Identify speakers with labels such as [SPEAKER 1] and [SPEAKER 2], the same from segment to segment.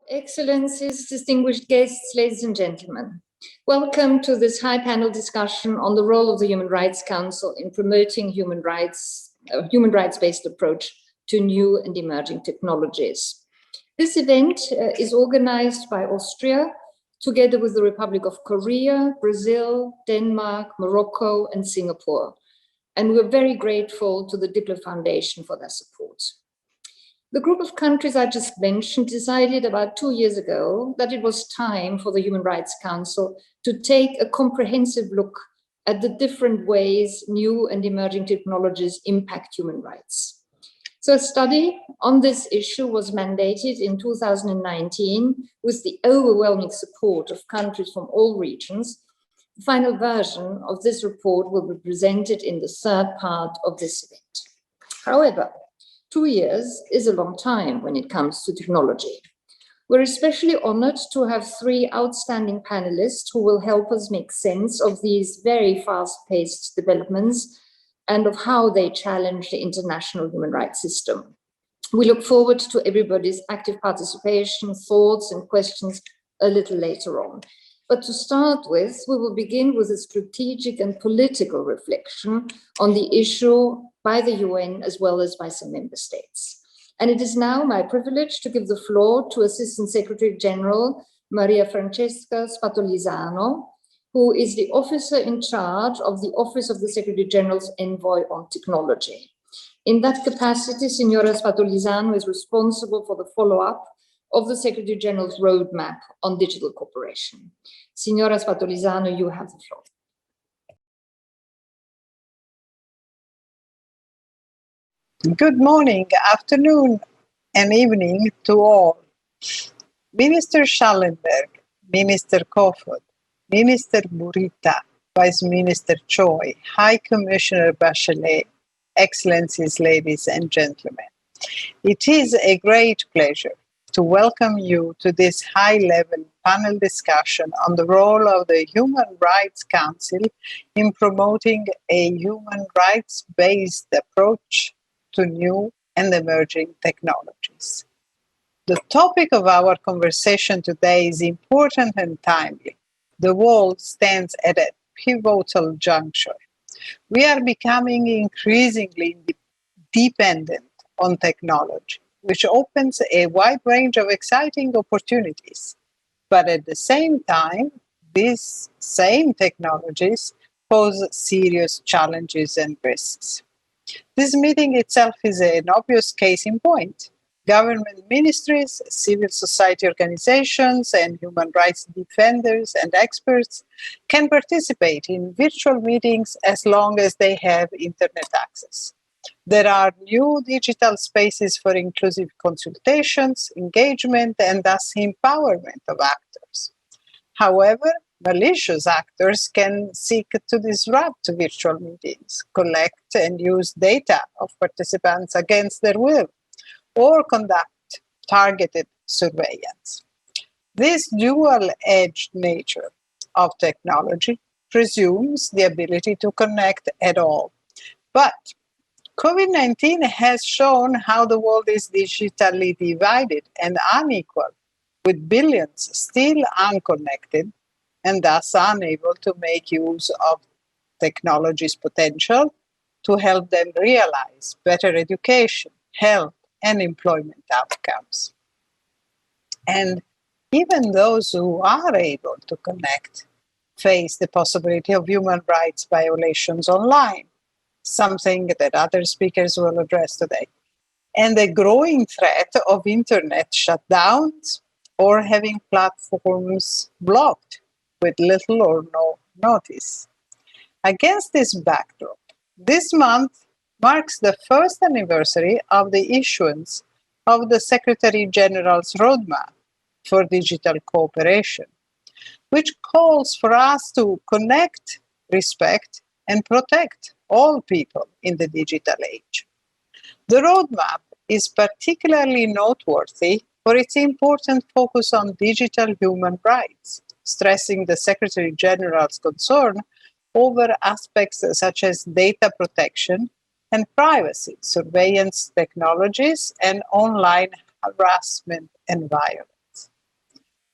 [SPEAKER 1] Excellencies, distinguished guests, ladies and gentlemen, welcome to this high panel discussion on the role of the Human Rights Council in promoting human rights-based approach to new and emerging technologies. This event is organized by Austria, together with the Republic of Korea, Brazil, Denmark, Morocco, and Singapore. And we're very grateful to the DiploFoundation for their support. The group of countries I just mentioned decided about 2 years ago that it was time for the Human Rights Council to take a comprehensive look at the different ways new and emerging technologies impact human rights. So a study on this issue was mandated in 2019 with the overwhelming support of countries from all regions. The final version of this report will be presented in the third part of this event. However, 2 years is a long time when it comes to technology. We're especially honored to have 3 outstanding panelists who will help us make sense of these very fast-paced developments and of how they challenge the international human rights system. We look forward to everybody's active participation, thoughts, and questions a little later on. But to start with, we will begin with a strategic and political reflection on the issue by the UN as well as by some member states. And it is now my privilege to give the floor to Assistant Secretary-General Maria Francesca Spatolizano, who is the officer in charge of the Office of the Secretary-General's Envoy on Technology. In that capacity, Signora Spatolizano is responsible for the follow-up of the Secretary-General's roadmap on digital cooperation. Signora Spatolizano, you have the floor.
[SPEAKER 2] Good morning, afternoon, and evening to all. Minister Schallenberg, Minister Kofod, Minister Burita, Vice Minister Choi, High Commissioner Bachelet, Excellencies, ladies and gentlemen. It is a great pleasure to welcome you to this high-level panel discussion on the role of the Human Rights Council in promoting a human rights-based approach to new and emerging technologies. The topic of our conversation today is important and timely. The world stands at a pivotal juncture. We are becoming increasingly dependent on technology, which opens a wide range of exciting opportunities. But at the same time, these same technologies pose serious challenges and risks. This meeting itself is an obvious case in point. Government ministries, civil society organizations, and human rights defenders and experts can participate in virtual meetings as long as they have internet access. There are new digital spaces for inclusive consultations, engagement, and thus empowerment of actors. However, malicious actors can seek to disrupt virtual meetings, collect and use data of participants against their will, or conduct targeted surveillance. This dual-edged nature of technology presumes the ability to connect at all. But COVID-19 has shown how the world is digitally divided and unequal, with billions still unconnected and thus unable to make use of technology's potential to help them realize better education, health, and employment outcomes. And even those who are able to connect face the possibility of human rights violations online, something that other speakers will address today, and the growing threat of internet shutdowns or having platforms blocked with little or no notice. Against this backdrop, this month marks the first anniversary of the issuance of the Secretary-General's Roadmap for Digital Cooperation, which calls for us to connect, respect, and protect all people in the digital age. The roadmap is particularly noteworthy for its important focus on digital human rights, stressing the Secretary-General's concern over aspects such as data protection and privacy, surveillance technologies, and online harassment and violence.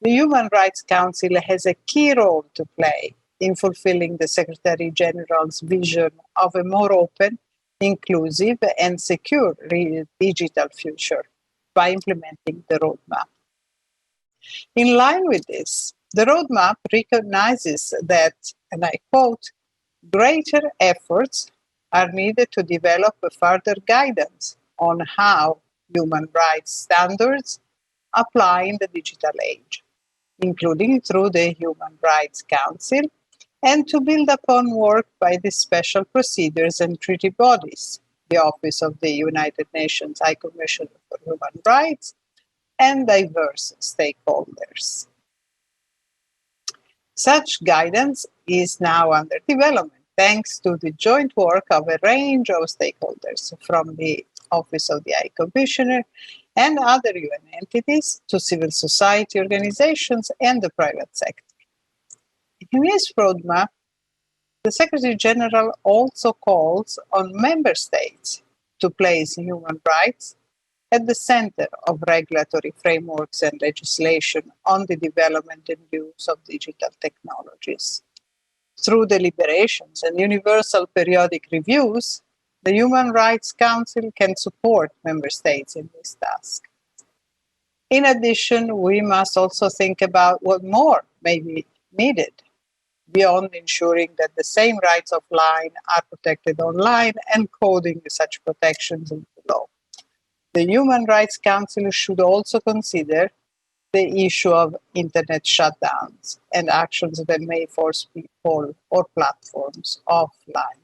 [SPEAKER 2] The Human Rights Council has a key role to play in fulfilling the Secretary-General's vision of a more open, inclusive, and secure digital future by implementing the roadmap. In line with this, the roadmap recognizes that, and I quote, greater efforts are needed to develop a further guidance on how human rights standards apply in the digital age, including through the Human Rights Council, and to build upon work by the special procedures and treaty bodies, the Office of the United Nations High Commissioner for Human Rights, and diverse stakeholders. Such guidance is now under development thanks to the joint work of a range of stakeholders, from the Office of the High Commissioner and other UN entities to civil society organizations and the private sector. In his roadmap, the Secretary-General also calls on member states to place human rights at the center of regulatory frameworks and legislation on the development and use of digital technologies. Through deliberations and universal periodic reviews, the Human Rights Council can support member states in this task. In addition, we must also think about what more may be needed beyond ensuring that the same rights offline are protected online and coding such protections into law. The Human Rights Council should also consider the issue of internet shutdowns and actions that may force people or platforms offline.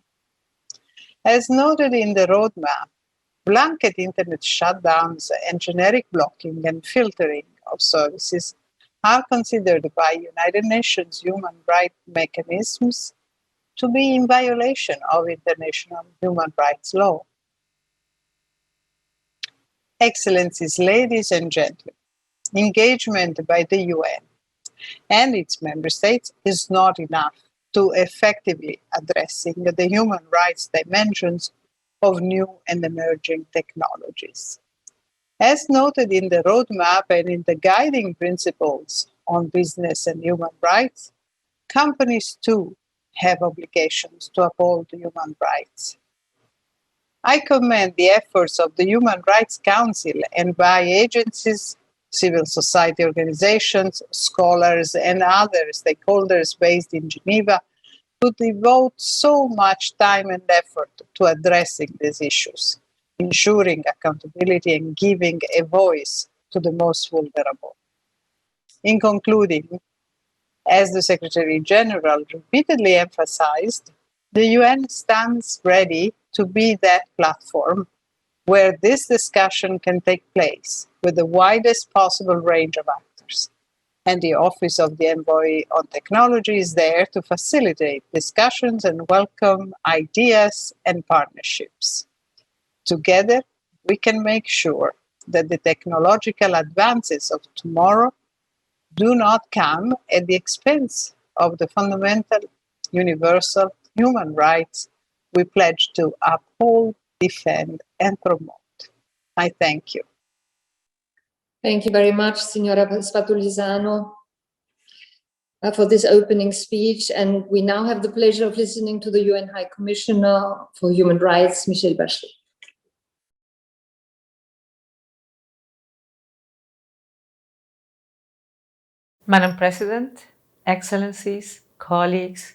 [SPEAKER 2] As noted in the roadmap, blanket internet shutdowns and generic blocking and filtering of services are considered by United Nations human rights mechanisms to be in violation of international human rights law. Excellencies, ladies and gentlemen, engagement by the UN and its member states is not enough to effectively addressing the human rights dimensions of new and emerging technologies. As noted in the roadmap and in the guiding principles on business and human rights, companies too have obligations to uphold human rights. I commend the efforts of the Human Rights Council and by agencies, civil society organizations, scholars, and other stakeholders based in Geneva to devote so much time and effort to addressing these issues, ensuring accountability and giving a voice to the most vulnerable. In concluding, as the Secretary-General repeatedly emphasized, the UN stands ready to be that platform where this discussion can take place with the widest possible range of actors. And the Office of the Envoy on Technology is there to facilitate discussions and welcome ideas and partnerships. Together, we can make sure that the technological advances of tomorrow do not come at the expense of the fundamental, universal human rights we pledge to uphold, defend, and promote. I thank you.
[SPEAKER 1] Thank you very much, Signora Spatulizano, for this opening speech. And we now have the pleasure of listening to the UN High Commissioner for Human Rights, Michelle Bachelet.
[SPEAKER 3] Madam President, Excellencies, colleagues,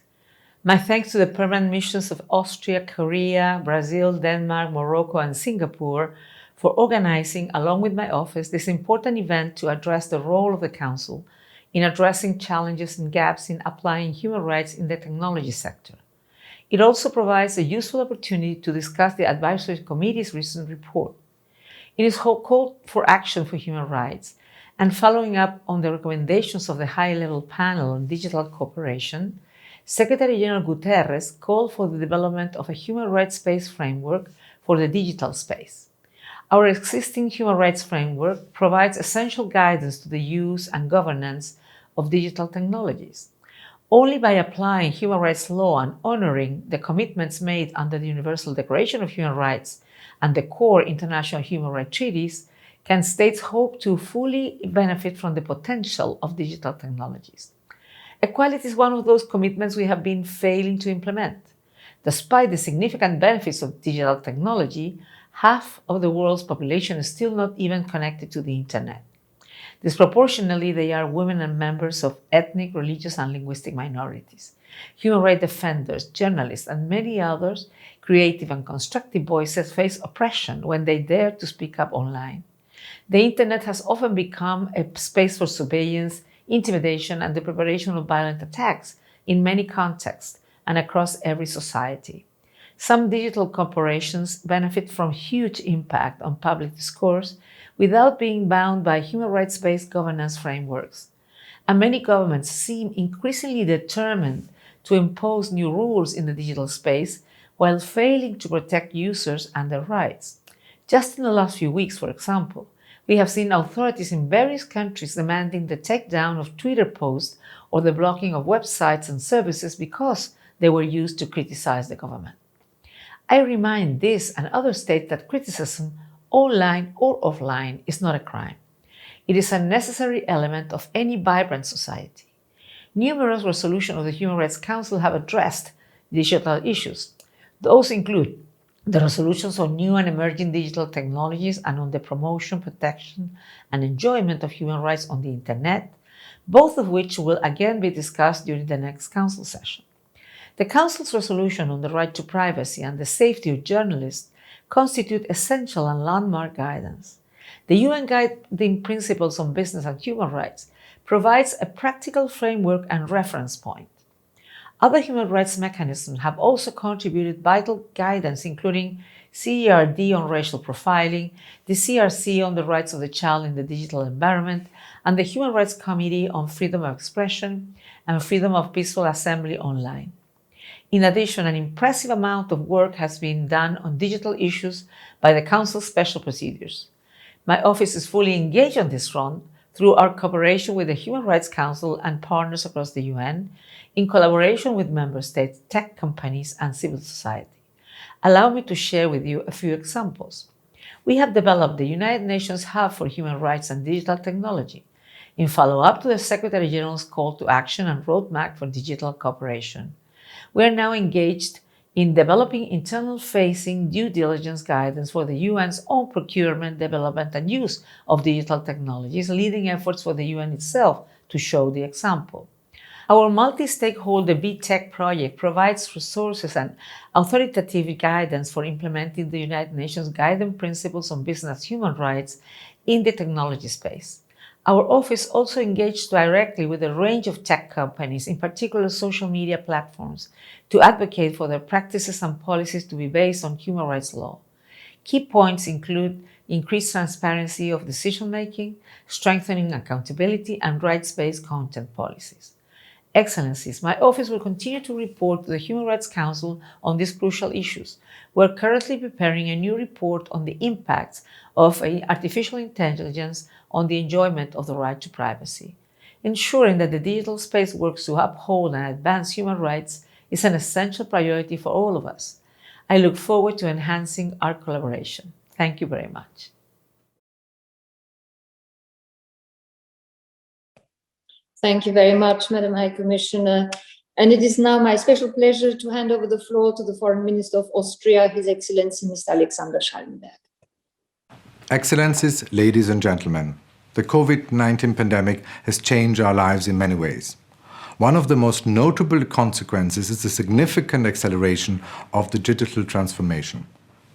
[SPEAKER 3] my thanks to the permanent missions of Austria, Korea, Brazil, Denmark, Morocco, and Singapore for organizing, along with my office, this important event to address the role of the Council in addressing challenges and gaps in applying human rights in the technology sector. It also provides a useful opportunity to discuss the Advisory Committee's recent report. It is called for action for human rights, and following up on the recommendations of the high-level panel on digital cooperation, Secretary-General Guterres called for the development of a human rights-based framework for the digital space. Our existing human rights framework provides essential guidance to the use and governance of digital technologies. Only by applying human rights law and honoring the commitments made under the Universal Declaration of Human Rights and the core international human rights treaties can states hope to fully benefit from the potential of digital technologies? Equality is one of those commitments we have been failing to implement. Despite the significant benefits of digital technology, half of the world's population is still not even connected to the internet. Disproportionately, they are women and members of ethnic, religious, and linguistic minorities. Human rights defenders, journalists, and many others, creative and constructive voices, face oppression when they dare to speak up online. The internet has often become a space for surveillance, intimidation, and the preparation of violent attacks in many contexts and across every society. Some digital corporations benefit from huge impact on public discourse without being bound by human rights-based governance frameworks. And many governments seem increasingly determined to impose new rules in the digital space while failing to protect users and their rights. Just in the last few weeks, for example, we have seen authorities in various countries demanding the takedown of Twitter posts or the blocking of websites and services because they were used to criticize the government. I remind this and other states that criticism, online or offline, is not a crime. It is a necessary element of any vibrant society. Numerous resolutions of the Human Rights Council have addressed digital issues. Those include the resolutions on new and emerging digital technologies and on the promotion, protection, and enjoyment of human rights on the Internet, both of which will again be discussed during the next Council session. The Council's resolution on the right to privacy and the safety of journalists constitute essential and landmark guidance. The UN Guiding Principles on Business and Human Rights provides a practical framework and reference point. Other human rights mechanisms have also contributed vital guidance, including CERD on racial profiling, the CRC on the rights of the child in the digital environment, and the Human Rights Committee on freedom of expression and freedom of peaceful assembly online. In addition, an impressive amount of work has been done on digital issues by the Council's special procedures. My office is fully engaged on this front through our cooperation with the Human Rights Council and partners across the UN, in collaboration with member states, tech companies, and civil society. Allow me to share with you a few examples. We have developed the United Nations Hub for Human Rights and Digital Technology in follow-up to the Secretary-General's call to action and roadmap for digital cooperation. We are now engaged in developing internal-facing due diligence guidance for the UN's own procurement, development, and use of digital technologies, leading efforts for the UN itself to show the example. Our multi-stakeholder VTech project provides resources and authoritative guidance for implementing the United Nations Guiding Principles on Business and Human Rights in the technology space. Our office also engaged directly with a range of tech companies, in particular social media platforms, to advocate for their practices and policies to be based on human rights law. Key points include increased transparency of decision-making, strengthening accountability, and rights-based content policies. Excellencies, my office will continue to report to the Human Rights Council on these crucial issues. We're currently preparing a new report on the impacts of artificial intelligence on the enjoyment of the right to privacy. Ensuring that the digital space works to uphold and advance human rights is an essential priority for all of us. I look forward to enhancing our collaboration. Thank you very much.
[SPEAKER 1] Thank you very much, Madam High Commissioner. And it is now my special pleasure to hand over the floor to the Foreign Minister of Austria, His Excellency Mr. Alexander Schallenberg.
[SPEAKER 4] Excellencies, ladies and gentlemen, the COVID-19 pandemic has changed our lives in many ways. One of the most notable consequences is the significant acceleration of the digital transformation.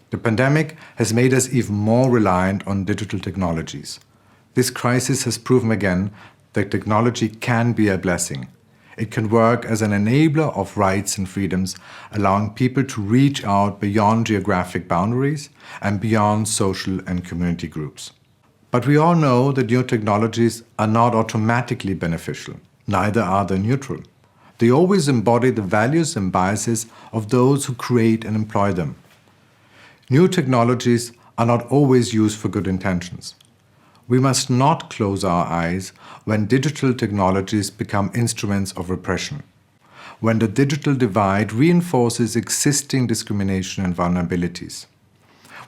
[SPEAKER 4] The pandemic has made us even more reliant on digital technologies. This crisis has proven again that technology can be a blessing. It can work as an enabler of rights and freedoms, allowing people to reach out beyond geographic boundaries and beyond social and community groups. But we all know that new technologies are not automatically beneficial. Neither are they neutral. They always embody the values and biases of those who create and employ them. New technologies are not always used for good intentions. We must not close our eyes when digital technologies become instruments of repression, when the digital divide reinforces existing discrimination and vulnerabilities.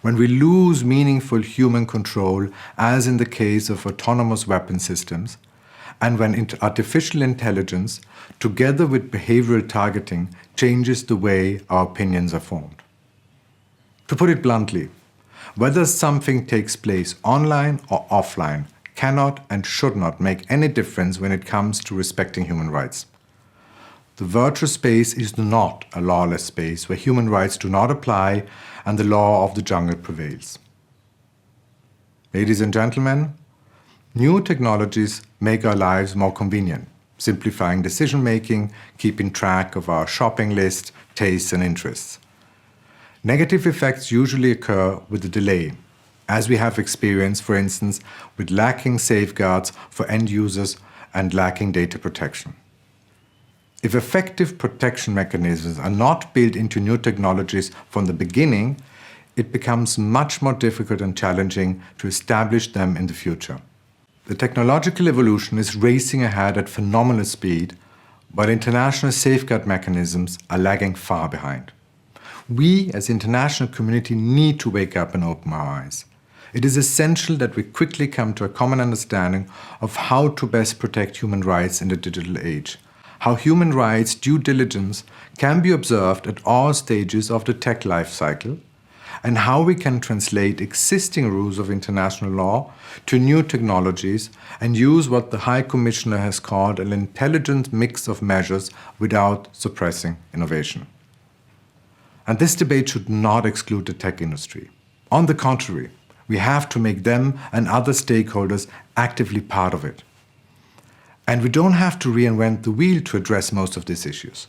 [SPEAKER 4] when we lose meaningful human control, as in the case of autonomous weapon systems, and when artificial intelligence, together with behavioral targeting, changes the way our opinions are formed. To put it bluntly, whether something takes place online or offline cannot and should not make any difference when it comes to respecting human rights. The virtual space is not a lawless space where human rights do not apply and the law of the jungle prevails. Ladies and gentlemen, new technologies make our lives more convenient, simplifying decision-making, keeping track of our shopping list, tastes and interests. Negative effects usually occur with a delay, as we have experienced, for instance, with lacking safeguards for end users and lacking data protection. If effective protection mechanisms are not built into new technologies from the beginning, it becomes much more difficult and challenging to establish them in the future. The technological evolution is racing ahead at phenomenal speed, but international safeguard mechanisms are lagging far behind. We, as international community, need to wake up and open our eyes. It is essential that we quickly come to a common understanding of how to best protect human rights in the digital age, how human rights due diligence can be observed at all stages of the tech life cycle, and how we can translate existing rules of international law to new technologies and use what the High Commissioner has called an intelligent mix of measures without suppressing innovation. And this debate should not exclude the tech industry. On the contrary, we have to make them and other stakeholders actively part of it. And we don't have to reinvent the wheel to address most of these issues.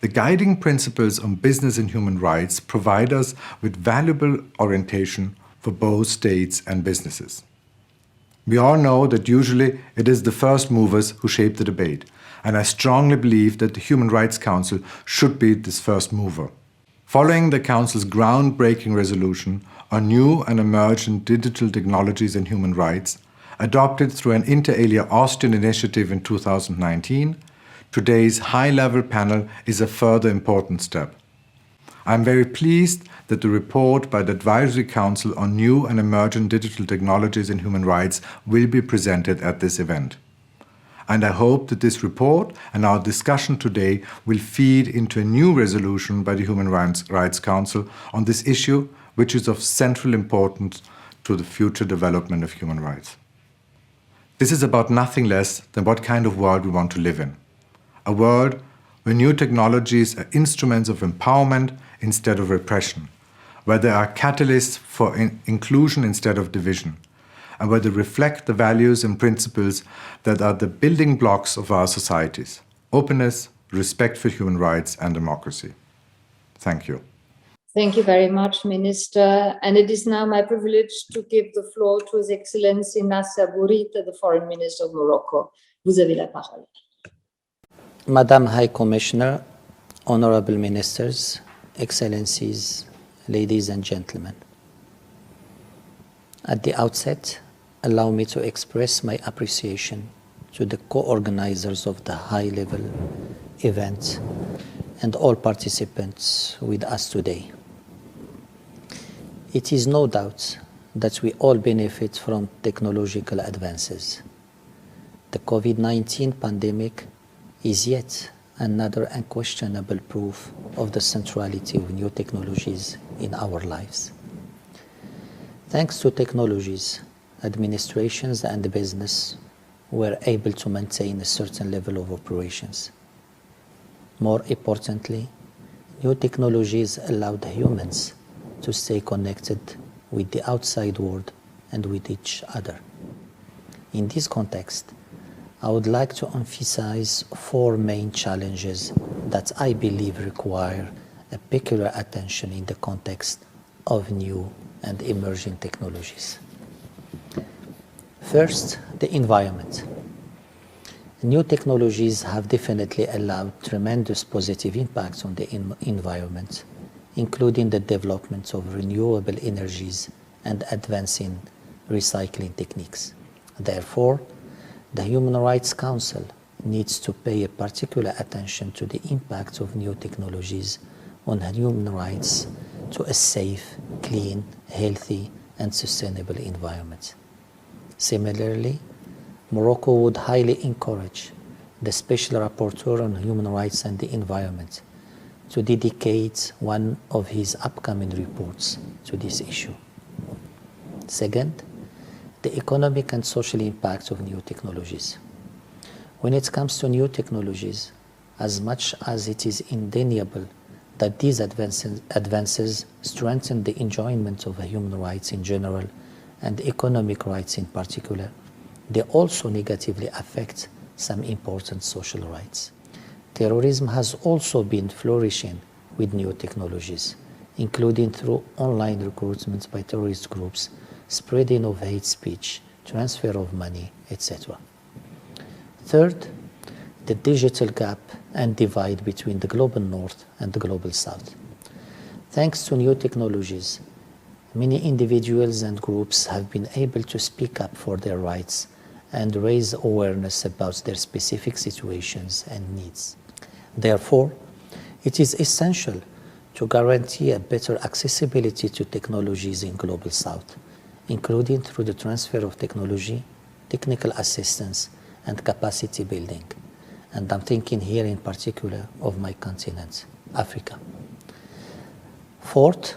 [SPEAKER 4] The guiding principles on business and human rights provide us with valuable orientation for both states and businesses. We all know that usually it is the first movers who shape the debate, and I strongly believe that the Human Rights Council should be this first mover. Following the Council's groundbreaking resolution on new and emerging digital technologies and human rights, adopted through an inter alia Austrian initiative in 2019, today's high-level panel is a further important step. I am very pleased that the report by the Advisory Council on New and Emerging Digital Technologies and Human Rights will be presented at this event. And I hope that this report and our discussion today will feed into a new resolution by the Human Rights Council on this issue, which is of central importance to the future development of human rights. This is about nothing less than what kind of world we want to live in. A world where new technologies are instruments of empowerment instead of repression, where they are catalysts for inclusion instead of division, and where they reflect the values and principles that are the building blocks of our societies: openness, respect for human rights, and democracy. Thank you.
[SPEAKER 1] Thank you very much, Minister. And it is now my privilege to give the floor to His Excellency Nasser Bourita, the Foreign Minister of Morocco. Vous avez la parole.
[SPEAKER 5] Madam High Commissioner, Honorable Ministers, Excellencies, ladies and gentlemen. At the outset, allow me to express my appreciation to the co-organizers of the high-level event and all participants with us today. It is no doubt that we all benefit from technological advances. The COVID-19 pandemic is yet another unquestionable proof of the centrality of new technologies in our lives. Thanks to technologies, administrations and business were able to maintain a certain level of operations. More importantly, new technologies allowed humans to stay connected with the outside world and with each other. In this context, I would like to emphasize four main challenges that I believe require a peculiar attention in the context of new and emerging technologies. First, the environment. New technologies have definitely allowed tremendous positive impacts on the environment, including the development of renewable energies and advancing recycling techniques. Therefore, the Human Rights Council needs to pay a particular attention to the impact of new technologies on human rights to a safe, clean, healthy, and sustainable environment. Similarly, Morocco would highly encourage the Special Rapporteur on Human Rights and the Environment to dedicate one of his upcoming reports to this issue. Second, the economic and social impact of new technologies. When it comes to new technologies, as much as it is undeniable that these advances strengthen the enjoyment of human rights in general and economic rights in particular, they also negatively affect some important social rights. Terrorism has also been flourishing with new technologies, including through online recruitment by terrorist groups, spreading of hate speech, transfer of money, etc. Third, the digital gap and divide between the global north and the global south. Thanks to new technologies, many individuals and groups have been able to speak up for their rights and raise awareness about their specific situations and needs. Therefore, it is essential to guarantee a better accessibility to technologies in Global South, including through the transfer of technology, technical assistance, and capacity building. And I'm thinking here in particular of my continent, Africa. Fourth,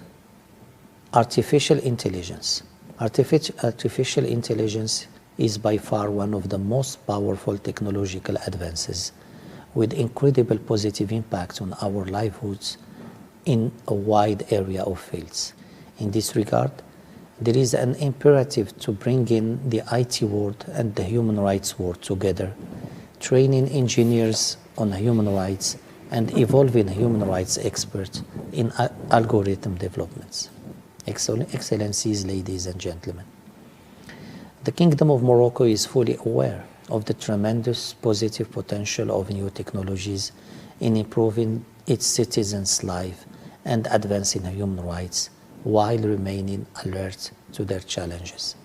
[SPEAKER 5] artificial intelligence. Artificial intelligence is by far one of the most powerful technological advances with incredible positive impact on our livelihoods in a wide area of fields. In this regard, there is an imperative to bring in the IT world and the human rights world together, training engineers on human rights and evolving human rights experts in algorithm developments. Excellencies, ladies and gentlemen, the Kingdom of Morocco is fully aware of the tremendous positive potential of new technologies in improving its citizens' lives and advancing human rights while remaining alert to their challenges.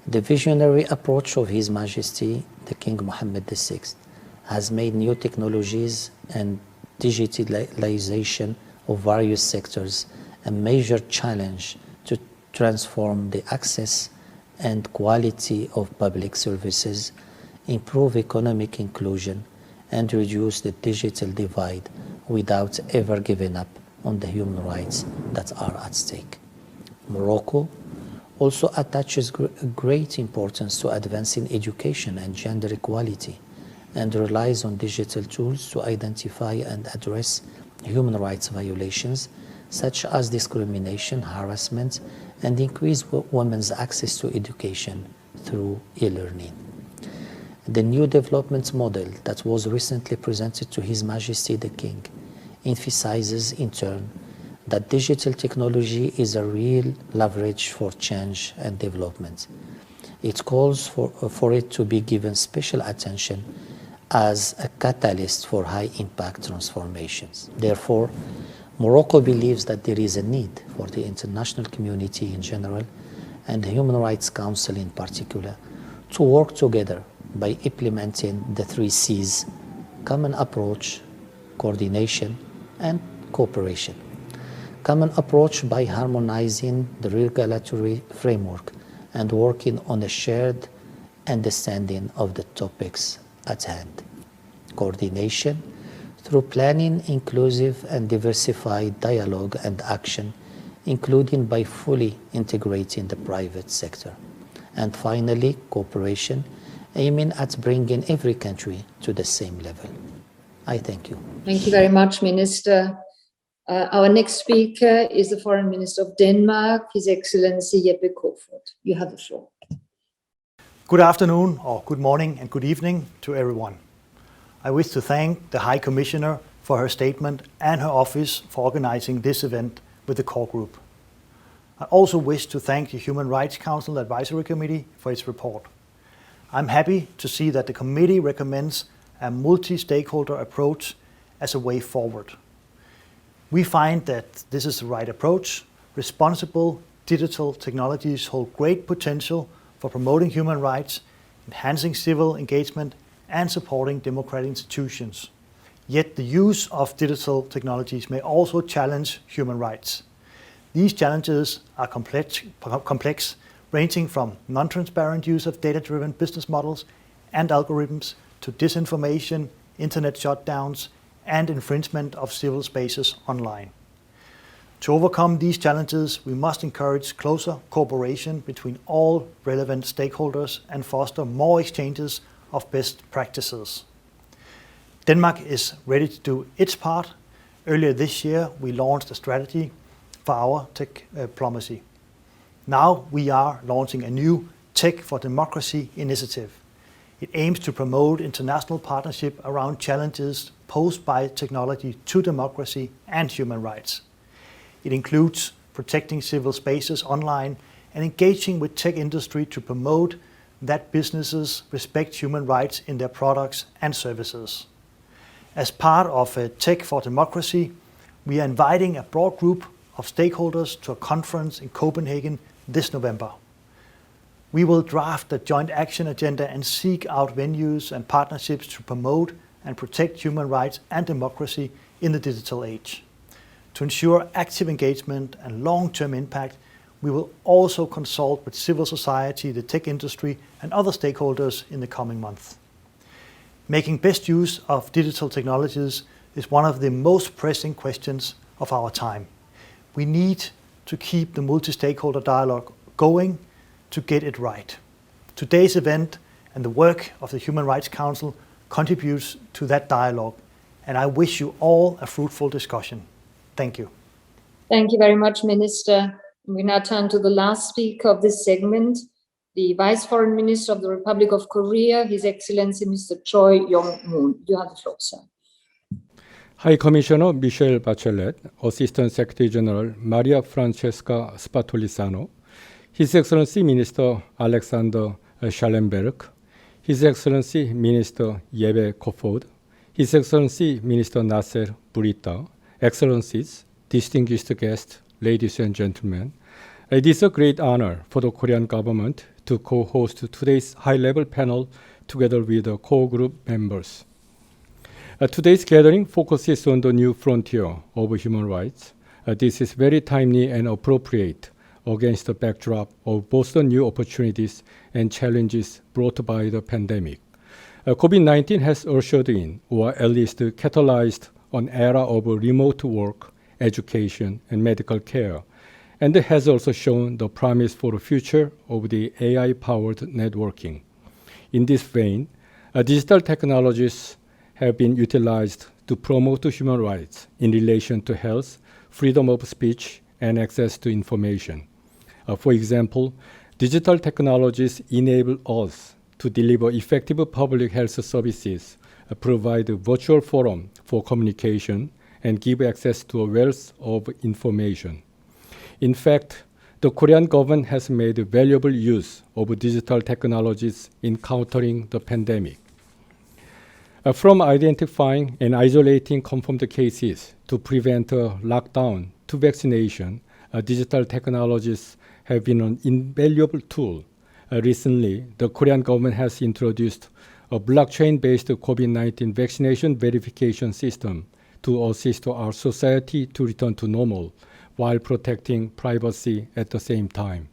[SPEAKER 5] The visionary approach of His Majesty, the King Mohammed VI, has made new technologies and digitalization of various sectors a major challenge to transform the access and quality of public services, improve economic inclusion, and reduce the digital divide without ever giving up on the human rights that are at stake. Morocco also attaches great importance to advancing education and gender equality and relies on digital tools to identify and address human rights violations such as discrimination, harassment, and increase women's access to education through e-learning. The new development model that was recently presented to His Majesty the King emphasizes in turn that digital technology is a real leverage for change and development. It calls for it to be given special attention as a catalyst for high-impact transformations. Therefore, Morocco believes that there is a need for the international community in general and the Human Rights Council in particular to work together by implementing the 3 C's: common approach, coordination, and cooperation. Common approach by harmonizing the regulatory framework and working on a shared understanding of the topics at hand. Coordination through planning inclusive and diversified dialogue and action, including by fully integrating the private sector. And finally, cooperation, aiming at bringing every country to the same level. I thank you.
[SPEAKER 1] Thank you very much, Minister. Our next speaker is the Foreign Minister of Denmark, His Excellency Jeppe Kofod. You have the floor.
[SPEAKER 6] Good afternoon, or good morning, and good evening to everyone. I wish to thank the High Commissioner for her statement and her office for organizing this event with the core group. I also wish to thank the Human Rights Council Advisory Committee for its report. I'm happy to see that the committee recommends a multi-stakeholder approach as a way forward. We find that this is the right approach. Responsible digital technologies hold great potential for promoting human rights, enhancing civil engagement, and supporting democratic institutions. Yet the use of digital technologies may also challenge human rights. These challenges are complex, ranging from non-transparent use of data-driven business models and algorithms to disinformation, internet shutdowns, and infringement of civil spaces online. To overcome these challenges, we must encourage closer cooperation between all relevant stakeholders and foster more exchanges of best practices. Denmark is ready to do its part. Earlier this year, we launched a strategy for our tech diplomacy. Now we are launching a new Tech for Democracy initiative. It aims to promote international partnership around challenges posed by technology to democracy and human rights. It includes protecting civil spaces online and engaging with tech industry to promote that businesses respect human rights in their products and services. As part of Tech for Democracy, we are inviting a broad group of stakeholders to a conference in Copenhagen this November. We will draft a joint action agenda and seek out venues and partnerships to promote and protect human rights and democracy in the digital age. To ensure active engagement and long-term impact, we will also consult with civil society, the tech industry, and other stakeholders in the coming months. Making best use of digital technologies is one of the most pressing questions of our time. We need to keep the multi-stakeholder dialogue going to get it right. Today's event and the work of the Human Rights Council contributes to that dialogue, and I wish you all a fruitful discussion. Thank you.
[SPEAKER 1] Thank you very much, Minister. We now turn to the last speaker of this segment, the Vice Foreign Minister of the Republic of Korea, His Excellency Mr. Choi Yong-moon. You have the floor, sir.
[SPEAKER 7] High Commissioner Michelle Bachelet, Assistant Secretary-General Maria Francesca Spatolisano, His Excellency Minister Alexander Schallenberg, His Excellency Minister Yebe Kofod, His Excellency Minister Nasser Bourita, Excellencies, distinguished guests, ladies and gentlemen, it is a great honor for the Korean government to co-host today's high-level panel together with the core group members. Today's gathering focuses on the new frontier of human rights. This is very timely and appropriate against the backdrop of both the new opportunities and challenges brought by the pandemic. COVID-19 has ushered in, or at least catalyzed, an era of remote work, education, and medical care, and it has also shown the promise for the future of the AI-powered networking. In this vein, digital technologies have been utilized to promote human rights in relation to health, freedom of speech, and access to information. For example, digital technologies enable us to deliver effective public health services, provide a virtual forum for communication, and give access to a wealth of information. In fact, the Korean government has made valuable use of digital technologies in countering the pandemic. From identifying and isolating confirmed cases to prevent a lockdown to vaccination, digital technologies have been an invaluable tool. Recently, the Korean government has introduced a blockchain-based COVID-19 vaccination verification system to assist our society to return to normal while protecting privacy at the same time.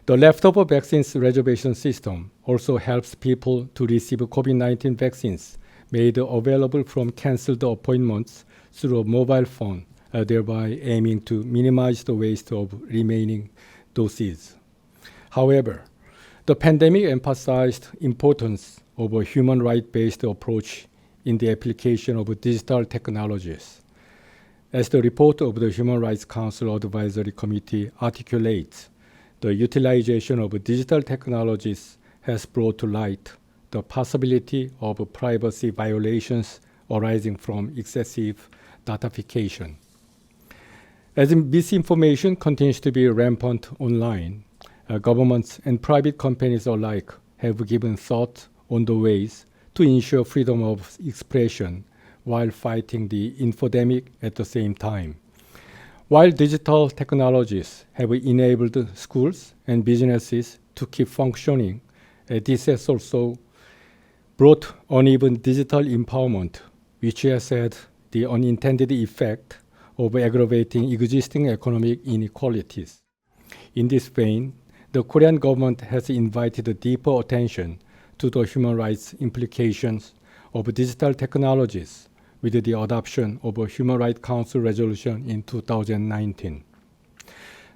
[SPEAKER 7] The leftover vaccines reservation system also helps people to receive COVID-19 vaccines made available from canceled appointments through a mobile phone, thereby aiming to minimize the waste of remaining doses. However, the pandemic emphasized importance of a human right-based approach in the application of digital technologies. As the report of the Human Rights Council Advisory Committee articulates, the utilization of digital technologies has brought to light the possibility of privacy violations arising from excessive datafication. As misinformation continues to be rampant online, governments and private companies alike have given thought on the ways to ensure freedom of expression while fighting the infodemic at the same time. While digital technologies have enabled schools and businesses to keep functioning, this has also brought uneven digital empowerment, which has had the unintended effect of aggravating existing economic inequalities. In this vein, the Korean government has invited deeper attention to the human rights implications of digital technologies with the adoption of a Human Rights Council resolution in 2019.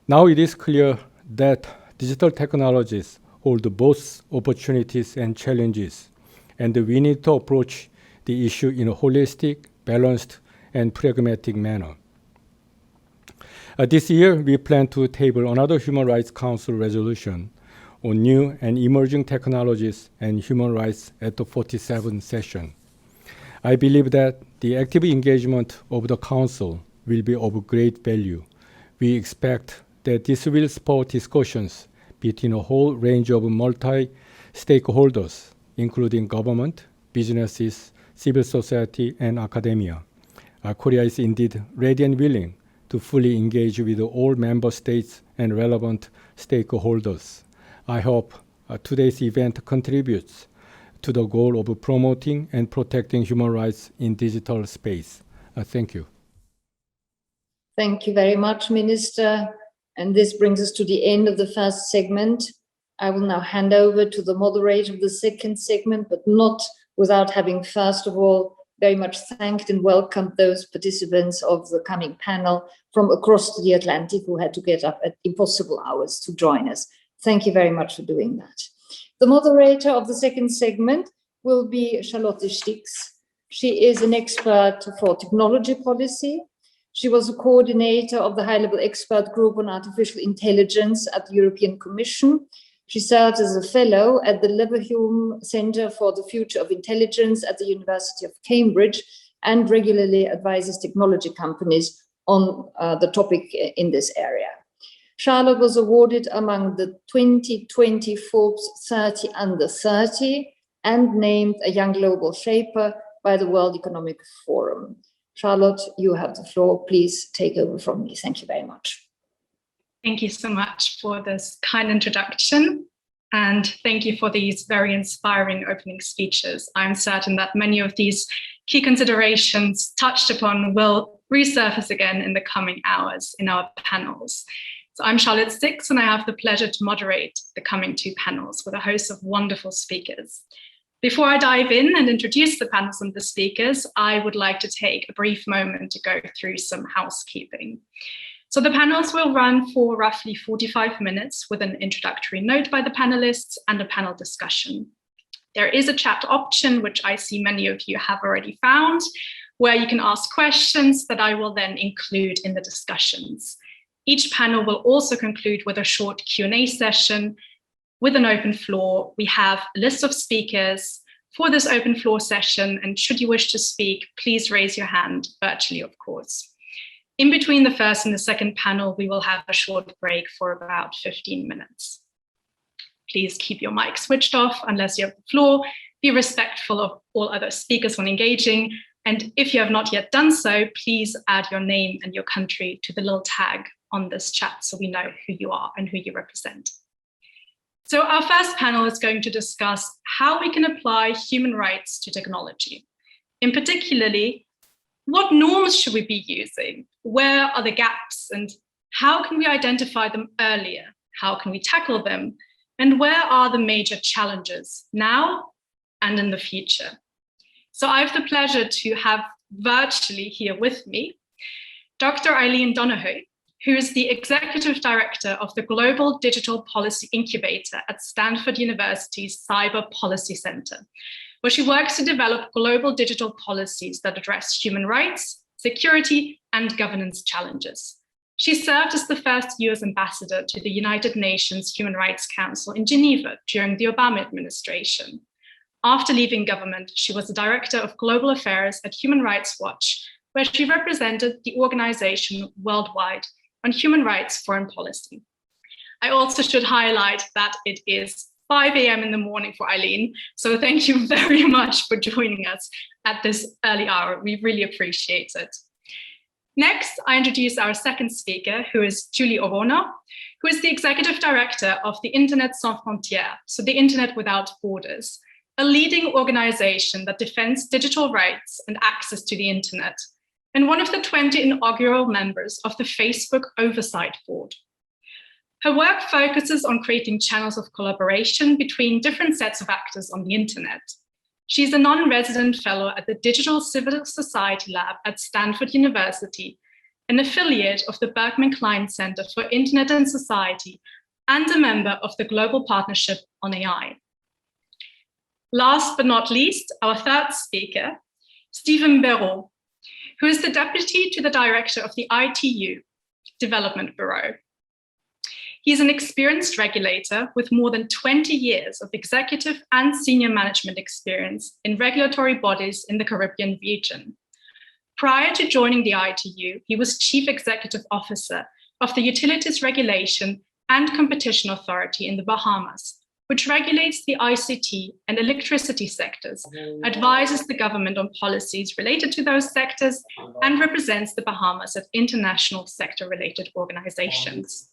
[SPEAKER 7] Now it is clear that digital technologies hold both opportunities and challenges, and we need to approach the issue in a holistic, balanced, and pragmatic manner. This year, we plan to table another Human Rights Council resolution on new and emerging technologies and human rights at the 47th session. I believe that the active engagement of the Council will be of great value. We expect that this will spur discussions between a whole range of multi-stakeholders, including government, businesses, civil society, and academia. Korea is indeed ready and willing to fully engage with all member states and relevant stakeholders. I hope today's event contributes to the goal of promoting and protecting human rights in digital space. Thank you.
[SPEAKER 1] Thank you very much, Minister. And this brings us to the end of the first segment. I will now hand over to the moderator of the second segment, but not without having, first of all, very much thanked and welcomed those participants of the coming panel from across the Atlantic who had to get up at impossible hours to join us. Thank you very much for doing that. The moderator of the second segment will be Charlotte Stix. She is an expert for technology policy. She was a coordinator of the high-level expert group on artificial intelligence at the European Commission. She served as a fellow at the Leverhulme Center for the Future of Intelligence at the University of Cambridge and regularly advises technology companies on the topic in this area. Charlotte was awarded among the 2020 Forbes 30 Under 30 and named a Young Global Shaper by the World Economic Forum. Charlotte, you have the floor. Please take over from me. Thank you very much.
[SPEAKER 8] Thank you so much for this kind introduction, and thank you for these very inspiring opening speeches. I'm certain that many of these key considerations touched upon will resurface again in the coming hours in our panels. So I'm Charlotte Stix, and I have the pleasure to moderate the coming two panels with a host of wonderful speakers. Before I dive in and introduce the panels and the speakers, I would like to take a brief moment to go through some housekeeping. So the panels will run for roughly 45 minutes with an introductory note by the panelists and a panel discussion. There is a chat option, which I see many of you have already found, where you can ask questions that I will then include in the discussions. Each panel will also conclude with a short Q&A session with an open floor. We have a list of speakers for this open floor session, and should you wish to speak, please raise your hand virtually, of course. In between the first and the second panel, we will have a short break for about 15 minutes. Please keep your mic switched off unless you have the floor. Be respectful of all other speakers when engaging. And if you have not yet done so, please add your name and your country to the little tag on this chat so we know who you are and who you represent. So our first panel is going to discuss how we can apply human rights to technology. In particularly, what norms should we be using? Where are the gaps, and how can we identify them earlier? How can we tackle them? And where are the major challenges now and in the future? So I have the pleasure to have virtually here with me Dr. Eileen Donohoe, who is the Executive Director of the Global Digital Policy Incubator at Stanford University's Cyber Policy Center, where she works to develop global digital policies that address human rights, security, and governance challenges. She served as the first US ambassador to the United Nations Human Rights Council in Geneva during the Obama administration. After leaving government, she was the Director of Global Affairs at Human Rights Watch, where she represented the organization worldwide on human rights foreign policy. I also should highlight that it is 5 a.m. in the morning for Eileen, so thank you very much for joining us at this early hour. We really appreciate it. Next, I introduce our second speaker, who is Julie Orona, who is the Executive Director of the Internet Sans Frontières, so the Internet Without Borders, a leading organization that defends digital rights and access to the Internet. and one of the 20 inaugural members of the Facebook Oversight Board. Her work focuses on creating channels of collaboration between different sets of actors on the internet. She's a non-resident fellow at the Digital Civil Society Lab at Stanford University, an affiliate of the Berkman Klein Center for Internet and Society, and a member of the Global Partnership on AI. Last but not least, our third speaker, Stephen Barrow, who is the deputy to the director of the ITU Development Bureau. He's an experienced regulator with more than 20 years of executive and senior management experience in regulatory bodies in the Caribbean region. Prior to joining the ITU, he was Chief Executive Officer of the Utilities Regulation and Competition Authority in the Bahamas, which regulates the ICT and electricity sectors, advises the government on policies related to those sectors, and represents the Bahamas at international sector-related organizations.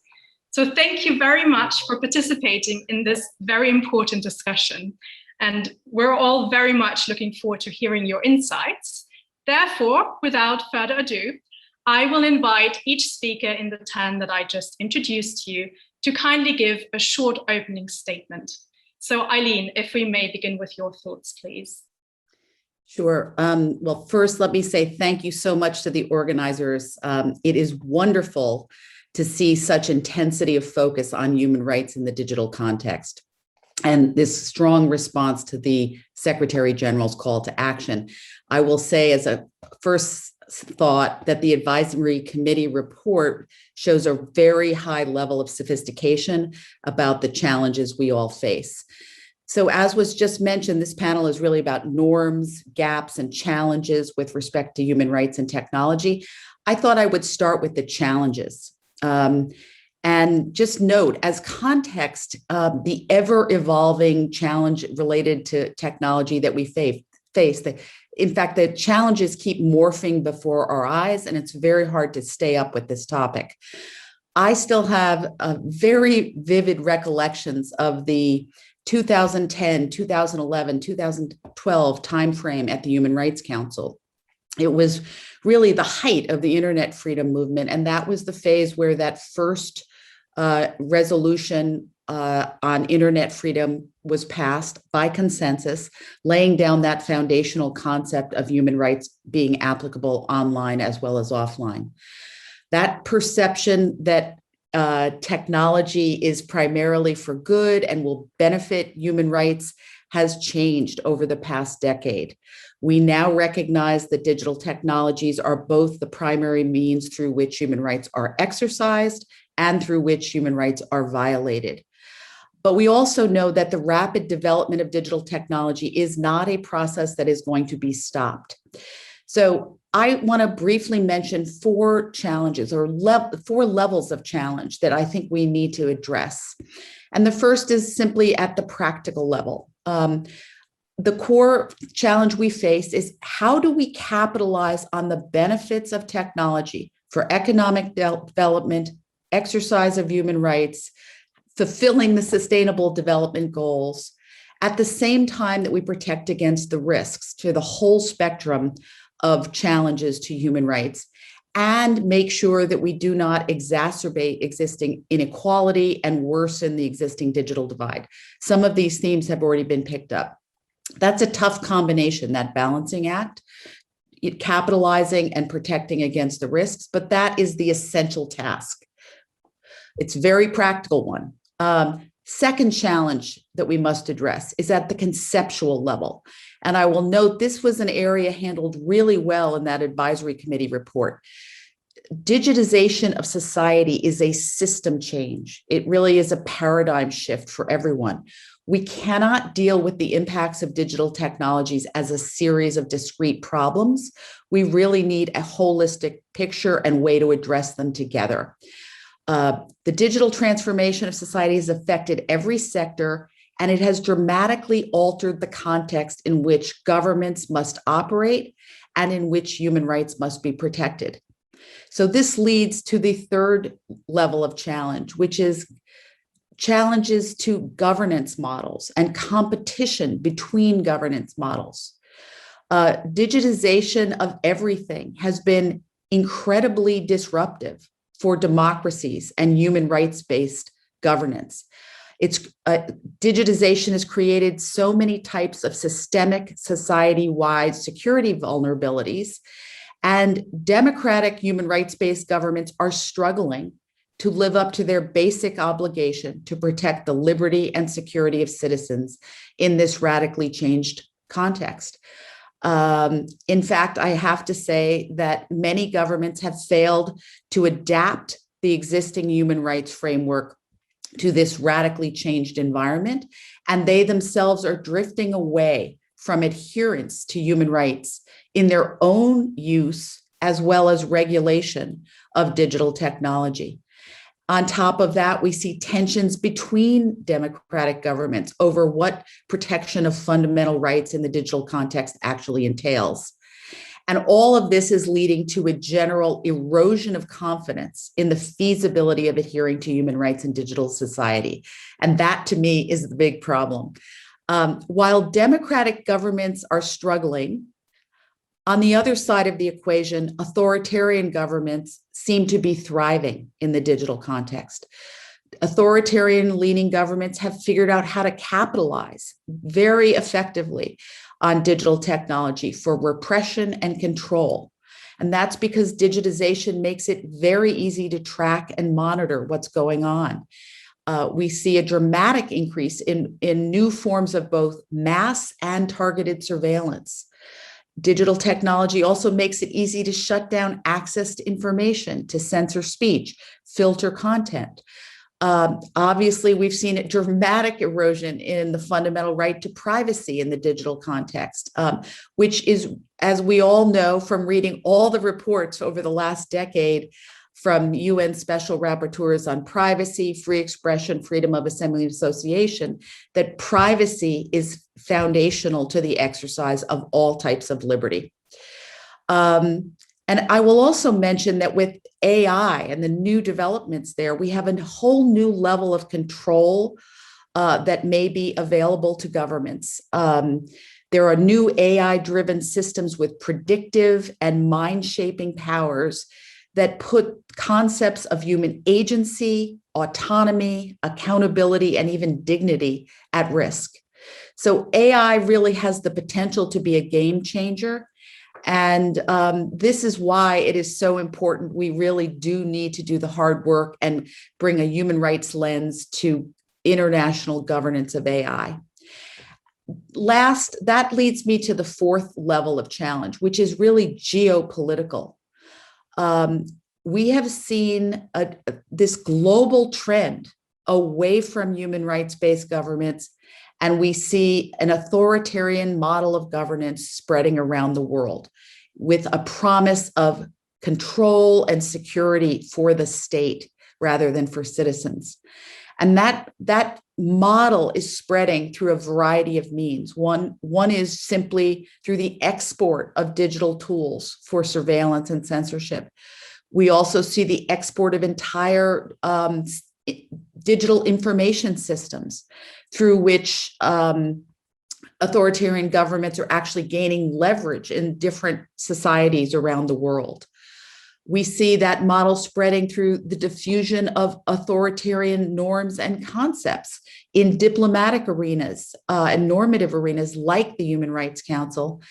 [SPEAKER 8] So thank you very much for participating in this very important discussion. And we're all very much looking forward to hearing your insights. Therefore, without further ado, I will invite each speaker in the turn that I just introduced to you to kindly give a short opening statement. So Eileen, if we may begin with your thoughts, please.
[SPEAKER 9] Sure. Well, first, let me say thank you so much to the organizers. It is wonderful to see such intensity of focus on human rights in the digital context, and this strong response to the Secretary-General's call to action. I will say as a first thought that the advisory committee report shows a very high level of sophistication about the challenges we all face. So as was just mentioned, this panel is really about norms, gaps, and challenges with respect to human rights and technology. I thought I would start with the challenges. And just note, as context, the ever-evolving challenge related to technology that we face. In fact, the challenges keep morphing before our eyes, and it's very hard to stay up with this topic. I still have very vivid recollections of the 2010, 2011, 2012 timeframe at the Human Rights Council. It was really the height of the internet freedom movement, and that was the phase where that first resolution on internet freedom was passed by consensus, laying down that foundational concept of human rights being applicable online as well as offline. That perception that technology is primarily for good and will benefit human rights has changed over the past decade. We now recognize that digital technologies are both the primary means through which human rights are exercised and through which human rights are violated. But we also know that the rapid development of digital technology is not a process that is going to be stopped. So I want to briefly mention four challenges or four levels of challenge that I think we need to address. And the first is simply at the practical level. The core challenge we face is how do we capitalize on the benefits of technology for economic development, exercise of human rights, fulfilling the sustainable development goals, at the same time that we protect against the risks to the whole spectrum of challenges to human rights, and make sure that we do not exacerbate existing inequality and worsen the existing digital divide. Some of these themes have already been picked up. That's a tough combination, that balancing act, capitalizing and protecting against the risks, but that is the essential task. It's a very practical one. Second challenge that we must address is at the conceptual level. And I will note this was an area handled really well in that advisory committee report. Digitization of society is a system change. It really is a paradigm shift for everyone. We cannot deal with the impacts of digital technologies as a series of discrete problems. We really need a holistic picture and way to address them together. The digital transformation of society has affected every sector, and it has dramatically altered the context in which governments must operate and in which human rights must be protected. So this leads to the third level of challenge, which is challenges to governance models and competition between governance models. Digitization of everything has been incredibly disruptive for democracies and human rights-based governance. Digitization has created so many types of systemic, society-wide security vulnerabilities, and democratic human rights-based governments are struggling to live up to their basic obligation to protect the liberty and security of citizens in this radically changed context. In fact, I have to say that many governments have failed to adapt the existing human rights framework to this radically changed environment, and they themselves are drifting away from adherence to human rights in their own use as well as regulation of digital technology. On top of that, we see tensions between democratic governments over what protection of fundamental rights in the digital context actually entails. And all of this is leading to a general erosion of confidence in the feasibility of adhering to human rights in digital society. And that, to me, is the big problem. While democratic governments are struggling, on the other side of the equation, authoritarian governments seem to be thriving in the digital context. Authoritarian-leaning governments have figured out how to capitalize very effectively on digital technology for repression and control. And that's because digitization makes it very easy to track and monitor what's going on. We see a dramatic increase in new forms of both mass and targeted surveillance. Digital technology also makes it easy to shut down access to information, to censor speech, filter content. Obviously, we've seen a dramatic erosion in the fundamental right to privacy in the digital context, which is, as we all know from reading all the reports over the last decade from UN special rapporteurs on privacy, free expression, freedom of assembly and association, that privacy is foundational to the exercise of all types of liberty. And I will also mention that with AI and the new developments there, we have a whole new level of control that may be available to governments. There are new AI-driven systems with predictive and mind-shaping powers that put concepts of human agency, autonomy, accountability, and even dignity at risk. So AI really has the potential to be a game changer. And this is why it is so important. We really do need to do the hard work and bring a human rights lens to international governance of AI. Last, that leads me to the fourth level of challenge, which is really geopolitical. We have seen this global trend away from human rights-based governments, and we see an authoritarian model of governance spreading around the world with a promise of control and security for the state rather than for citizens. And that model is spreading through a variety of means. One is simply through the export of digital tools for surveillance and censorship. We also see the export of entire digital information systems through which authoritarian governments are actually gaining leverage in different societies around the world. We see that model spreading through the diffusion of authoritarian norms and concepts in diplomatic arenas and normative arenas like the Human Rights Council,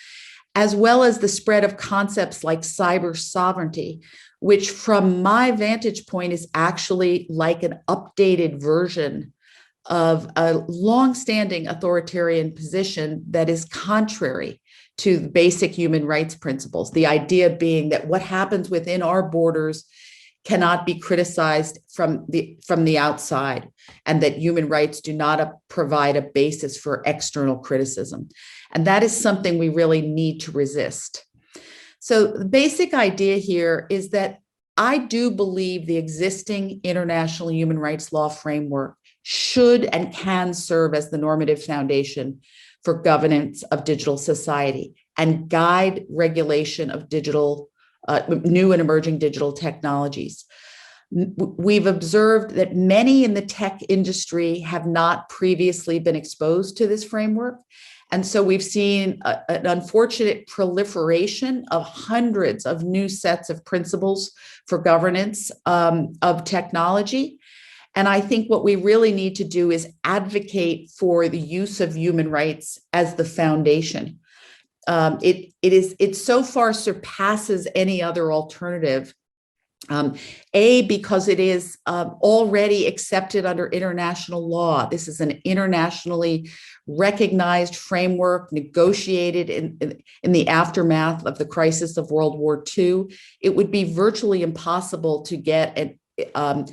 [SPEAKER 9] as well as the spread of concepts like cyber sovereignty, which from my vantage point is actually like an updated version of a longstanding authoritarian position that is contrary to basic human rights principles. The idea being that what happens within our borders cannot be criticized from the outside, and that human rights do not provide a basis for external criticism. And that is something we really need to resist. So the basic idea here is that I do believe the existing international human rights law framework should and can serve as the normative foundation for governance of digital society and guide regulation of digital, new and emerging digital technologies. We've observed that many in the tech industry have not previously been exposed to this framework, And so we've seen an unfortunate proliferation of hundreds of new sets of principles for governance of technology. And I think what we really need to do is advocate for the use of human rights as the foundation. It so far surpasses any other alternative. Because it is already accepted under international law. This is an internationally recognized framework negotiated in the aftermath of the crisis of World War II. It would be virtually impossible to get an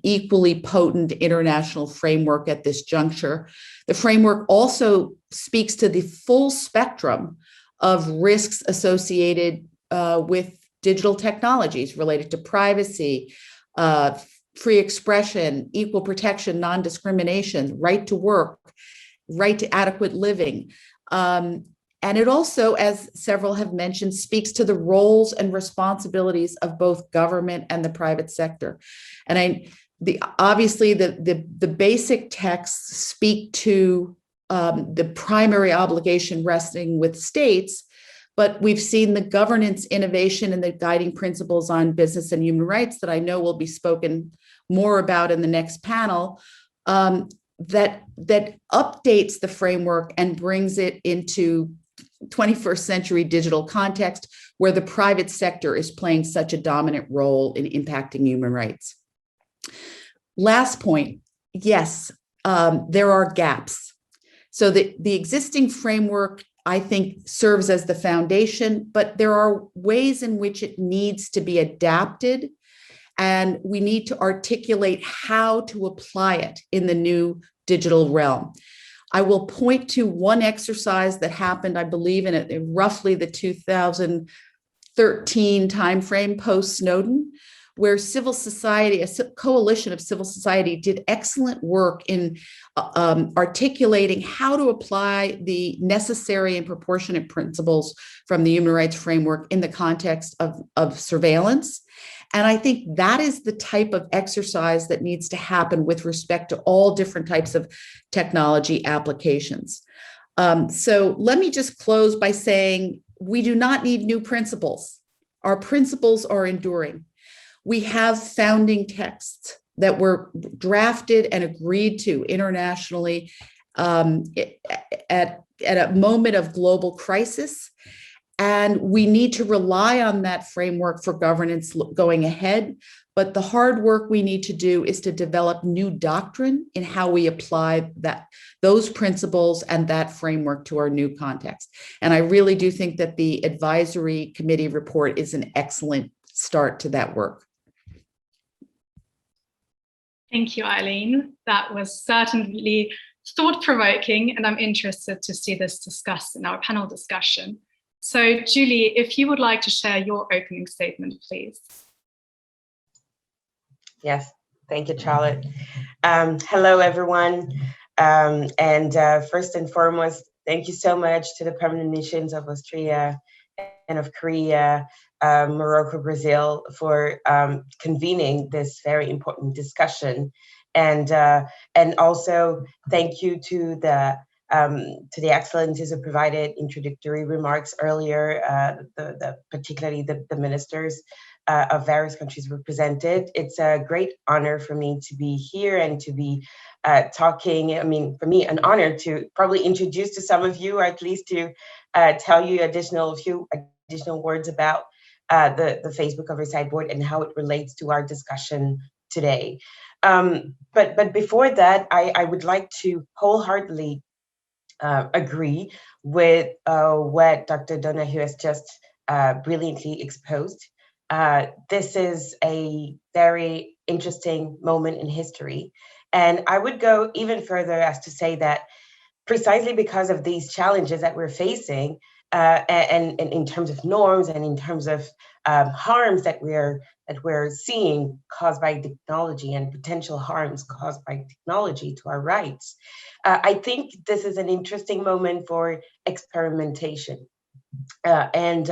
[SPEAKER 9] equally potent international framework at this juncture. The framework also speaks to the full spectrum of risks associated with digital technologies related to privacy, free expression, equal protection, non-discrimination, right to work, right to adequate living. And it also, as several have mentioned, speaks to the roles and responsibilities of both government and the private sector. And obviously the basic texts speak to the primary obligation resting with states, but we've seen the governance, innovation, and the guiding principles on business and human rights that I know will be spoken more about in the next panel, that updates the framework and brings it into 21st century digital context where the private sector is playing such a dominant role in impacting human rights. Last point, yes, there are gaps. So the existing framework, I think, serves as the foundation, but there are ways in which it needs to be adapted, and we need to articulate how to apply it in the new digital realm. I will point to one exercise that happened, I believe, in roughly the 2013 timeframe post-Snowden, where civil society, a coalition of civil society, did excellent work in articulating how to apply the necessary and proportionate principles from the human rights framework in the context of surveillance. And I think that is the type of exercise that needs to happen with respect to all different types of technology applications. So let me just close by saying we do not need new principles. Our principles are enduring. We have founding texts that were drafted and agreed to internationally at a moment of global crisis. And we need to rely on that framework for governance going ahead. But the hard work we need to do is to develop new doctrine in how we apply those principles and that framework to our new context. And I really do think that the advisory committee report is an excellent start to that work.
[SPEAKER 8] Thank you, Eileen. That was certainly thought-provoking, and I'm interested to see this discussed in our panel discussion. So, Julie, if you would like to share your opening statement, please.
[SPEAKER 10] Yes, thank you, Charlotte. Hello, everyone. First and foremost, thank you so much to the permanent missions of Austria and of Korea, Morocco, Brazil, for convening this very important discussion, and also thank you to the excellencies who provided introductory remarks earlier, particularly the ministers of various countries represented. It's a great honor for me to be here and to be talking. I mean, for me, an honor to probably introduce to some of you, or at least to tell you a few additional words about the Facebook Oversight Board and how it relates to our discussion today. But before that, I would like to wholeheartedly agree with what Dr. Donohoe has just brilliantly exposed. This is a very interesting moment in history. And I would go even further as to say that precisely because of these challenges that we're facing, and in terms of norms and in terms of harms that we're seeing caused by technology and potential harms caused by technology to our rights, I think this is an interesting moment for experimentation, and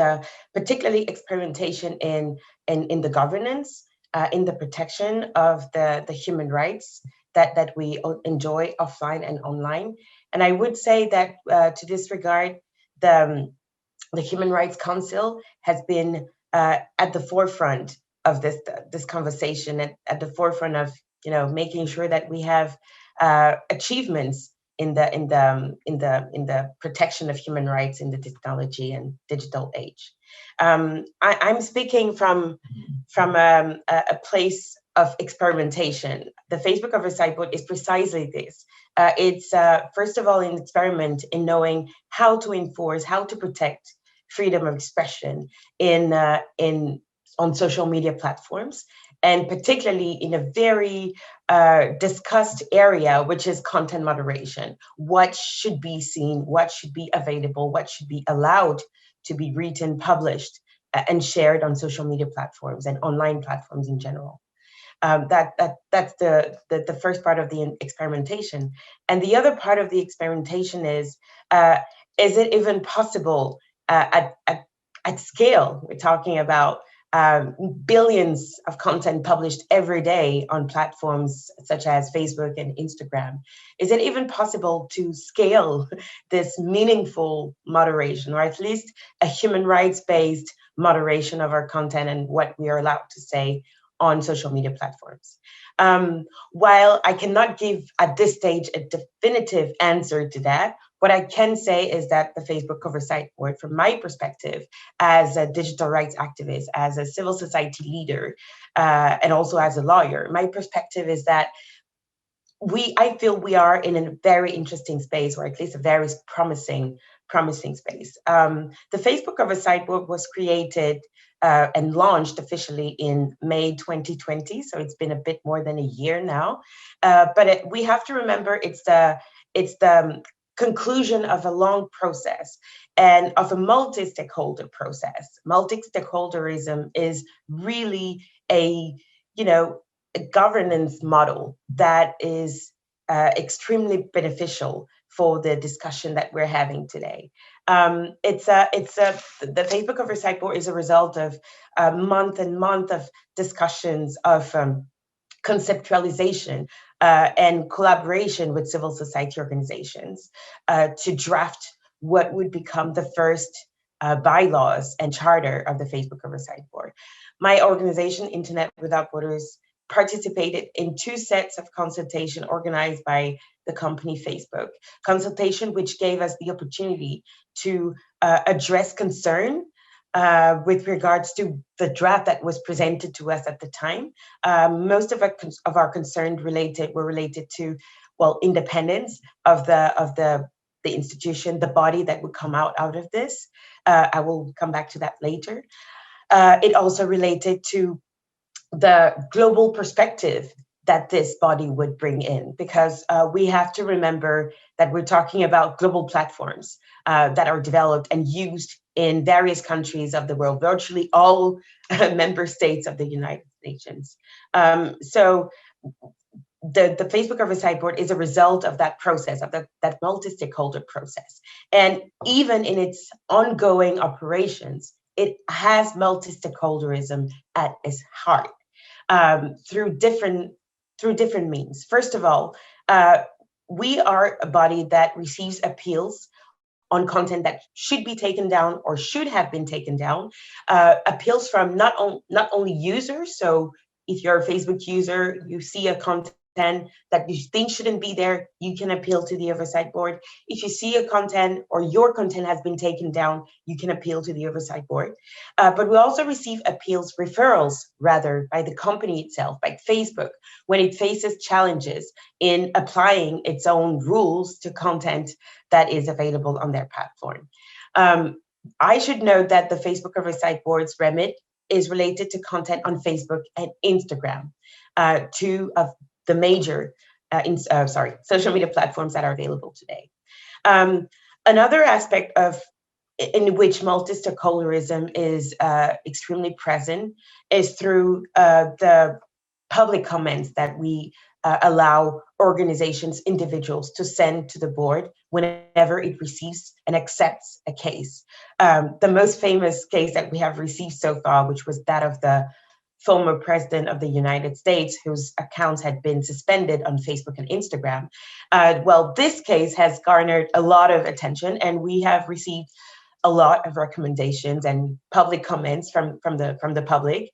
[SPEAKER 10] particularly experimentation in the governance, in the protection of the human rights, that we enjoy offline and online. And I would say that to this regard, the Human Rights Council has been at the forefront of this conversation, at the forefront of making sure that we have achievements in the protection of human rights in the technology and digital age. I'm speaking from a place of experimentation. The Facebook Oversight Board is precisely this. It's first of all an experiment in knowing how to enforce, how to protect freedom of expression on social media platforms, and particularly in a very discussed area, which is content moderation. What should be seen, what should be available, what should be allowed to be written, published, and shared on social media platforms and online platforms in general. That's the first part of the experimentation. And the other part of the experimentation is it even possible at scale? We're talking about billions of content published every day on platforms such as Facebook and Instagram. Is it even possible to scale this meaningful moderation, or at least a human rights-based moderation of our content and what we are allowed to say on social media platforms? While I cannot give at this stage a definitive answer to that, what I can say is that the Facebook Oversight Board, from my perspective, as a digital rights activist, as a civil society leader, and also as a lawyer, my perspective is that I feel we are in a very interesting space, or at least a very promising space. The Facebook Oversight Board was created and launched officially in May 2020, so it's been a bit more than a year now. But we have to remember it's the conclusion of a long process and of a multi-stakeholder process. Multi-stakeholderism is really a governance model that is extremely beneficial for the discussion that we're having today. The Facebook Oversight Board is a result of a month and month of discussions of conceptualization and collaboration with civil society organizations to draft what would become the first bylaws and charter of the Facebook Oversight Board. My organization, Internet Without Borders, participated in 2 sets of consultation organized by the company Facebook. Consultation which gave us the opportunity to address concern with regards to the draft that was presented to us at the time. Most of our concerns were related to, independence of the institution, the body that would come out of this. I will come back to that later. It also related to the global perspective that this body would bring in, because we have to remember that we're talking about global platforms that are developed and used in various countries of the world, virtually all member states of the United Nations. So the Facebook Oversight Board is a result of that process, of that multi-stakeholder process. And even in its ongoing operations, it has multi-stakeholderism at its heart. Through different means. First of all, we are a body that receives appeals on content that should be taken down or should have been taken down. Appeals from not only users. So if you're a Facebook user, you see a content that you think shouldn't be there, you can appeal to the Oversight Board. If you see a content or your content has been taken down, you can appeal to the Oversight Board. But we also receive referrals rather, by the company itself, by Facebook, when it faces challenges in applying its own rules to content that is available on their platform. I should note that the Facebook Oversight Board's remit is related to content on Facebook and Instagram, 2 of the major social media platforms that are available today. Another aspect in which multi-stakeholderism is extremely present is through the public comments that we allow organizations, individuals to send to the board whenever it receives and accepts a case. The most famous case that we have received so far, which was that of the former president of the United States, whose accounts had been suspended on Facebook and Instagram. Well, this case has garnered a lot of attention, and we have received a lot of recommendations and public comments from the public,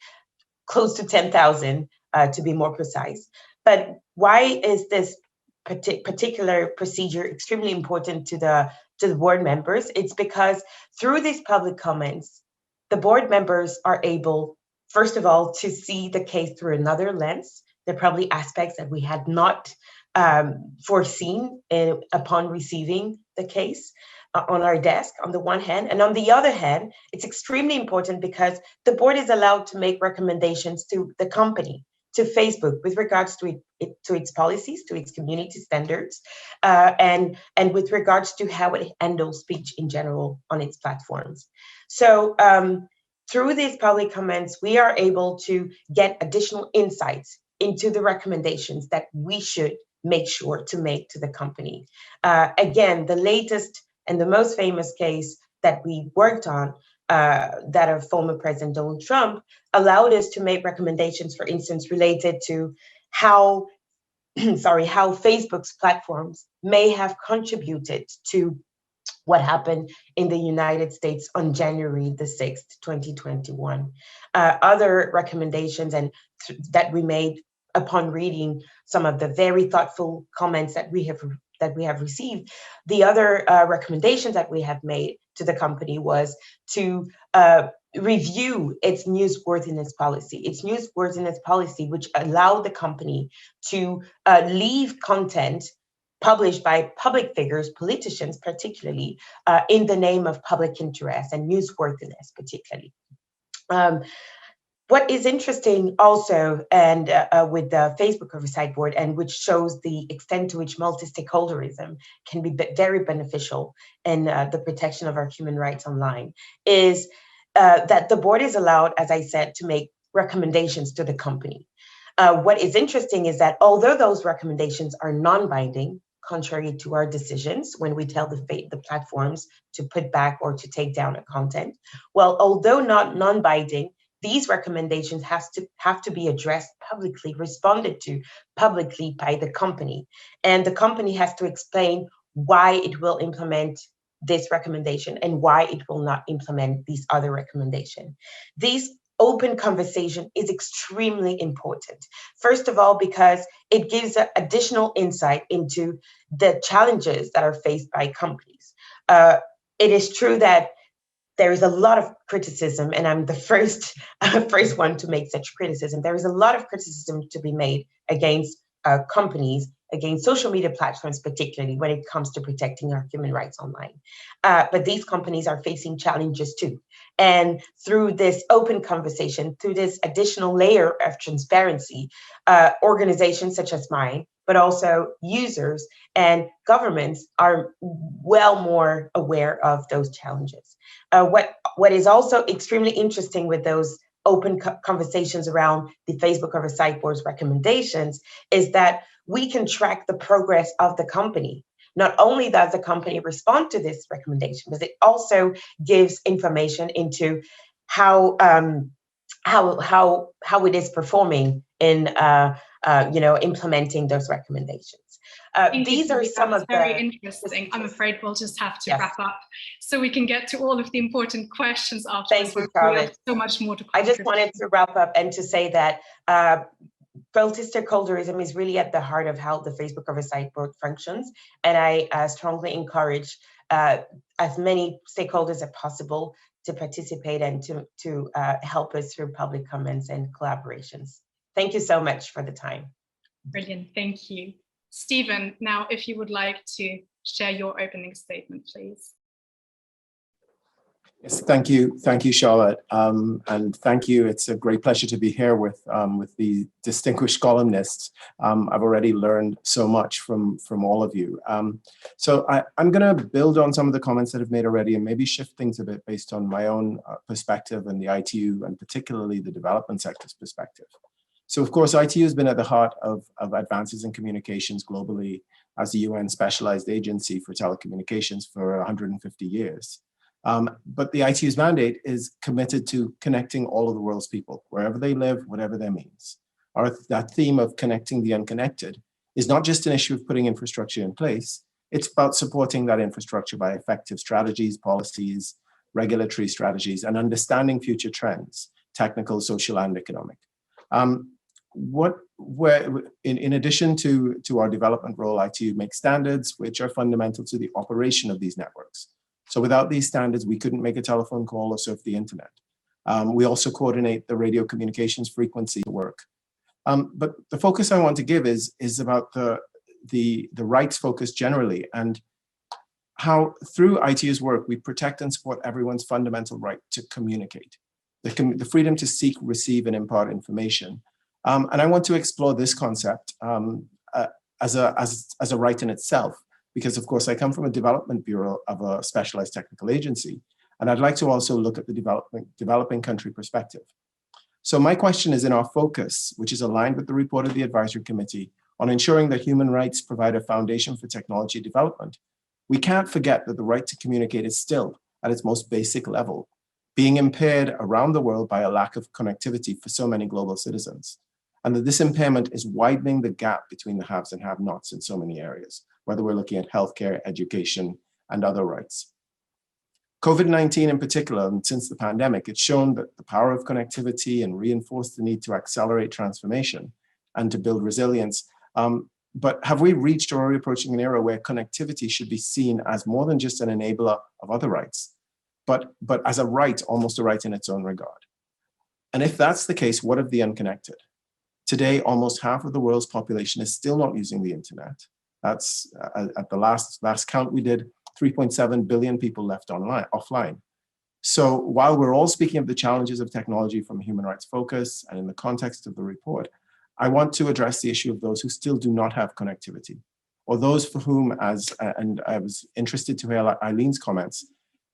[SPEAKER 10] close to 10,000 to be more precise. But why is this particular procedure extremely important to the board members? It's because through these public comments, the board members are able, first of all, to see the case through another lens. There are probably aspects that we had not foreseen upon receiving the case on our desk, on the one hand. And on the other hand, it's extremely important because the board is allowed to make recommendations to the company, to Facebook, with regards to its policies, to its community standards, and with regards to how it handles speech in general on its platforms. So through these public comments, we are able to get additional insights into the recommendations that we should make sure to make to the company. Again, the latest and the most famous case that we worked on, that of former President Donald Trump, allowed us to make recommendations, for instance, related to how Facebook's platforms may have contributed to what happened in the United States on January the 6th, 2021. Other recommendations that we made upon reading some of the very thoughtful comments that we have received. The other recommendations that we have made to the company was to review its newsworthiness policy, which allowed the company to leave content published by public figures, politicians particularly, in the name of public interest and newsworthiness particularly. What is interesting also, and with the Facebook Oversight Board, and which shows the extent to which multi-stakeholderism can be very beneficial in the protection of our human rights online, is that the board is allowed, as I said, to make recommendations to the company. What is interesting is that although those recommendations are non-binding, contrary to our decisions when we tell the platforms to put back or to take down a content, well, although not non-binding, these recommendations have to be addressed publicly, responded to publicly by the company. And the company has to explain why it will implement this recommendation and why it will not implement these other recommendations. This open conversation is extremely important. First of all, because it gives additional insight into the challenges that are faced by companies. It is true that there is a lot of criticism, and I'm the first one to make such criticism. There is a lot of criticism to be made against companies, against social media platforms, particularly when it comes to protecting our human rights online. But these companies are facing challenges too. And through this open conversation, through this additional layer of transparency, organizations such as mine, but also users and governments are well more aware of those challenges. What is also extremely interesting with those open conversations around the Facebook Oversight Board's recommendations is that we can track the progress of the company. Not only does the company respond to this recommendation, but it also gives information into how it is performing in implementing those recommendations. These are some of the
[SPEAKER 8] very interesting. I'm afraid we'll just have to wrap up so we can get to all of the important questions afterwards.
[SPEAKER 10] Thank you, Charlotte.
[SPEAKER 8] So much more to
[SPEAKER 10] I just wanted to wrap up and to say that multi-stakeholderism is really at the heart of how the Facebook Oversight Board functions, and I strongly encourage as many stakeholders as possible to participate and to help us through public comments and collaborations. Thank you so much for the time.
[SPEAKER 8] Brilliant, thank you. Stephen, now if you would like to share your opening statement, please.
[SPEAKER 11] Yes, thank you, Charlotte, and thank you. It's a great pleasure to be here with the distinguished columnists. I've already learned so much from all of you. So I'm going to build on some of the comments that I've made already, and maybe shift things a bit based on my own perspective and the ITU, and particularly the development sector's perspective. So of course, ITU has been at the heart of advances in communications globally as the UN specialized agency for telecommunications for 150 years. But the ITU's mandate is committed to connecting all of the world's people, wherever they live, whatever their means. That theme of connecting the unconnected is not just an issue of putting infrastructure in place, it's about supporting that infrastructure by effective strategies, policies, regulatory strategies, and understanding future trends, technical, social, and economic. In addition to our development role, ITU makes standards which are fundamental to the operation of these networks. So without these standards, we couldn't make a telephone call or surf the internet. We also coordinate the radio communications frequency work. But the focus I want to give is about the rights focus generally, and how through ITU's work, we protect and support everyone's fundamental right to communicate, the freedom to seek, receive, and impart information. And I want to explore this concept as a right in itself, because of course I come from a development bureau of a specialized technical agency, and I'd like to also look at the developing country perspective. So my question is in our focus, which is aligned with the report of the Advisory Committee on ensuring that human rights provide a foundation for technology development. We can't forget that the right to communicate is still, at its most basic level, being impaired around the world by a lack of connectivity for so many global citizens. And that this impairment is widening the gap between the haves and have-nots in so many areas, whether we're looking at healthcare, education, and other rights. COVID-19 in particular, and since the pandemic, it's shown that the power of connectivity and reinforced the need to accelerate transformation and to build resilience. But have we reached or are we approaching an era where connectivity should be seen as more than just an enabler of other rights, but as a right, almost a right in its own regard? And if that's the case, what of the unconnected? Today, almost half of the world's population is still not using the internet. That's at the last count we did, 3.7 billion people left offline. So while we're all speaking of the challenges of technology from a human rights focus and in the context of the report, I want to address the issue of those who still do not have connectivity, or those for whom, and I was interested to hear Eileen's comments,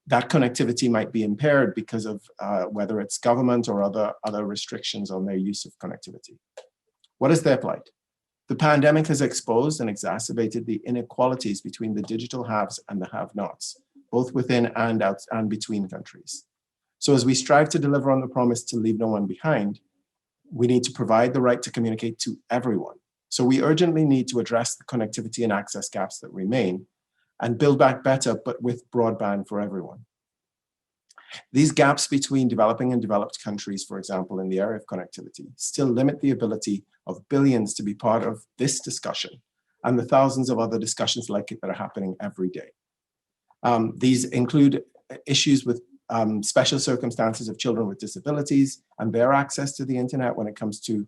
[SPEAKER 11] that connectivity might be impaired because of whether it's government or other restrictions on their use of connectivity. What is their plight? The pandemic has exposed and exacerbated the inequalities between the digital haves and the have-nots, both within and out and between countries. So as we strive to deliver on the promise to leave no one behind, we need to provide the right to communicate to everyone. So we urgently need to address the connectivity and access gaps that remain and build back better, but with broadband for everyone. These gaps between developing and developed countries, for example, in the area of connectivity, still limit the ability of billions to be part of this discussion and the thousands of other discussions like it that are happening every day. These include issues with special circumstances of children with disabilities and their access to the internet when it comes to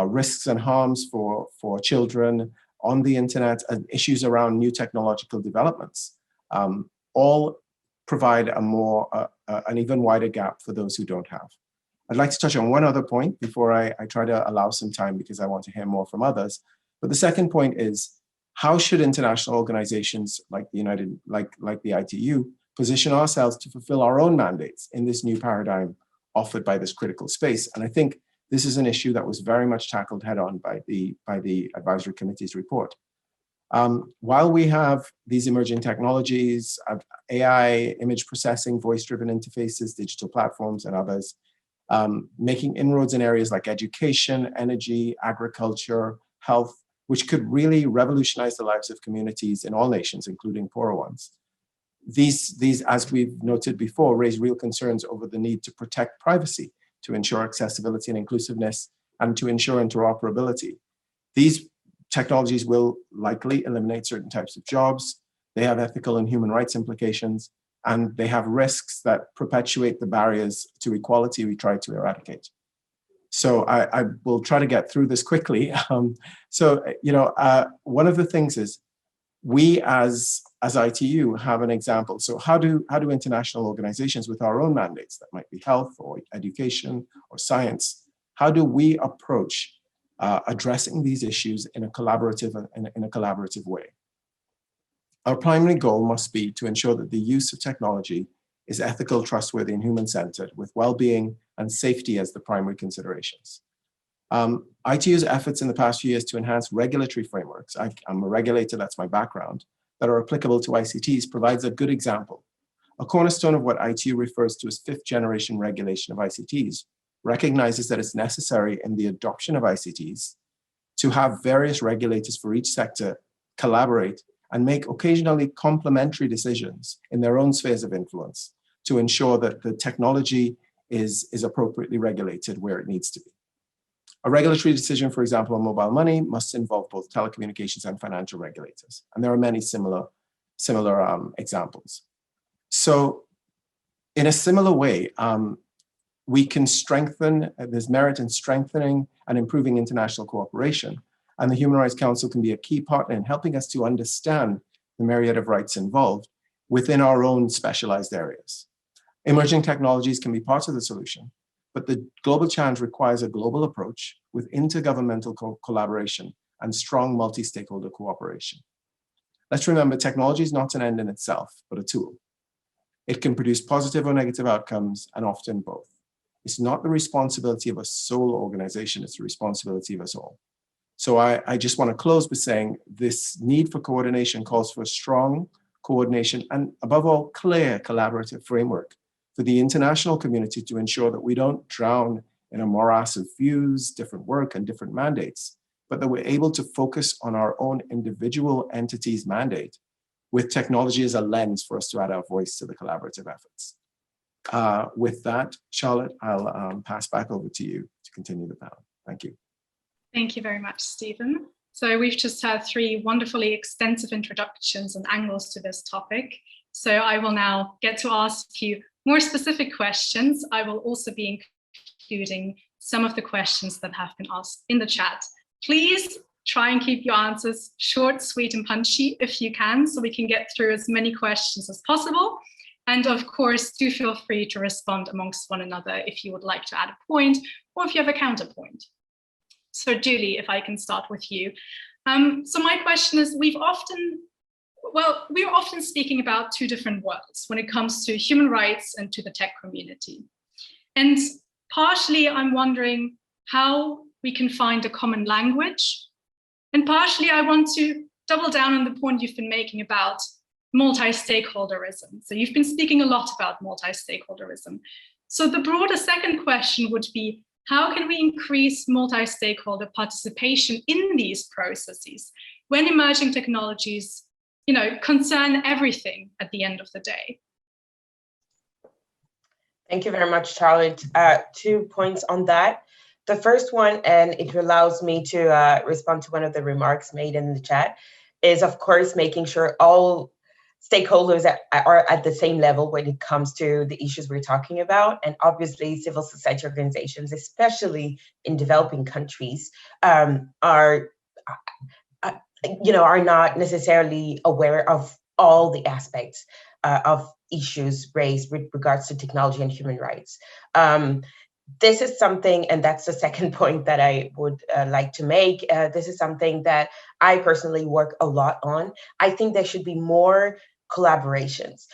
[SPEAKER 11] risks and harms for children on the internet, and issues around new technological developments, all provide an even wider gap for those who don't have. I'd like to touch on one other point before I try to allow some time, because I want to hear more from others. But the second point is, how should international organizations like the ITU position ourselves to fulfill our own mandates in this new paradigm offered by this critical space? And I think this is an issue that was very much tackled head on by the Advisory Committee's report. While we have these emerging technologies, AI, image processing, voice-driven interfaces, digital platforms, and others, making inroads in areas like education, energy, agriculture, health, which could really revolutionize the lives of communities in all nations, including poorer ones. These, as we've noted before, raise real concerns over the need to protect privacy, to ensure accessibility and inclusiveness, and to ensure interoperability. These technologies will likely eliminate certain types of jobs. They have ethical and human rights implications, and they have risks that perpetuate the barriers to equality we try to eradicate. So I will try to get through this quickly. One of the things is, we as ITU have an example. So how do international organizations with our own mandates, that might be health or education or science, how do we approach addressing these issues in a collaborative way? Our primary goal must be to ensure that the use of technology is ethical, trustworthy, and human-centered, with well-being and safety as the primary considerations. ITU's efforts in the past few years to enhance regulatory frameworks, I'm a regulator, that's my background, that are applicable to ICTs, provides a good example A cornerstone of what ITU refers to as fifth generation regulation of ICTs recognizes that it's necessary in the adoption of ICTs to have various regulators for each sector collaborate and make occasionally complementary decisions in their own spheres of influence to ensure that the technology is appropriately regulated where it needs to be. A regulatory decision, for example, on mobile money must involve both telecommunications and financial regulators. And there are many similar examples. So in a similar way, we can strengthen, there's merit in strengthening and improving international cooperation. And the Human Rights Council can be a key partner in helping us to understand the myriad of rights involved within our own specialized areas. Emerging technologies can be part of the solution, but the global challenge requires a global approach with intergovernmental collaboration and strong multi-stakeholder cooperation. Let's remember, technology is not an end in itself, but a tool. It can produce positive or negative outcomes, and often both. It's not the responsibility of a sole organization, it's the responsibility of us all. So I just want to close by saying this need for coordination calls for a strong coordination and, above all, clear collaborative framework for the international community to ensure that we don't drown in a morass of views, different work, and different mandates, but that we're able to focus on our own individual entity's mandate with technology as a lens for us to add our voice to the collaborative efforts. With that, Charlotte, I'll pass back over to you to continue the panel. Thank you.
[SPEAKER 8] Thank you very much, Stephen. So we've just had three wonderfully extensive introductions and angles to this topic. So I will now get to ask you more specific questions. I will also be including some of the questions that have been asked in the chat. Please try and keep your answers short, sweet, and punchy if you can, so we can get through as many questions as possible. And of course, do feel free to respond amongst one another if you would like to add a point or if you have a counterpoint. So Julie, if I can start with you. So my question is, we're often speaking about two different worlds when it comes to human rights and to the tech community. And partially I'm wondering how we can find a common language. And partially I want to double down on the point you've been making about multi-stakeholderism. So you've been speaking a lot about multi-stakeholderism. So the broader second question would be, how can we increase multi-stakeholder participation in these processes when emerging technologies, concern everything at the end of the day?
[SPEAKER 10] Thank you very much, Charlotte. 2 points on that. The first one, and it allows me to respond to one of the remarks made in the chat, is of course making sure all stakeholders are at the same level when it comes to the issues we're talking about. And obviously civil society organizations, especially in developing countries, are not necessarily aware of all the aspects of issues raised with regards to technology and human rights. This is something, and that's the second point that I would like to make. This is something that I personally work a lot on. I think there should be more collaborations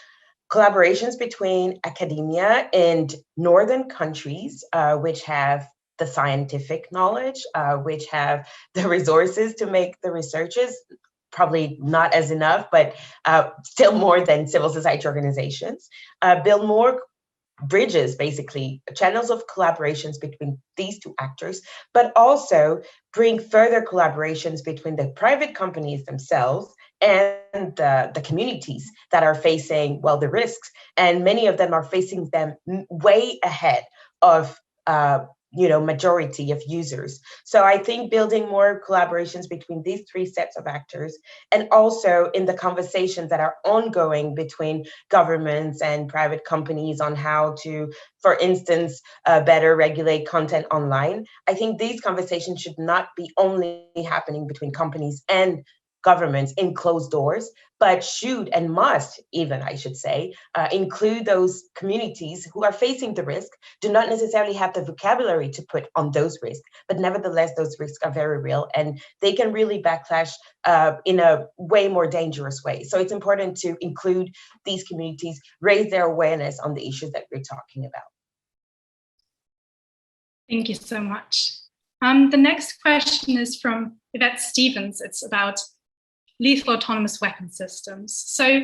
[SPEAKER 10] between academia and northern countries, which have the scientific knowledge, which have the resources to make the researches, probably not as enough, but still more than civil society organizations, build more bridges, basically, channels of collaborations between these two actors, but also bring further collaborations between the private companies themselves and the communities that are facing, the risks. And many of them are facing them way ahead of majority of users. So I think building more collaborations between these three sets of actors, and also in the conversations that are ongoing between governments and private companies on how to, for instance, better regulate content online. I think these conversations should not be only happening between companies and governments in closed doors, but should and must even, I should say, include those communities who are facing the risk, do not necessarily have the vocabulary to put on those risks, but nevertheless, those risks are very real and they can really backlash in a way more dangerous way. So it's important to include these communities, raise their awareness on the issues that we're talking about.
[SPEAKER 8] Thank you so much. The next question is from Yvette Stevens. It's about lethal autonomous weapon systems. So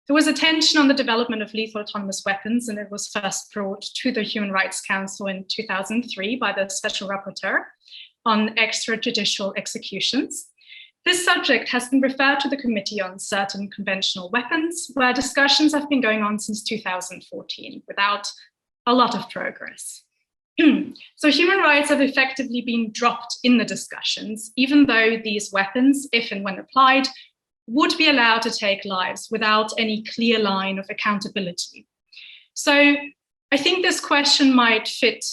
[SPEAKER 8] There was attention on the development of lethal autonomous weapons, and it was first brought to the Human Rights Council in 2003 by the Special Rapporteur on extrajudicial executions. This subject has been referred to the Committee on Certain Conventional Weapons, where discussions have been going on since 2014 without a lot of progress. So human rights have effectively been dropped in the discussions, even though these weapons, if and when applied, would be allowed to take lives without any clear line of accountability. So I think this question might fit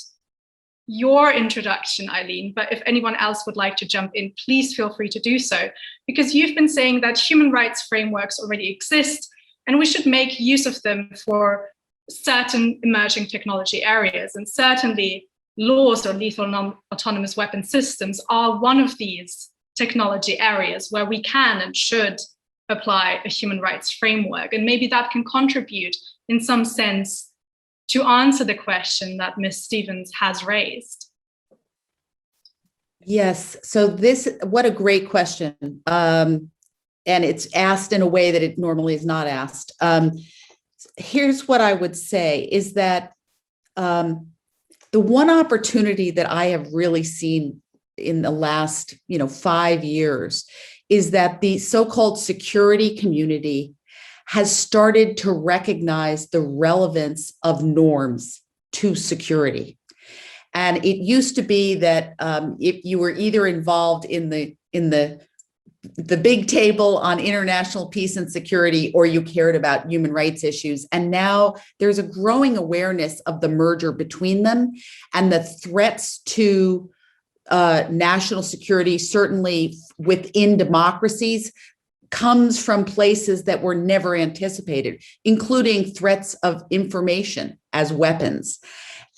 [SPEAKER 8] your introduction, Eileen, but if anyone else would like to jump in, please feel free to do so, because you've been saying that human rights frameworks already exist and we should make use of them for certain emerging technology areas. And certainly laws on lethal non-autonomous weapon systems are one of these technology areas where we can and should apply a human rights framework. And maybe that can contribute in some sense to answer the question that Ms. Stevens has raised.
[SPEAKER 9] Yes, so what a great question. And it's asked in a way that it normally is not asked. Here's what I would say is that the one opportunity that I have really seen in the last 5 years is that the so-called security community has started to recognize the relevance of norms to security. And it used to be that if you were either involved in the big table on international peace and security, or you cared about human rights issues. And now there's a growing awareness of the merger between them and the threats to national security, certainly within democracies, comes from places that were never anticipated, including threats of information as weapons.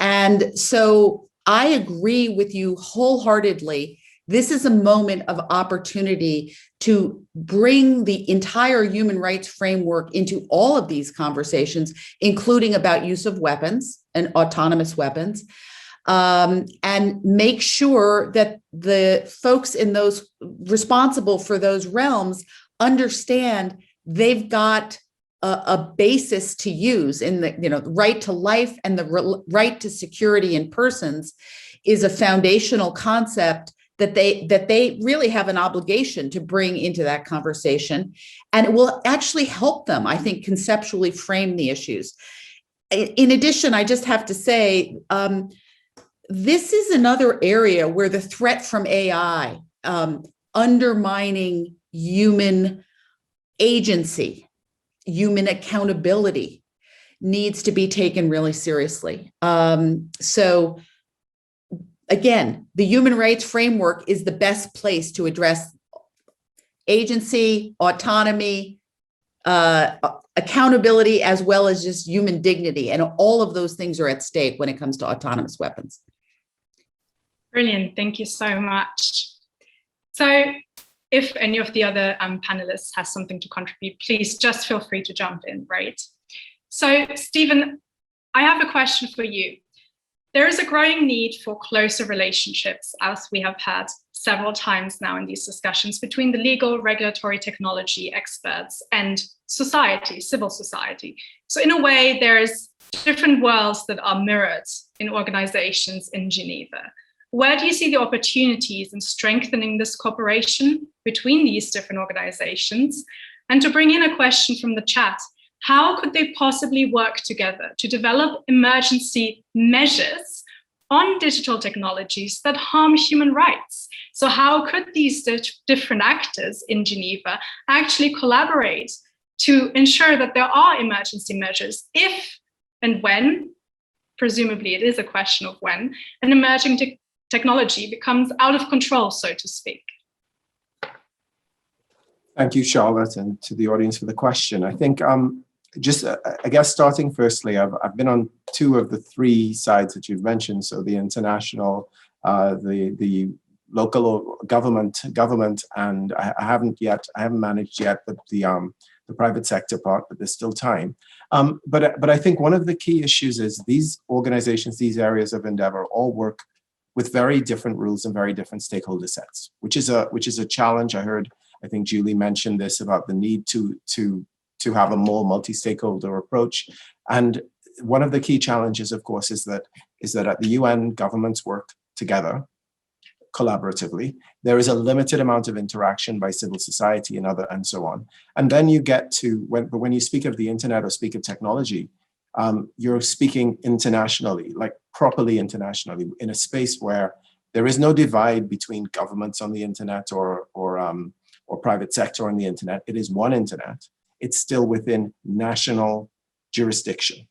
[SPEAKER 9] And so I agree with you wholeheartedly. This is a moment of opportunity to bring the entire human rights framework into all of these conversations, including about use of weapons and autonomous weapons, and make sure that the folks in those responsible for those realms understand they've got a basis to use in the right to life, and the right to security in persons is a foundational concept that they really have an obligation to bring into that conversation. And it will actually help them, I think, conceptually frame the issues. In addition, I just have to say, this is another area where the threat from AI undermining human agency, human accountability, needs to be taken really seriously. So again, the human rights framework is the best place to address agency, autonomy, accountability, as well as just human dignity. And all of those things are at stake when it comes to autonomous weapons.
[SPEAKER 8] Brilliant, thank you so much. So if any of the other panelists has something to contribute, please just feel free to jump in, right? So Stephen, I have a question for you. There is a growing need for closer relationships, as we have had several times now in these discussions, between the legal, regulatory, technology experts and society, civil society. So in a way, there's different worlds that are mirrored in organizations in Geneva. Where do you see the opportunities in strengthening this cooperation between these different organizations? And to bring in a question from the chat, how could they possibly work together to develop emergency measures on digital technologies that harm human rights? So how could these different actors in Geneva actually collaborate to ensure that there are emergency measures if and when, presumably it is a question of when, an emerging technology becomes out of control, so to speak?
[SPEAKER 11] Thank you, Charlotte, and to the audience for the question. I think I guess starting firstly, I've been on 2 of the 3 sides that you've mentioned. So the international, the local government, and I haven't managed yet the private sector part, but there's still time. But I think one of the key issues is these organizations, these areas of endeavor, all work with very different rules and very different stakeholder sets, which is a challenge. I think Julie mentioned this about the need to to have a more multi-stakeholder approach. And one of the key challenges, of course, is that at the UN, governments work together collaboratively. There is a limited amount of interaction by civil society and so on. And then you get to, when you speak of the internet or speak of technology, you're speaking internationally, like properly internationally, in a space where there is no divide between governments on the internet or private sector on the internet. It is one internet. It's still within national jurisdiction.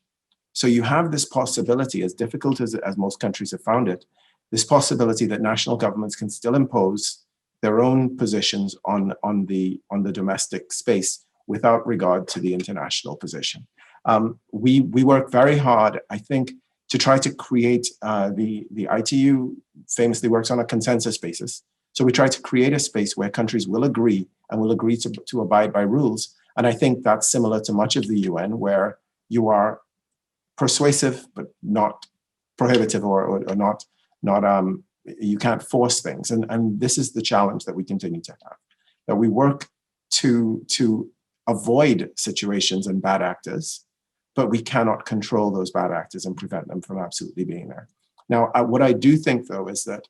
[SPEAKER 11] So you have this possibility, as difficult as most countries have found it, this possibility that national governments can still impose their own positions on the domestic space without regard to the international position. We work very hard, I think, to try to create, the ITU famously works on a consensus basis. So we try to create a space where countries will agree and will agree to abide by rules. And I think that's similar to much of the UN, where you are persuasive, but not prohibitive or not, you can't force things. And this is the challenge that we continue to have, that we work to avoid situations and bad actors, but we cannot control those bad actors and prevent them from absolutely being there. Now, what I do think, though, is that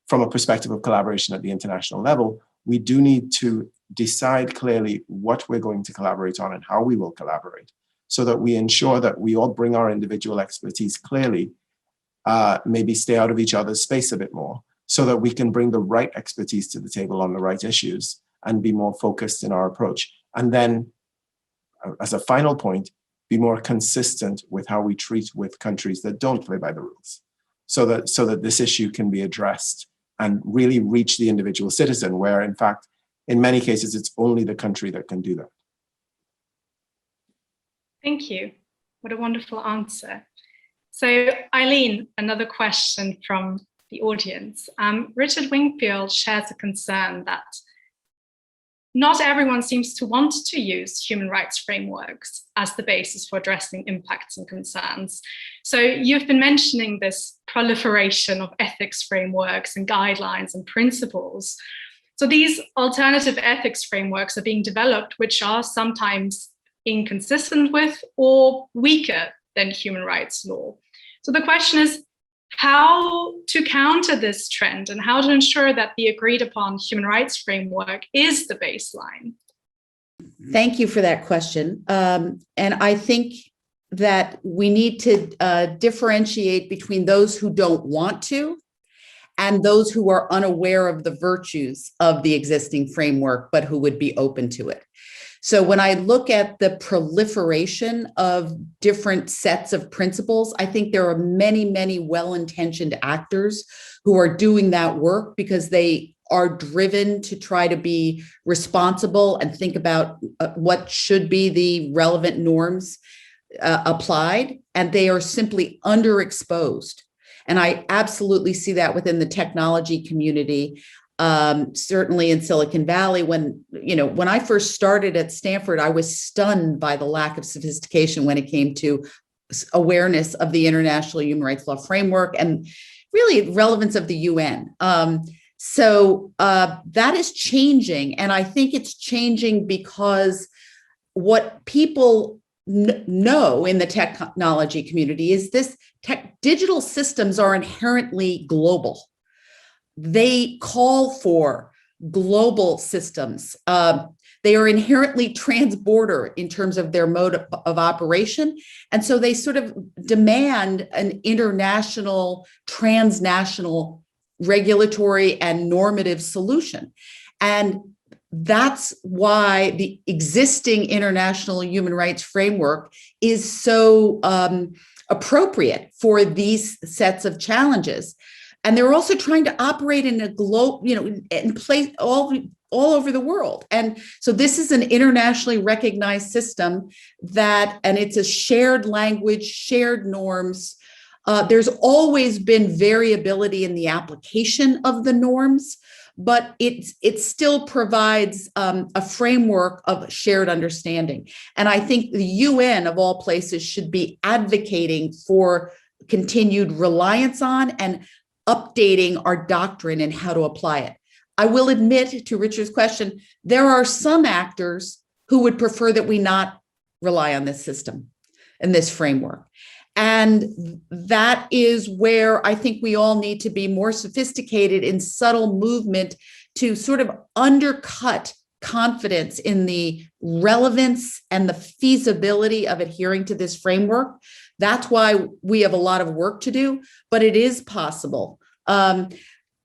[SPEAKER 11] from a perspective of collaboration at the international level, we do need to decide clearly what we're going to collaborate on and how we will collaborate, so that we ensure that we all bring our individual expertise clearly, maybe stay out of each other's space a bit more, so that we can bring the right expertise to the table on the right issues and be more focused in our approach. And then, as a final point, be more consistent with how we treat with countries that don't play by the rules, so that this issue can be addressed and really reach the individual citizen, where in fact, in many cases, it's only the country that can do that.
[SPEAKER 8] Thank you. What a wonderful answer. So Eileen, another question from the audience. Richard Wingfield shares a concern that not everyone seems to want to use human rights frameworks as the basis for addressing impacts and concerns. So you've been mentioning this proliferation of ethics frameworks and guidelines and principles. So these alternative ethics frameworks are being developed, which are sometimes inconsistent with or weaker than human rights law. So the question is how to counter this trend and how to ensure that the agreed upon human rights framework is the baseline.
[SPEAKER 9] Thank you for that question. And I think that we need to differentiate between those who don't want to and those who are unaware of the virtues of the existing framework, but who would be open to it. So when I look at the proliferation of different sets of principles, I think there are many, many well-intentioned actors who are doing that work because they are driven to try to be responsible and think about what should be the relevant norms applied, and they are simply underexposed. And I absolutely see that within the technology community. Certainly in Silicon Valley, when I first started at Stanford, I was stunned by the lack of sophistication when it came to awareness of the international human rights law framework and really relevance of the UN. So that is changing. And I think it's changing because what people know in the technology community is digital systems are inherently global. They call for global systems. They are inherently transborder in terms of their mode of operation. And so they sort of demand an international, transnational regulatory and normative solution. And that's why the existing international human rights framework is so appropriate for these sets of challenges. And they're also trying to operate in a globe, in place all over the world. And so this is an internationally recognized system and it's a shared language, shared norms. There's always been variability in the application of the norms, but it still provides a framework of shared understanding. And I think the UN, of all places, should be advocating for continued reliance on and updating our doctrine and how to apply it. I will admit to Richard's question, there are some actors who would prefer that we not rely on this system and this framework. And that is where I think we all need to be more sophisticated in subtle movement to sort of undercut confidence in the relevance and the feasibility of adhering to this framework. That's why we have a lot of work to do, but it is possible.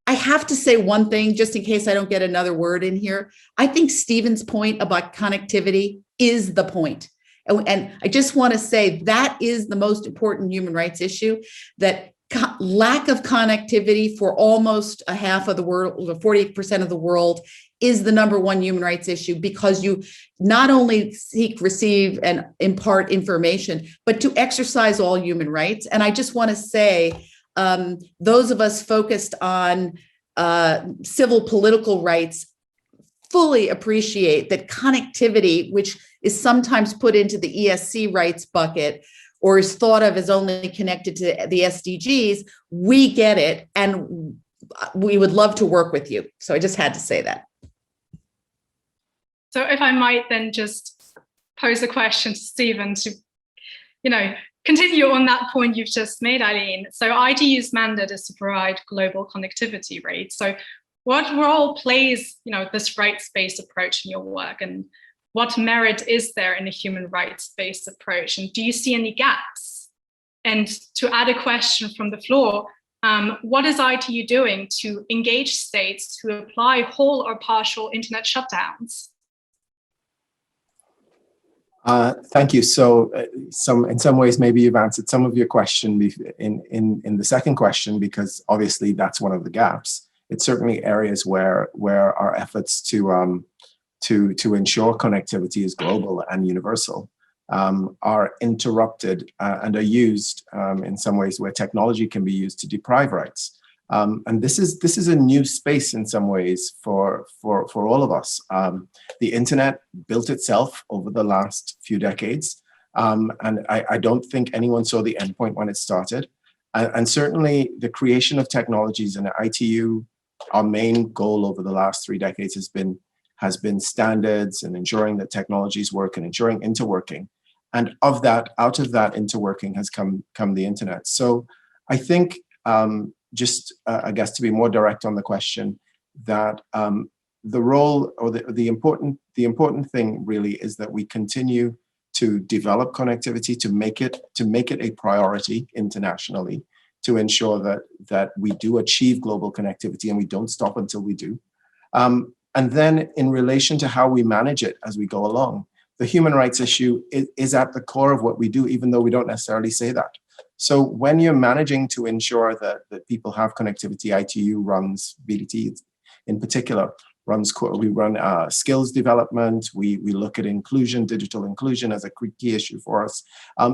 [SPEAKER 9] I have to say one thing, just in case I don't get another word in here. I think Stephen's point about connectivity is the point. And I just want to say that is the most important human rights issue, that lack of connectivity for almost a half of the world, 48% of the world, is the number one human rights issue, because you not only seek, receive, and impart information, but to exercise all human rights. And I just want to say, those of us focused on civil political rights fully appreciate that connectivity, which is sometimes put into the ESC rights bucket or is thought of as only connected to the SDGs, we get it, and we would love to work with you. So I just had to say that.
[SPEAKER 8] So if I might then just pose a question to Stephen to, continue on that point you've just made, Eileen. So ITU's mandate is to provide global connectivity, right? So what role plays, this rights-based approach in your work, and what merit is there in a human rights-based approach? And do you see any gaps? And to add a question from the floor, what is ITU doing to engage states to apply whole or partial internet shutdowns?
[SPEAKER 11] Thank you. So in some ways, maybe you've answered some of your question in the second question, because obviously that's one of the gaps. It's certainly areas where our efforts to ensure connectivity is global and universal are interrupted and are used in some ways where technology can be used to deprive rights. And this is a new space in some ways for all of us. The internet built itself over the last few decades, and I don't think anyone saw the endpoint when it started. And certainly the creation of technologies in ITU, our main goal over the last 3 decades has been standards and ensuring that technologies work and ensuring interworking. And out of that interworking has come the internet. So I think I guess to be more direct on the question, that the role or the important thing really is that we continue to develop connectivity, to make it a priority internationally, to ensure that we do achieve global connectivity and we don't stop until we do. And then in relation to how we manage it as we go along, the human rights issue is at the core of what we do, even though we don't necessarily say that. So when you're managing to ensure that people have connectivity, ITU runs, BDT in particular, we run skills development, we look at inclusion, digital inclusion as a key issue for us.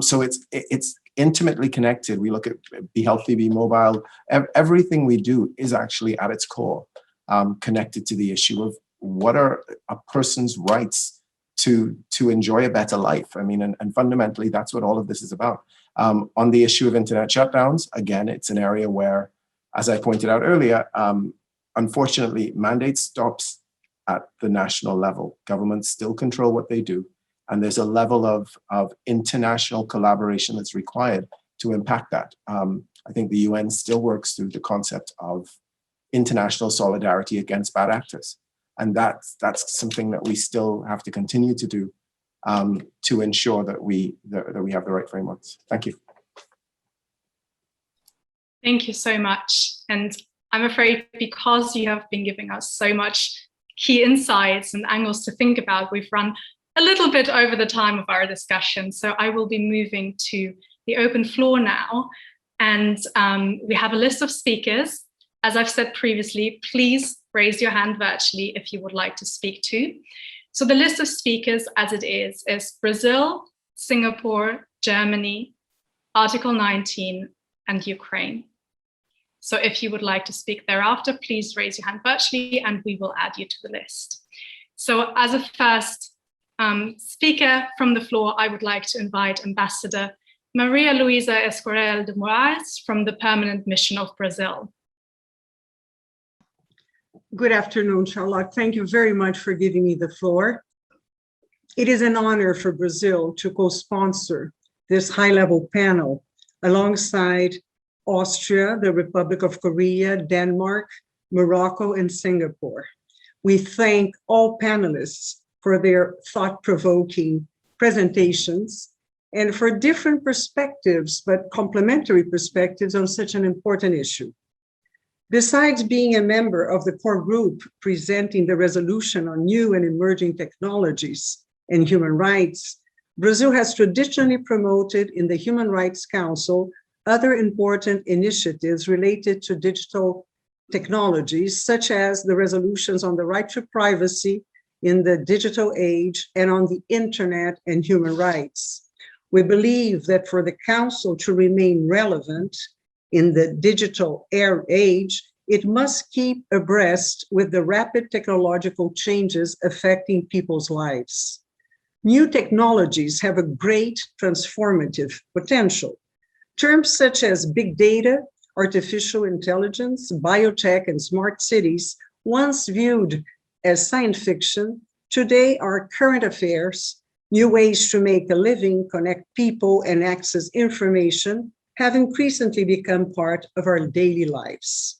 [SPEAKER 11] So it's intimately connected. We look at Be Healthy, Be Mobile. Everything we do is actually at its core connected to the issue of what are a person's rights to enjoy a better life. I mean, and fundamentally, that's what all of this is about. On the issue of internet shutdowns, again, it's an area where, as I pointed out earlier, unfortunately, mandate stops at the national level. Governments still control what they do. And there's a level of international collaboration that's required to impact that. I think the UN still works through the concept of international solidarity against bad actors. And that's something that we still have to continue to do to ensure that we have the right frameworks. Thank you.
[SPEAKER 8] Thank you so much. And I'm afraid because you have been giving us so much key insights and angles to think about, we've run a little bit over the time of our discussion. So I will be moving to the open floor now. And we have a list of speakers. As I've said previously, please raise your hand virtually if you would like to speak to. So the list of speakers as it is Brazil, Singapore, Germany, Article 19, and Ukraine. So if you would like to speak thereafter, please raise your hand virtually and we will add you to the list. So as a first speaker from the floor, I would like to invite Ambassador Maria Luisa Escorel de Moraes from the Permanent Mission of Brazil.
[SPEAKER 12] Good afternoon, Charlotte. Thank you very much for giving me the floor. It is an honor for Brazil to co-sponsor this high-level panel alongside Austria, the Republic of Korea, Denmark, Morocco, and Singapore. We thank all panelists for their thought-provoking presentations and for different perspectives, but complementary perspectives on such an important issue. Besides being a member of the core group presenting the resolution on new and emerging technologies and human rights, Brazil has traditionally promoted in the Human Rights Council other important initiatives related to digital technologies, such as the resolutions on the right to privacy in the digital age and on the internet and human rights. We believe that for the Council to remain relevant in the digital age, it must keep abreast with the rapid technological changes affecting people's lives. New technologies have a great transformative potential. Terms such as big data, artificial intelligence, biotech, and smart cities, once viewed as science fiction, today are current affairs. New ways to make a living, connect people, and access information have increasingly become part of our daily lives.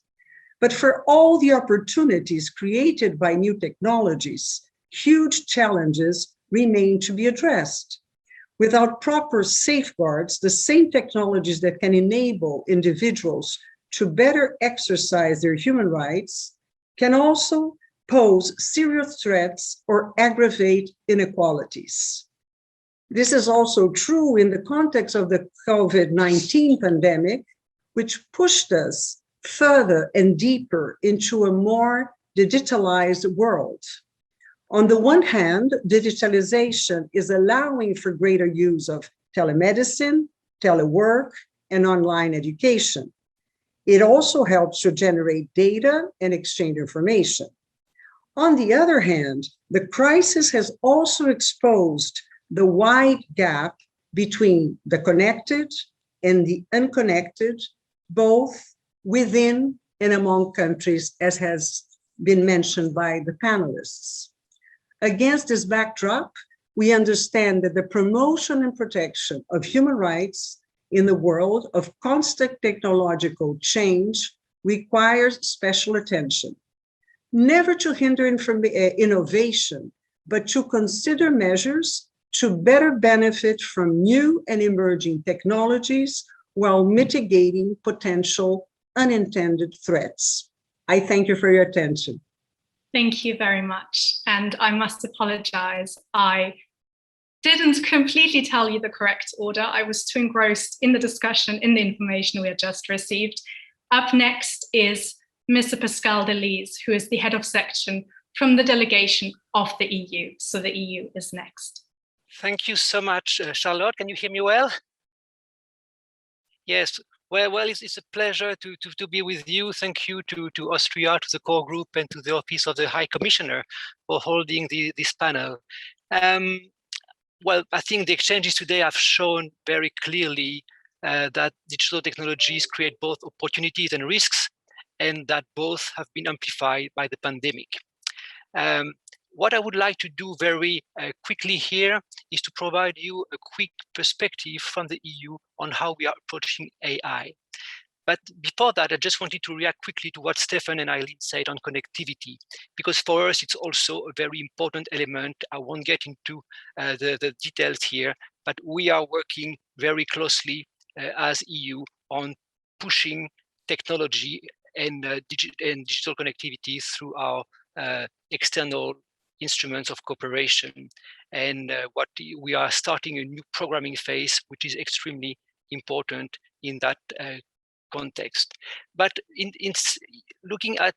[SPEAKER 12] But for all the opportunities created by new technologies, huge challenges remain to be addressed. Without proper safeguards, the same technologies that can enable individuals to better exercise their human rights can also pose serious threats or aggravate inequalities. This is also true in the context of the COVID-19 pandemic, which pushed us further and deeper into a more digitalized world. On the one hand, digitalization is allowing for greater use of telemedicine, telework, and online education. It also helps to generate data and exchange information. On the other hand, the crisis has also exposed the wide gap between the connected and the unconnected, both within and among countries, as has been mentioned by the panelists. Against this backdrop, we understand that the promotion and protection of human rights in the world of constant technological change requires special attention. Never to hinder innovation, but to consider measures to better benefit from new and emerging technologies while mitigating potential unintended threats. I thank you for your attention.
[SPEAKER 8] Thank you very much. And I must apologize. I didn't completely tell you the correct order. I was too engrossed in the discussion, in the information we had just received. Up next is Mr. Pascal Delise, who is the head of section from the delegation of the EU. So the EU is next.
[SPEAKER 13] Thank you so much, Charlotte. Can you hear me well? Yes. Well, it's a pleasure to be with you. Thank you to Austria, to the core group, and to the Office of the High Commissioner for holding this panel. Well, I think the exchanges today have shown very clearly that digital technologies create both opportunities and risks, and that both have been amplified by the pandemic. What I would like to do very quickly here is to provide you a quick perspective from the EU on how we are approaching AI. But before that, I just wanted to react quickly to what Stefan and Eileen said on connectivity, because for us, it's also a very important element. I won't get into the details here, but we are working very closely as EU on pushing technology and digital connectivity through our external instruments of cooperation. And what we are starting a new programming phase, which is extremely important in that context. But in looking at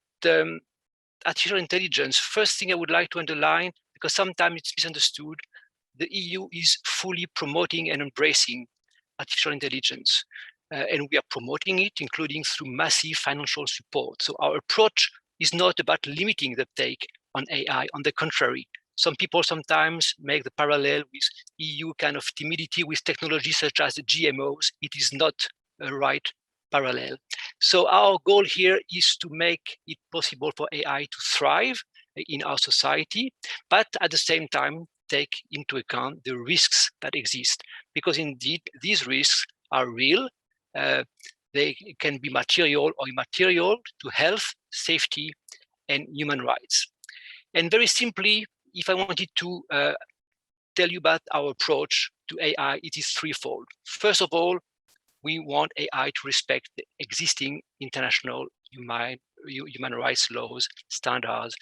[SPEAKER 13] artificial intelligence, first thing I would like to underline, because sometimes it's misunderstood, the EU is fully promoting and embracing artificial intelligence. And we are promoting it, including through massive financial support. So our approach is not about limiting the uptake on AI. On the contrary, some people sometimes make the parallel with EU kind of timidity with technologies such as the GMOs. It is not a right parallel. So our goal here is to make it possible for AI to thrive in our society, but at the same time take into account the risks that exist, because indeed these risks are real. They can be material or immaterial to health, safety, and human rights. And very simply, if I wanted to tell you about our approach to AI, it is threefold. First of all, we want AI to respect the existing international human rights laws, standards,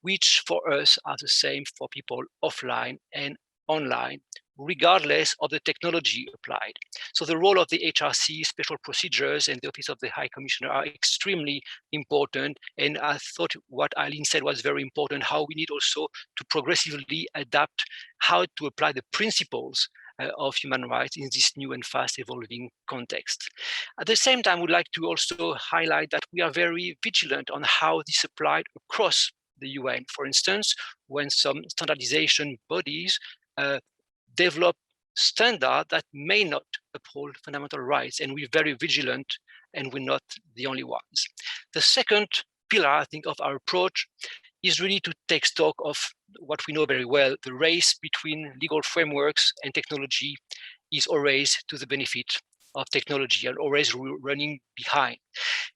[SPEAKER 13] which for us are the same for people offline and online, regardless of the technology applied. So the role of the HRC, special procedures, and the Office of the High Commissioner are extremely important. And I thought what Eileen said was very important, how we need also to progressively adapt how to apply the principles of human rights in this new and fast evolving context. At the same time, I would like to also highlight that we are very vigilant on how this is applied across the UN. For instance, when some standardization bodies develop standards that may not uphold fundamental rights, and we're very vigilant, and we're not the only ones. The second pillar, I think, of our approach is really to take stock of what we know very well. The race between legal frameworks and technology is always to the benefit of technology and always running behind.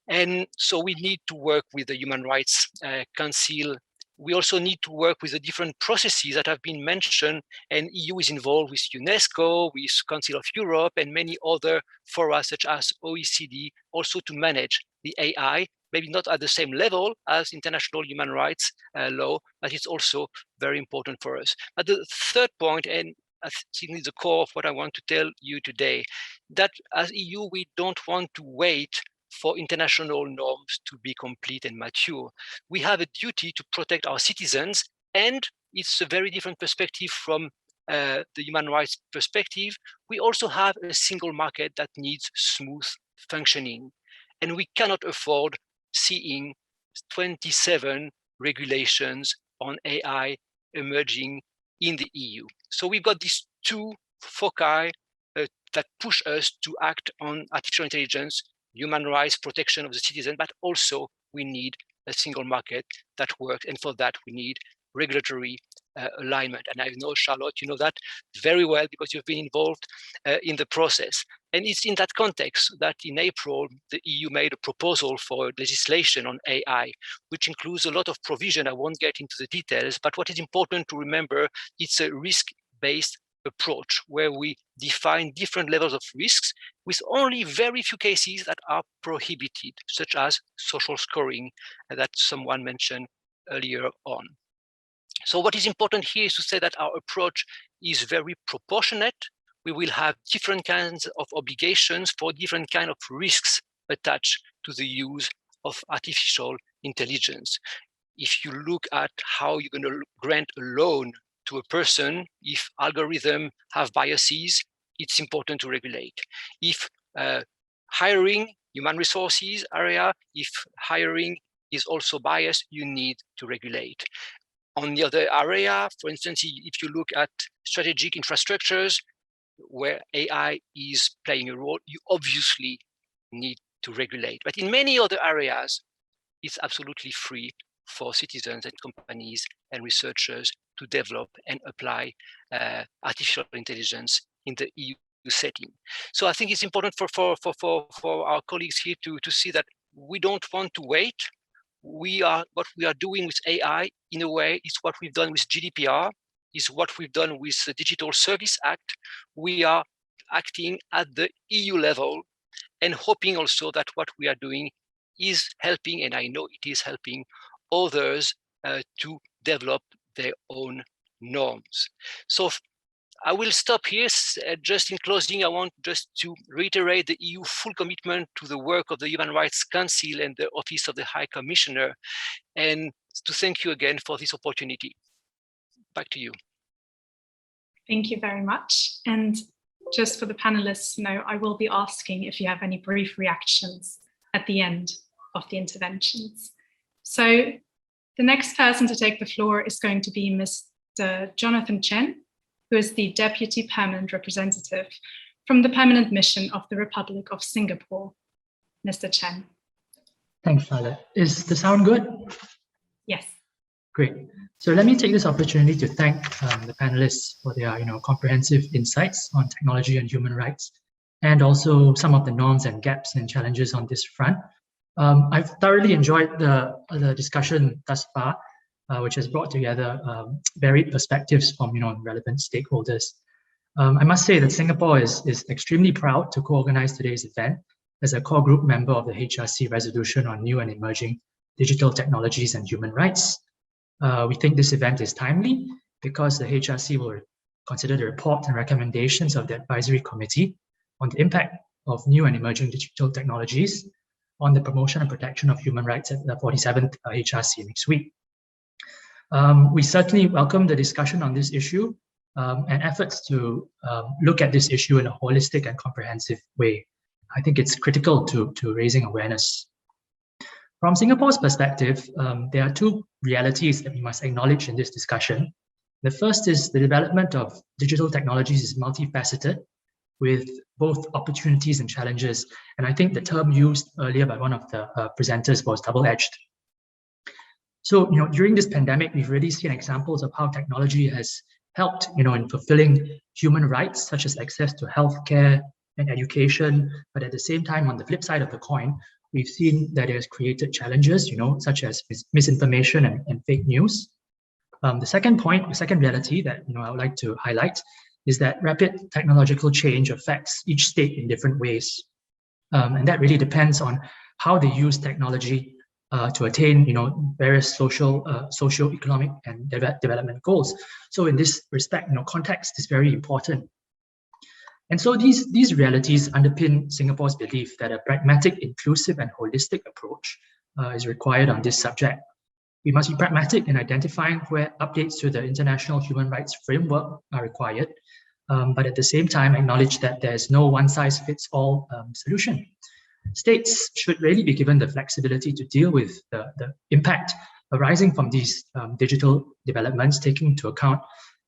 [SPEAKER 13] And so we need to work with the Human Rights Council. We also need to work with the different processes that have been mentioned, and EU is involved with UNESCO, with Council of Europe, and many other fora such as OECD, also to manage the AI, maybe not at the same level as international human rights law, but it's also very important for us. But the third point, and I think it's the core of what I want to tell you today, that as EU, we don't want to wait for international norms to be complete and mature. We have a duty to protect our citizens, and it's a very different perspective from the human rights perspective. We also have a single market that needs smooth functioning, and we cannot afford seeing 27 regulations on AI emerging in the EU. So we've got these two foci that push us to act on artificial intelligence, human rights, protection of the citizen, but also we need a single market that works. And for that, we need regulatory alignment. And I know, Charlotte, you know that very well because you've been involved in the process. And it's in that context that in April, the EU made a proposal for legislation on AI, which includes a lot of provision. I won't get into the details, but what is important to remember, it's a risk-based approach where we define different levels of risks with only very few cases that are prohibited, such as social scoring that someone mentioned earlier on. So what is important here is to say that our approach is very proportionate. We will have different kinds of obligations for different kinds of risks attached to the use of artificial intelligence. If you look at how you're going to grant a loan to a person, if algorithms have biases, it's important to regulate. If hiring, human resources area, if hiring is also biased, you need to regulate. On the other area, for instance, if you look at strategic infrastructures where AI is playing a role, you obviously need to regulate. But in many other areas, it's absolutely free for citizens and companies and researchers to develop and apply artificial intelligence in the EU setting. So I think it's important for our colleagues here to see that we don't want to wait. What we are doing with AI in a way is what we've done with GDPR, is what we've done with the Digital Service Act. We are acting at the EU level and hoping also that what we are doing is helping, and I know it is helping others to develop their own norms. So I will stop here. Just in closing, I want just to reiterate the EU full commitment to the work of the Human Rights Council and the Office of the High Commissioner, and to thank you again for this opportunity. Back to you.
[SPEAKER 8] Thank you very much. And just for the panelists to know, I will be asking if you have any brief reactions at the end of the interventions. So the next person to take the floor is going to be Mr. Jonathan Chen, who is the Deputy Permanent Representative from the Permanent Mission of the Republic of Singapore. Mr. Chen.
[SPEAKER 14] Thanks, Charlotte. Is the sound good?
[SPEAKER 8] Yes.
[SPEAKER 14] Great. So let me take this opportunity to thank the panelists for their comprehensive insights on technology and human rights, and also some of the norms and gaps and challenges on this front. I've thoroughly enjoyed the discussion thus far, which has brought together varied perspectives from relevant stakeholders. I must say that Singapore is extremely proud to co-organize today's event as a core group member of the HRC resolution on new and emerging digital technologies and human rights. We think this event is timely because the HRC will consider the report and recommendations of the advisory committee on the impact of new and emerging digital technologies on the promotion and protection of human rights at the 47th HRC next week. We certainly welcome the discussion on this issue and efforts to look at this issue in a holistic and comprehensive way. I think it's critical to raising awareness. From Singapore's perspective, there are two realities that we must acknowledge in this discussion. The first is the development of digital technologies is multifaceted with both opportunities and challenges. And I think the term used earlier by one of the presenters was double-edged. So, during this pandemic, we've really seen examples of how technology has helped, in fulfilling human rights, such as access to healthcare and education. But at the same time, on the flip side of the coin, we've seen that it has created challenges, such as misinformation and fake news. The second reality that I would like to highlight is that rapid technological change affects each state in different ways, and that really depends on how they use technology to attain, various socio-economic and development goals. So in this respect, context is very important. And so these realities underpin Singapore's belief that a pragmatic, inclusive, and holistic approach is required on this subject. We must be pragmatic in identifying where updates to the international human rights framework are required, but at the same time acknowledge that there's no one-size-fits-all solution. States should really be given the flexibility to deal with the impact arising from these digital developments, taking into account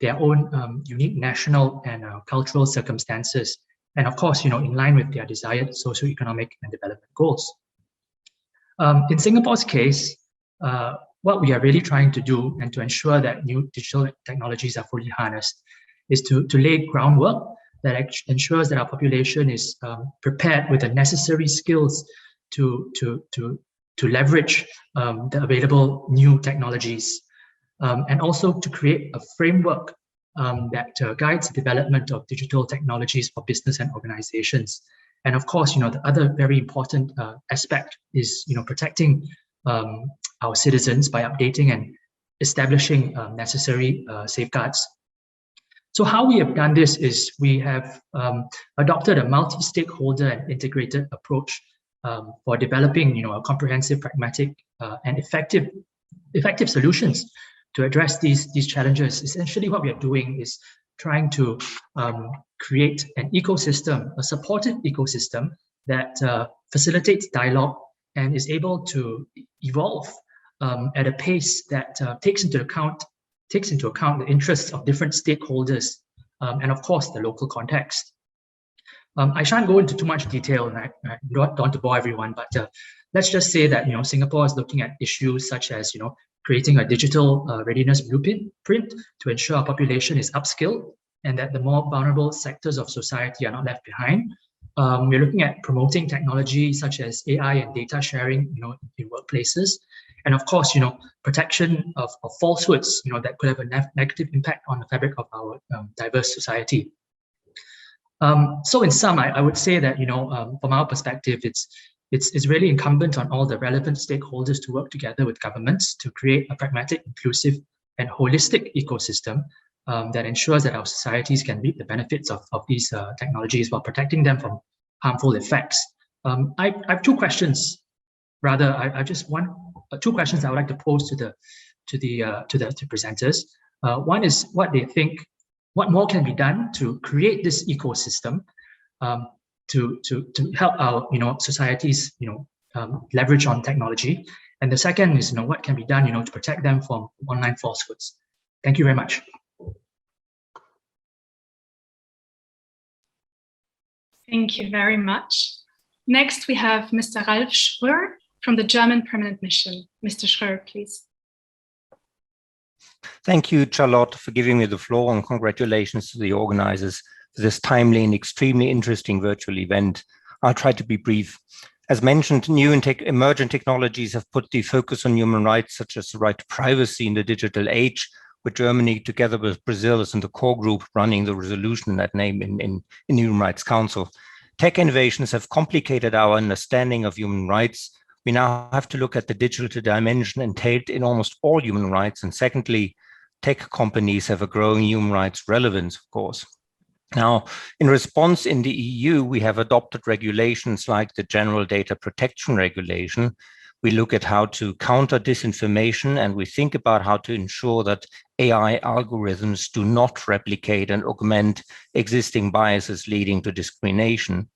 [SPEAKER 14] their own unique national and cultural circumstances, and of course, in line with their desired socio-economic and development goals. In Singapore's case, what we are really trying to do and to ensure that new digital technologies are fully harnessed is to lay groundwork that ensures that our population is prepared with the necessary skills to leverage the available new technologies, and also to create a framework that guides the development of digital technologies for business and organizations. And of course, the other very important aspect is, protecting our citizens by updating and establishing necessary safeguards. So how we have done this is we have adopted a multi-stakeholder and integrated approach for developing, a comprehensive, pragmatic, and effective solutions to address these challenges. Essentially, what we are doing is trying to create an ecosystem, a supportive ecosystem that facilitates dialogue and is able to evolve at a pace that takes into account the interests of different stakeholders and, of course, the local context. I shan't go into too much detail, and I don't want to bore everyone, but let's just say that Singapore is looking at issues such as creating a digital readiness blueprint to ensure our population is upskilled and that the more vulnerable sectors of society are not left behind. We're looking at promoting technology such as AI and data sharing, in workplaces, and of course, protection of falsehoods, that could have a negative impact on the fabric of our diverse society. So in sum, I would say that from our perspective, it's really incumbent on all the relevant stakeholders to work together with governments to create a pragmatic, inclusive, and holistic ecosystem that ensures that our societies can reap the benefits of these technologies while protecting them from harmful effects. I have two questions. Rather, I just want two questions I would like to pose to the presenters. One is what they think, what more can be done to create this ecosystem to help our societies leverage on technology, and the second is what can be done to protect them from online falsehoods. Thank you very much.
[SPEAKER 8] Thank you very much. Next, we have Mr. Ralf Schwer from the German Permanent Mission. Mr. Schwer, please.
[SPEAKER 15] Thank you, Charlotte, for giving me the floor, and congratulations to the organizers for this timely and extremely interesting virtual event. I'll try to be brief. As mentioned, new and emergent technologies have put the focus on human rights, such as the right to privacy in the digital age, with Germany, together with Brazil, is in the core group running the resolution in that name in the Human Rights Council. Tech innovations have complicated our understanding of human rights. We now have to look at the digital dimension entailed in almost all human rights. And secondly, tech companies have a growing human rights relevance, of course. Now, in response in the EU, we have adopted regulations like the General Data Protection Regulation. We look at how to counter disinformation, and we think about how to ensure that AI algorithms do not replicate and augment existing biases leading to discrimination.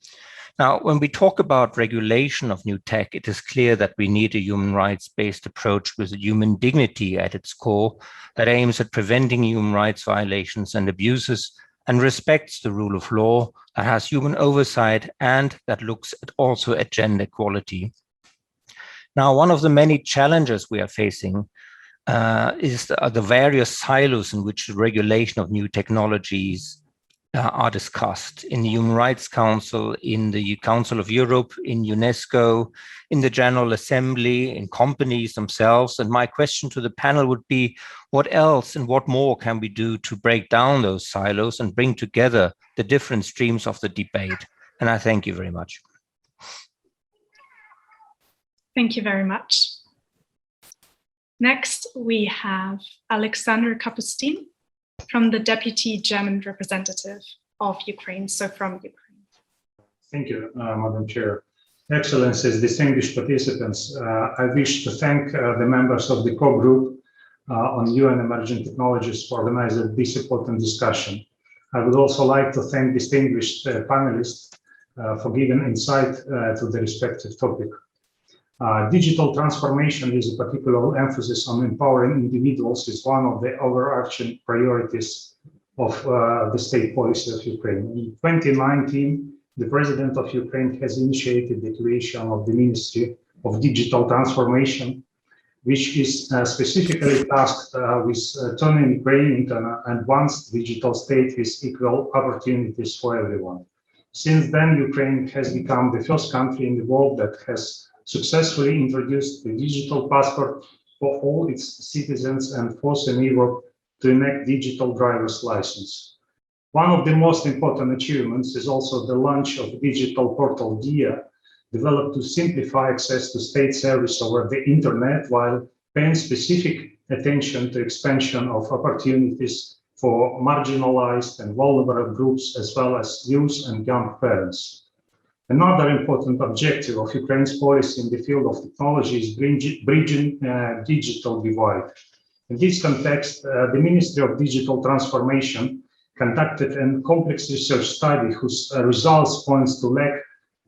[SPEAKER 15] Now, when we talk about regulation of new tech, it is clear that we need a human rights-based approach with human dignity at its core that aims at preventing human rights violations and abuses and respects the rule of law, that has human oversight, and that looks also at gender equality. Now, one of the many challenges we are facing is the various silos in which the regulation of new technologies are discussed in the Human Rights Council, in the Council of Europe, in UNESCO, in the General Assembly, in companies themselves. And my question to the panel would be, what else and what more can we do to break down those silos and bring together the different streams of the debate? And I thank you very much.
[SPEAKER 8] Thank you very much. Next, we have Alexander Kapustin from the Deputy German Representative of Ukraine, so from Ukraine.
[SPEAKER 16] Thank you, Madam Chair. Excellencies, distinguished participants, I wish to thank the members of the core group on UN emerging technologies for organizing this important discussion. I would also like to thank distinguished panelists for giving insight to the respective topic. Digital transformation with a particular emphasis on empowering individuals is one of the overarching priorities of the state policy of Ukraine. In 2019, the President of Ukraine has initiated the creation of the Ministry of Digital Transformation, which is specifically tasked with turning Ukraine into an advanced digital state with equal opportunities for everyone. Since then, Ukraine has become the first country in the world that has successfully introduced the digital passport for all its citizens and forced in Europe to enact digital driver's license. One of the most important achievements is also the launch of digital portal DIA, developed to simplify access to state service over the internet while paying specific attention to expansion of opportunities for marginalized and vulnerable groups as well as youth and young parents. Another important objective of Ukraine's policy in the field of technology is bridging digital divide. In this context, the Ministry of Digital Transformation conducted a complex research study whose results points to lack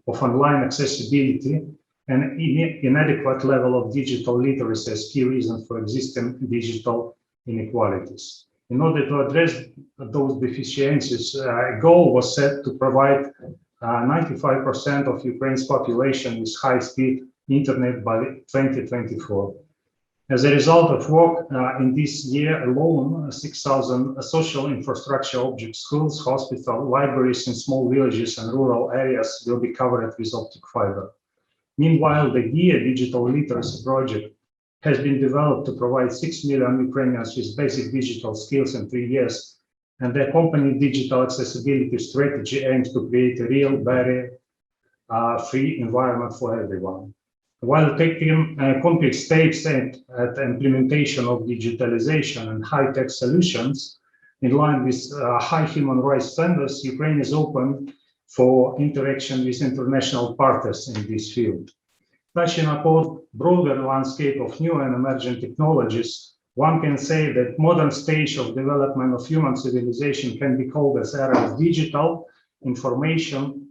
[SPEAKER 16] of online accessibility and inadequate level of digital literacy as key reason for existing digital inequalities. In order to address those deficiencies, a goal was set to provide 95% of Ukraine's population with high-speed internet by 2024. As a result of work in this year alone, 6,000 social infrastructure objects, schools, hospitals, libraries in small villages and rural areas will be covered with optic fiber. Meanwhile, the DIA digital literacy project has been developed to provide 6 million Ukrainians with basic digital skills in 3 years, and the accompanying digital accessibility strategy aims to create a real barrier-free environment for everyone. While taking concrete steps at the implementation of digitalization and high-tech solutions in line with high human rights standards, Ukraine is open for interaction with international partners in this field. Touching upon broader landscape of new and emerging technologies, one can say that modern stage of development of human civilization can be called as era of digital information,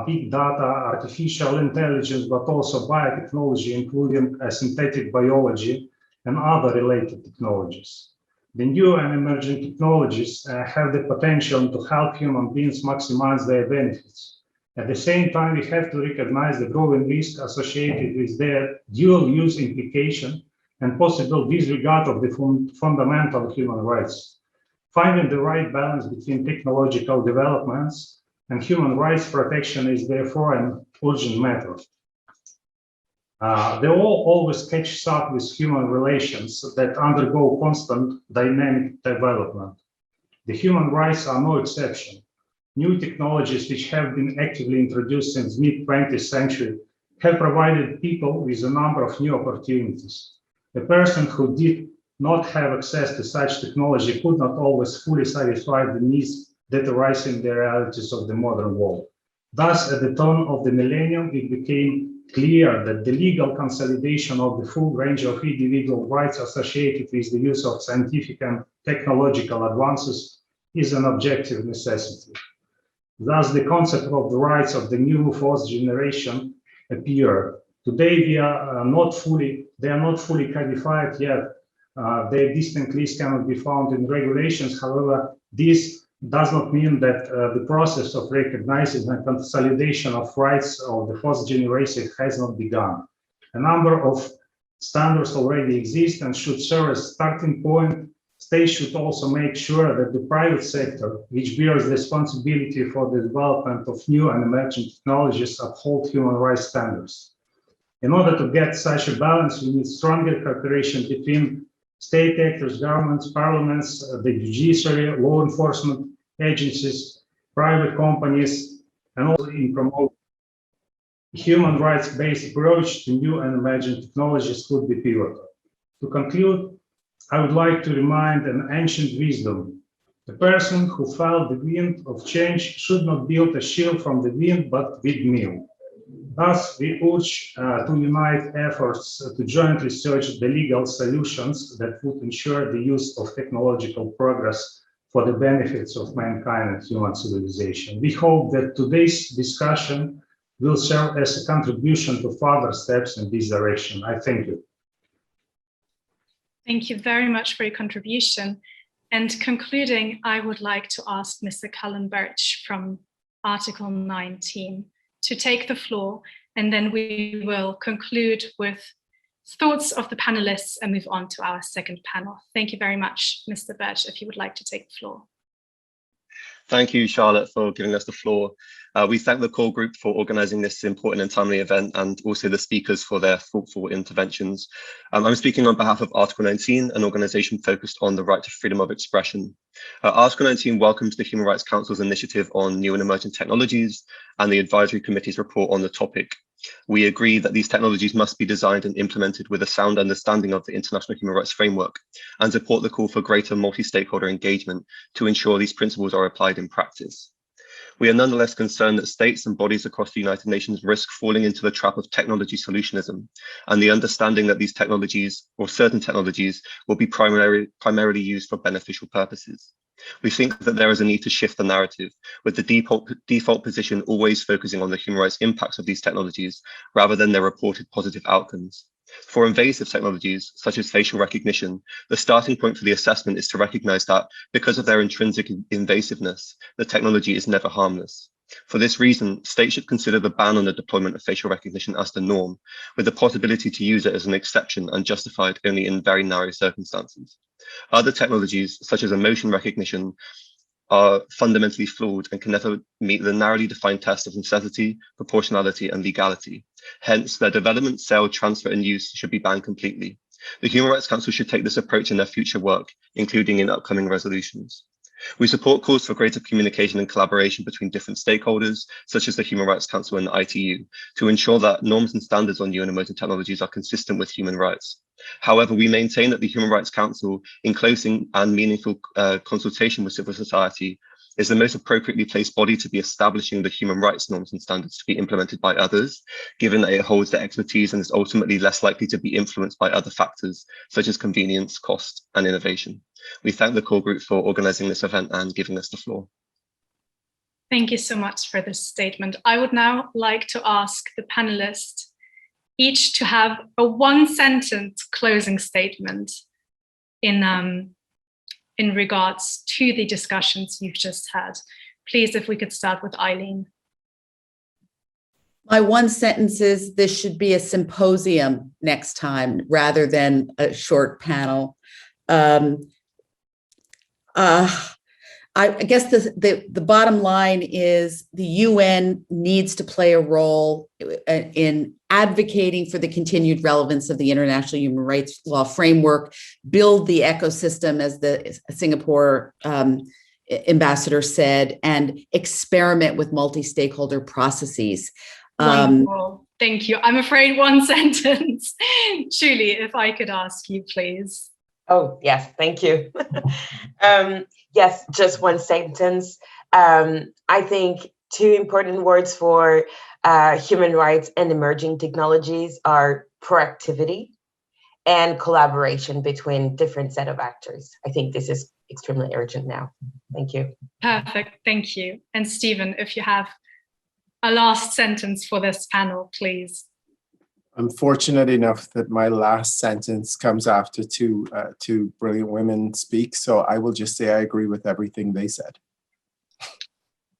[SPEAKER 16] big data, artificial intelligence, but also biotechnology, including synthetic biology and other related technologies. The new and emerging technologies have the potential to help human beings maximize their benefits. At the same time, we have to recognize the growing risk associated with their dual use implication and possible disregard of the fundamental human rights. Finding the right balance between technological developments and human rights protection is therefore an urgent matter. They all always catch up with human relations that undergo constant dynamic development. The human rights are no exception. New technologies which have been actively introduced since mid-20th century have provided people with a number of new opportunities. A person who did not have access to such technology could not always fully satisfy the needs that arise in the realities of the modern world. Thus, at the turn of the millennium, it became clear that the legal consolidation of the full range of individual rights associated with the use of scientific and technological advances is an objective necessity. Thus, the concept of the rights of the new fourth generation appear. Today, they are not fully codified yet. Their distinct list cannot be found in regulations. However, this does not mean that the process of recognizing and consolidation of rights of the fourth generation has not begun. A number of standards already exist and should serve as a starting point. States should also make sure that the private sector, which bears the responsibility for the development of new and emerging technologies, uphold human rights standards. In order to get such a balance, we need stronger cooperation between state actors, governments, parliaments, the judiciary, law enforcement agencies, private companies, and also in promoting human rights-based approach to new and emerging technologies could be pivotal. To conclude, I would like to remind an ancient wisdom. The person who felt the wind of change should not build a shield from the wind, but windmill. Thus, we urge to unite efforts to jointly search the legal solutions that would ensure the use of technological progress for the benefits of mankind and human civilization. We hope that today's discussion will serve as a contribution to further steps in this direction. I thank you.
[SPEAKER 8] Thank you very much for your contribution. And concluding, I would like to ask Mr. Cullen Birch from Article 19 to take the floor, and then we will conclude with thoughts of the panelists and move on to our second panel. Thank you very much, Mr. Birch, if you would like to take the floor.
[SPEAKER 17] Thank you, Charlotte, for giving us the floor. We thank the core group for organising this important and timely event, and also the speakers for their thoughtful interventions. I'm speaking on behalf of Article 19, an organisation focused on the right to freedom of expression. Article 19 welcomes the Human Rights Council's initiative on new and emerging technologies and the Advisory Committee's report on the topic. We agree that these technologies must be designed and implemented with a sound understanding of the international human rights framework, and support the call for greater multi-stakeholder engagement to ensure these principles are applied in practice. We are nonetheless concerned that states and bodies across the United Nations risk falling into the trap of technology solutionism, and the understanding that these technologies, or certain technologies, will be primarily used for beneficial purposes. We think that there is a need to shift the narrative, with the default position always focusing on the human rights impacts of these technologies rather than their reported positive outcomes. For invasive technologies, such as facial recognition, the starting point for the assessment is to recognize that because of their intrinsic invasiveness, the technology is never harmless. For this reason, states should consider the ban on the deployment of facial recognition as the norm, with the possibility to use it as an exception and justified only in very narrow circumstances. Other technologies, such as emotion recognition, are fundamentally flawed and can never meet the narrowly defined test of necessity, proportionality, and legality. Hence, their development, sale, transfer, and use should be banned completely. The Human Rights Council should take this approach in their future work, including in upcoming resolutions. We support calls for greater communication and collaboration between different stakeholders, such as the Human Rights Council and the ITU, to ensure that norms and standards on new and emerging technologies are consistent with human rights. However, we maintain that the Human Rights Council, in close and meaningful consultation with civil society, is the most appropriately placed body to be establishing the human rights norms and standards to be implemented by others, given that it holds the expertise and is ultimately less likely to be influenced by other factors, such as convenience, cost, and innovation. We thank the core group for organising this event and giving us the floor.
[SPEAKER 8] Thank you so much for this statement. I would now like to ask the panelists each to have a one-sentence closing statement in regards to the discussions you've just had. Please, if we could start with Eileen.
[SPEAKER 9] My one sentence is this should be a symposium next time rather than a short panel. I guess the bottom line is the UN needs to play a role in advocating for the continued relevance of the international human rights law framework, build the ecosystem, as the Singapore ambassador said, and experiment with multi-stakeholder processes.
[SPEAKER 8] Wonderful. Thank you. I'm afraid one sentence. Julie, if I could ask you, please.
[SPEAKER 10] Oh, yes, thank you. Yes, just one sentence. I think two important words for human rights and emerging technologies are proactivity and collaboration between different set of actors. I think this is extremely urgent now. Thank you.
[SPEAKER 8] Perfect, thank you. And Stephen, if you have a last sentence for this panel, please.
[SPEAKER 11] I'm fortunate enough that my last sentence comes after two brilliant women speak, so I will just say I agree with everything they said.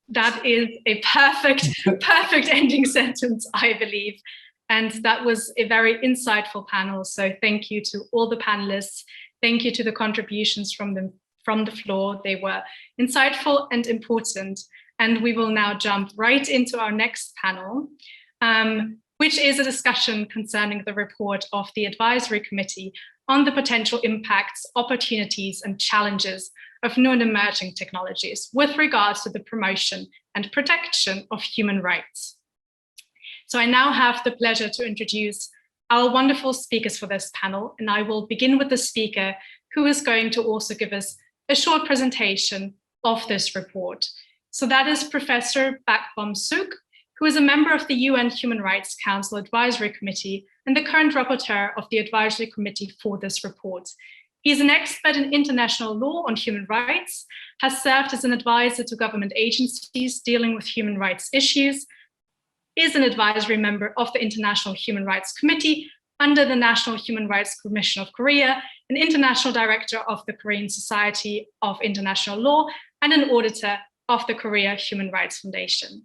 [SPEAKER 8] That is a perfect ending sentence, I believe. And that was a very insightful panel. So thank you to all the panelists. Thank you to the contributions from the floor. They were insightful and important. And we will now jump right into our next panel, which is a discussion concerning the report of the Advisory Committee on the potential impacts, opportunities, and challenges of new and emerging technologies with regards to the promotion and protection of human rights. So I now have the pleasure to introduce our wonderful speakers for this panel, and I will begin with the speaker who is going to also give us a short presentation of this report. So that is Professor Bakbom-Sook, who is a member of the UN Human Rights Council Advisory Committee and the current rapporteur of the Advisory Committee for this report. He is an expert in international law on human rights, has served as an advisor to government agencies dealing with human rights issues, is an advisory member of the International Human Rights Committee under the National Human Rights Commission of Korea, an international director of the Korean Society of International Law, and an auditor of the Korea Human Rights Foundation.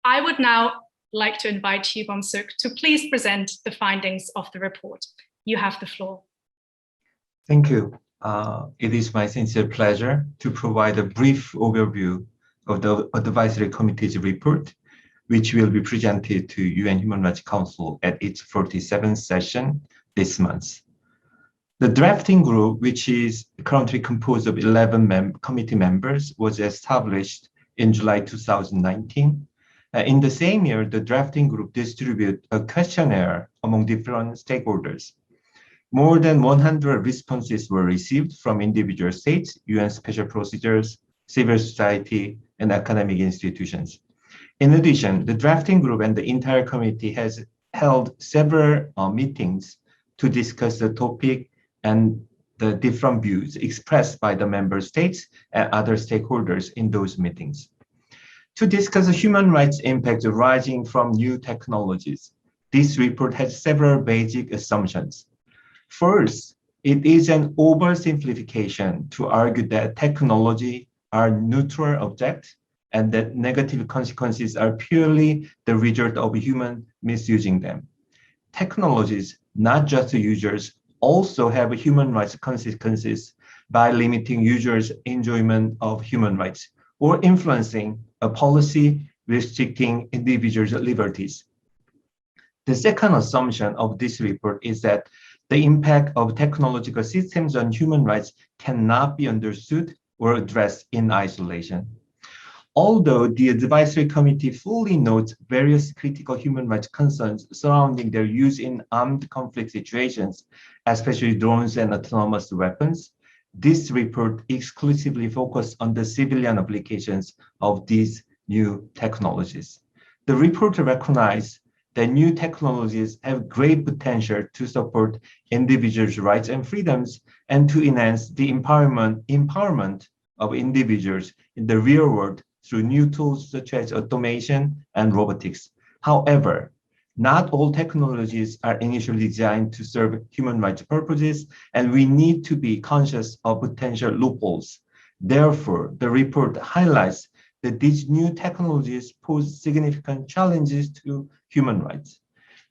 [SPEAKER 8] I would now like to invite you, Bom-Sook, to please present the findings of the report. You have the floor.
[SPEAKER 18] Thank you. It is my sincere pleasure to provide a brief overview of the Advisory Committee's report, which will be presented to UN Human Rights Council at its 47th session this month. The drafting group, which is currently composed of 11 committee members, was established in July 2019. In the same year, the drafting group distributed a questionnaire among different stakeholders. More than 100 responses were received from individual states, UN special procedures, civil society, and academic institutions. In addition, the drafting group and the entire committee has held several meetings to discuss the topic and the different views expressed by the member states and other stakeholders in those meetings. To discuss the human rights impact arising from new technologies, this report has several basic assumptions. First, it is an oversimplification to argue that technology are neutral objects and that negative consequences are purely the result of human misusing them. Technologies, not just the users, also have human rights consequences by limiting users' enjoyment of human rights or influencing a policy restricting individuals' liberties. The second assumption of this report is that the impact of technological systems on human rights cannot be understood or addressed in isolation. Although the Advisory Committee fully notes various critical human rights concerns surrounding their use in armed conflict situations, especially drones and autonomous weapons, this report exclusively focused on the civilian applications of these new technologies. The report recognized that new technologies have great potential to support individuals' rights and freedoms and to enhance the empowerment of individuals in the real world through new tools such as automation and robotics. However, not all technologies are initially designed to serve human rights purposes, and we need to be conscious of potential loopholes. Therefore, the report highlights that these new technologies pose significant challenges to human rights.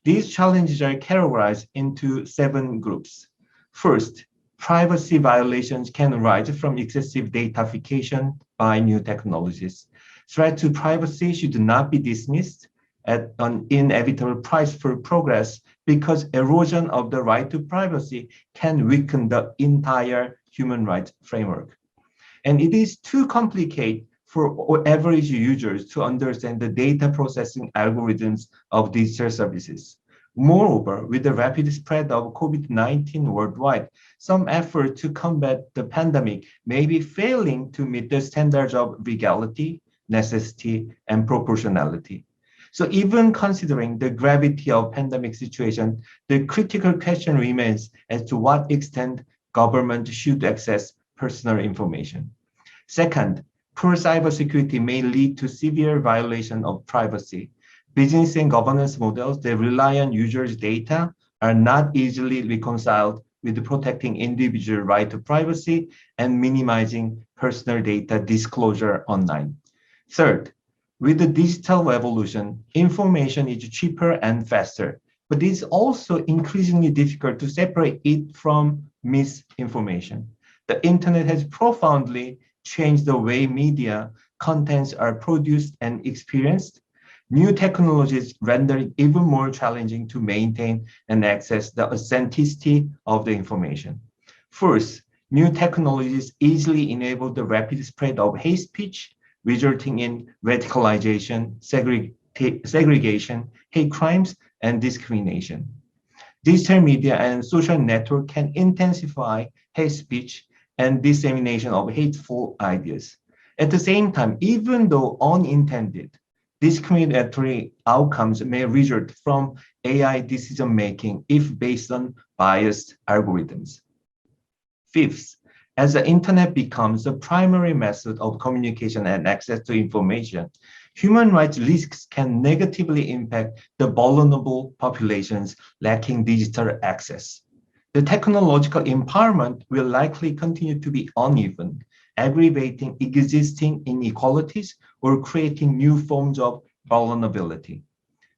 [SPEAKER 18] These challenges are categorized into 7 groups. First, privacy violations can arise from excessive datafication by new technologies. Threat to privacy should not be dismissed at an inevitable price for progress, because erosion of the right to privacy can weaken the entire human rights framework. And it is too complicated for average users to understand the data processing algorithms of digital services. Moreover, with the rapid spread of COVID-19 worldwide, some effort to combat the pandemic may be failing to meet the standards of legality, necessity, and proportionality. So even considering the gravity of pandemic situation, the critical question remains as to what extent government should access personal information. Second, poor cybersecurity may lead to severe violation of privacy. Business and governance models that rely on users' data are not easily reconciled with protecting individual right to privacy and minimizing personal data disclosure online. Third, with the digital revolution, information is cheaper and faster, but it's also increasingly difficult to separate it from misinformation. The internet has profoundly changed the way media contents are produced and experienced. New technologies render it even more challenging to maintain and access the authenticity of the information. First, new technologies easily enable the rapid spread of hate speech, resulting in radicalization, segregation, hate crimes, and discrimination. Digital media and social network can intensify hate speech and dissemination of hateful ideas. At the same time, even though unintended, discriminatory outcomes may result from AI decision-making if based on biased algorithms. Fifth, as the internet becomes the primary method of communication and access to information, human rights risks can negatively impact the vulnerable populations lacking digital access. The technological empowerment will likely continue to be uneven, aggravating existing inequalities or creating new forms of vulnerability.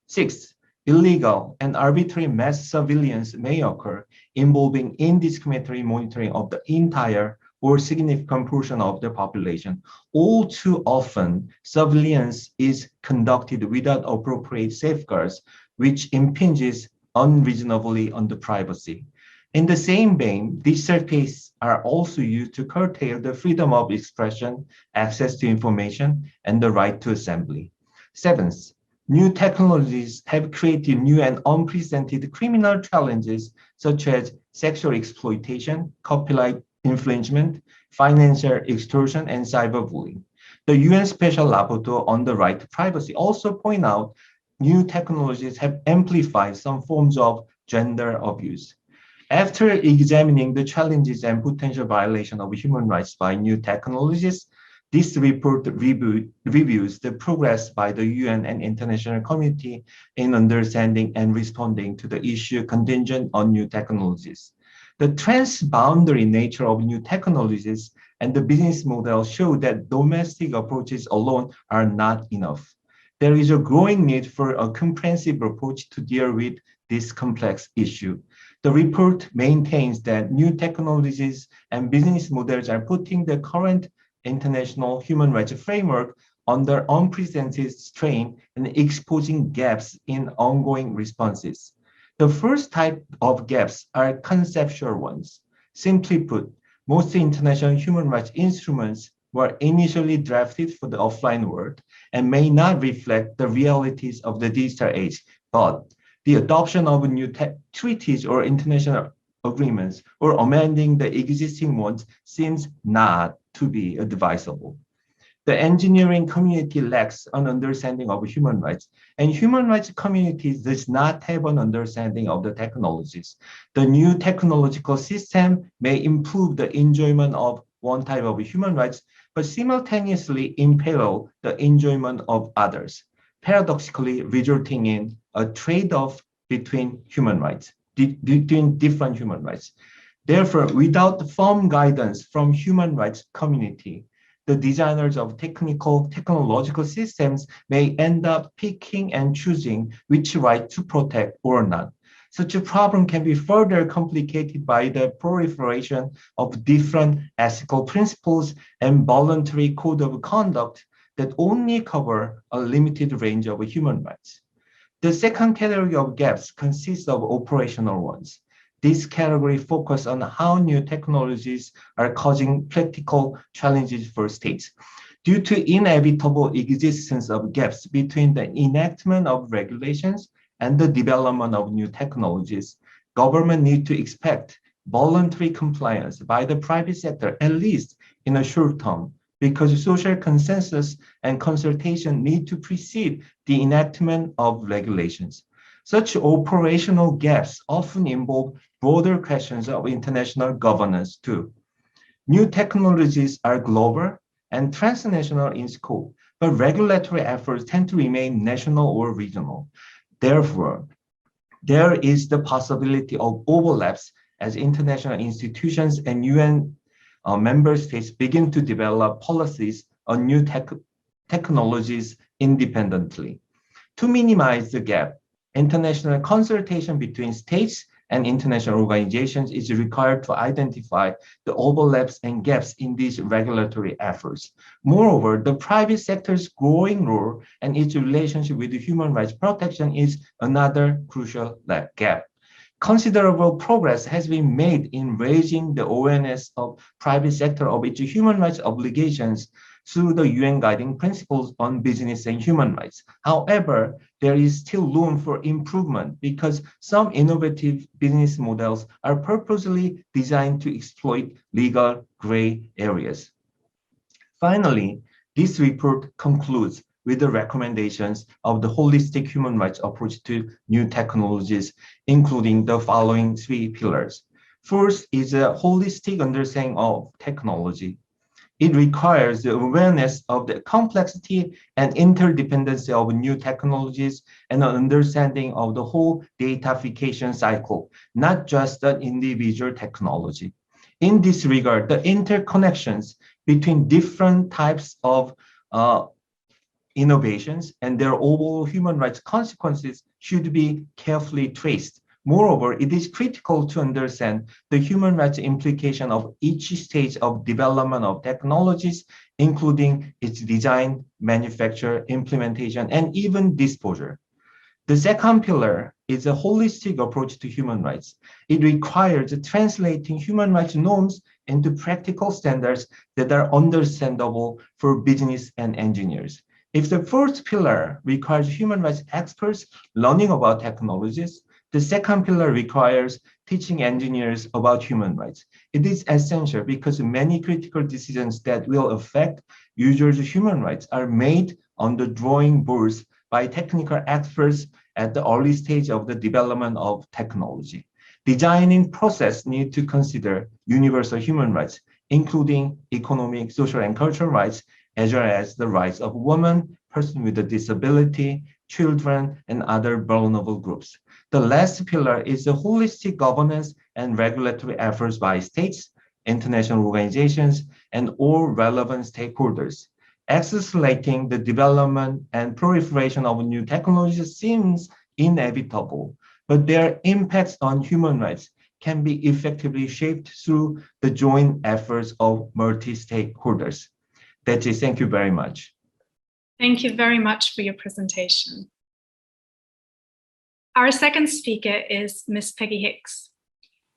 [SPEAKER 18] Sixth, illegal and arbitrary mass surveillance may occur, involving indiscriminate monitoring of the entire or significant portion of the population. All too often, surveillance is conducted without appropriate safeguards, which impinges unreasonably on the privacy. In the same vein, digital spaces are also used to curtail the freedom of expression, access to information, and the right to assembly. Seventh, new technologies have created new and unprecedented criminal challenges, such as sexual exploitation, copyright infringement, financial extortion, and cyberbullying. The UN Special Rapporteur on the right to privacy also point out new technologies have amplified some forms of gender abuse. After examining the challenges and potential violation of human rights by new technologies, this report reviews the progress by the UN and international community in understanding and responding to the issue contingent on new technologies. The transboundary nature of new technologies and the business model show that domestic approaches alone are not enough. There is a growing need for a comprehensive approach to deal with this complex issue. The report maintains that new technologies and business models are putting the current international human rights framework under unprecedented strain and exposing gaps in ongoing responses. The first type of gaps are conceptual ones. Simply put, most international human rights instruments were initially drafted for the offline world and may not reflect the realities of the digital age, but the adoption of new treaties or international agreements or amending the existing ones seems not to be advisable. The engineering community lacks an understanding of human rights, and human rights communities does not have an understanding of the technologies. The new technological system may improve the enjoyment of one type of human rights, but simultaneously imperil the enjoyment of others, paradoxically resulting in a trade-off between human rights, between different human rights. Therefore, without firm guidance from human rights community, the designers of technological systems may end up picking and choosing which right to protect or not. Such a problem can be further complicated by the proliferation of different ethical principles and voluntary code of conduct that only cover a limited range of human rights. The second category of gaps consists of operational ones. This category focuses on how new technologies are causing practical challenges for states. Due to inevitable existence of gaps between the enactment of regulations and the development of new technologies, government need to expect voluntary compliance by the private sector, at least in a short term, because social consensus and consultation need to precede the enactment of regulations. Such operational gaps often involve broader questions of international governance too. New technologies are global and transnational in scope, but regulatory efforts tend to remain national or regional. Therefore, there is the possibility of overlaps as international institutions and UN member states begin to develop policies on new technologies independently. To minimize the gap, international consultation between states and international organizations is required to identify the overlaps and gaps in these regulatory efforts. Moreover, the private sector's growing role and its relationship with human rights protection is another crucial gap. Considerable progress has been made in raising the awareness of private sector of its human rights obligations through the UN Guiding Principles on Business and Human Rights. However, there is still room for improvement because some innovative business models are purposely designed to exploit legal gray areas. Finally, this report concludes with the recommendations of the holistic human rights approach to new technologies, including the following three pillars. First is a holistic understanding of technology. It requires the awareness of the complexity and interdependency of new technologies and an understanding of the whole datafication cycle, not just an individual technology. In this regard, the interconnections between different types of innovations and their overall human rights consequences should be carefully traced. Moreover, it is critical to understand the human rights implication of each stage of development of technologies, including its design, manufacture, implementation, and even disposal. The second pillar is a holistic approach to human rights. It requires translating human rights norms into practical standards that are understandable for business and engineers. If the first pillar requires human rights experts learning about technologies, the second pillar requires teaching engineers about human rights. It is essential because many critical decisions that will affect users' human rights are made on the drawing boards by technical experts at the early stage of the development of technology. Designing process need to consider universal human rights, including economic, social, and cultural rights, as well as the rights of women, persons with a disability, children, and other vulnerable groups. The last pillar is the holistic governance and regulatory efforts by states, international organizations, and all relevant stakeholders. Accelerating the development and proliferation of new technologies seems inevitable, but their impacts on human rights can be effectively shaped through the joint efforts of multi-stakeholders. That's it. Thank you very much.
[SPEAKER 8] Thank you very much for your presentation. Our second speaker is Ms. Peggy Hicks.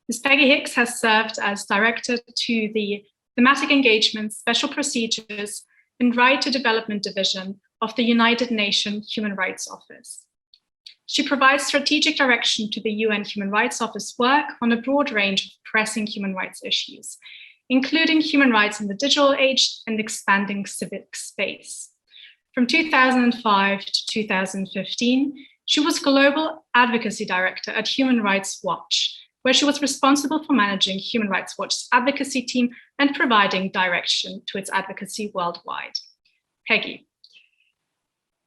[SPEAKER 8] Ms. Peggy Hicks has served as Director to the Thematic Engagement, Special Procedures, and Right to Development Division of the United Nations Human Rights Office. She provides strategic direction to the UN Human Rights Office work on a broad range of pressing human rights issues, including human rights in the digital age and expanding civic space. From 2005 to 2015, she was Global Advocacy Director at Human Rights Watch, where she was responsible for managing Human Rights Watch's advocacy team and providing direction to its advocacy worldwide. Peggy,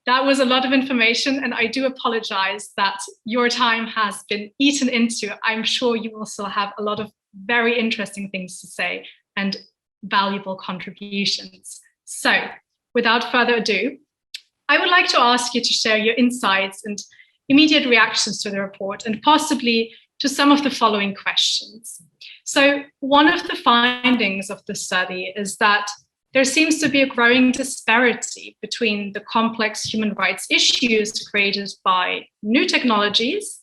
[SPEAKER 8] that was a lot of information, and I do apologize that your time has been eaten into. I'm sure you also have a lot of very interesting things to say and valuable contributions. So, without further ado, I would like to ask you to share your insights and immediate reactions to the report and possibly to some of the following questions. So, one of the findings of the study is that there seems to be a growing disparity between the complex human rights issues created by new technologies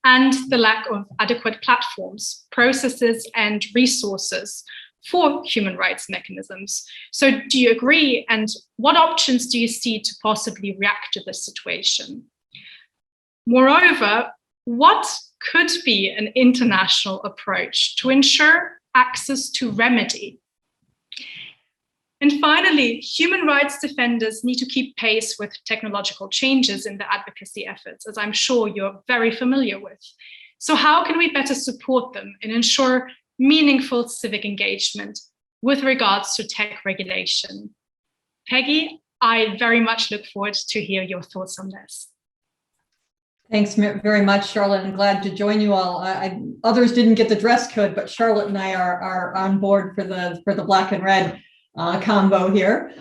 [SPEAKER 8] and the lack of adequate platforms, processes, and resources for human rights mechanisms. So do you agree? And what options do you see to possibly react to this situation? Moreover, what could be an international approach to ensure access to remedy? And finally, human rights defenders need to keep pace with technological changes in their advocacy efforts, as I'm sure you're very familiar with. So how can we better support them and ensure meaningful civic engagement with regards to tech regulation? Peggy, I very much look forward to hear your thoughts on this.
[SPEAKER 19] Thanks very much, Charlotte. I'm glad to join you all. Others didn't get the dress code, but Charlotte and I are on board for the black and red combo here.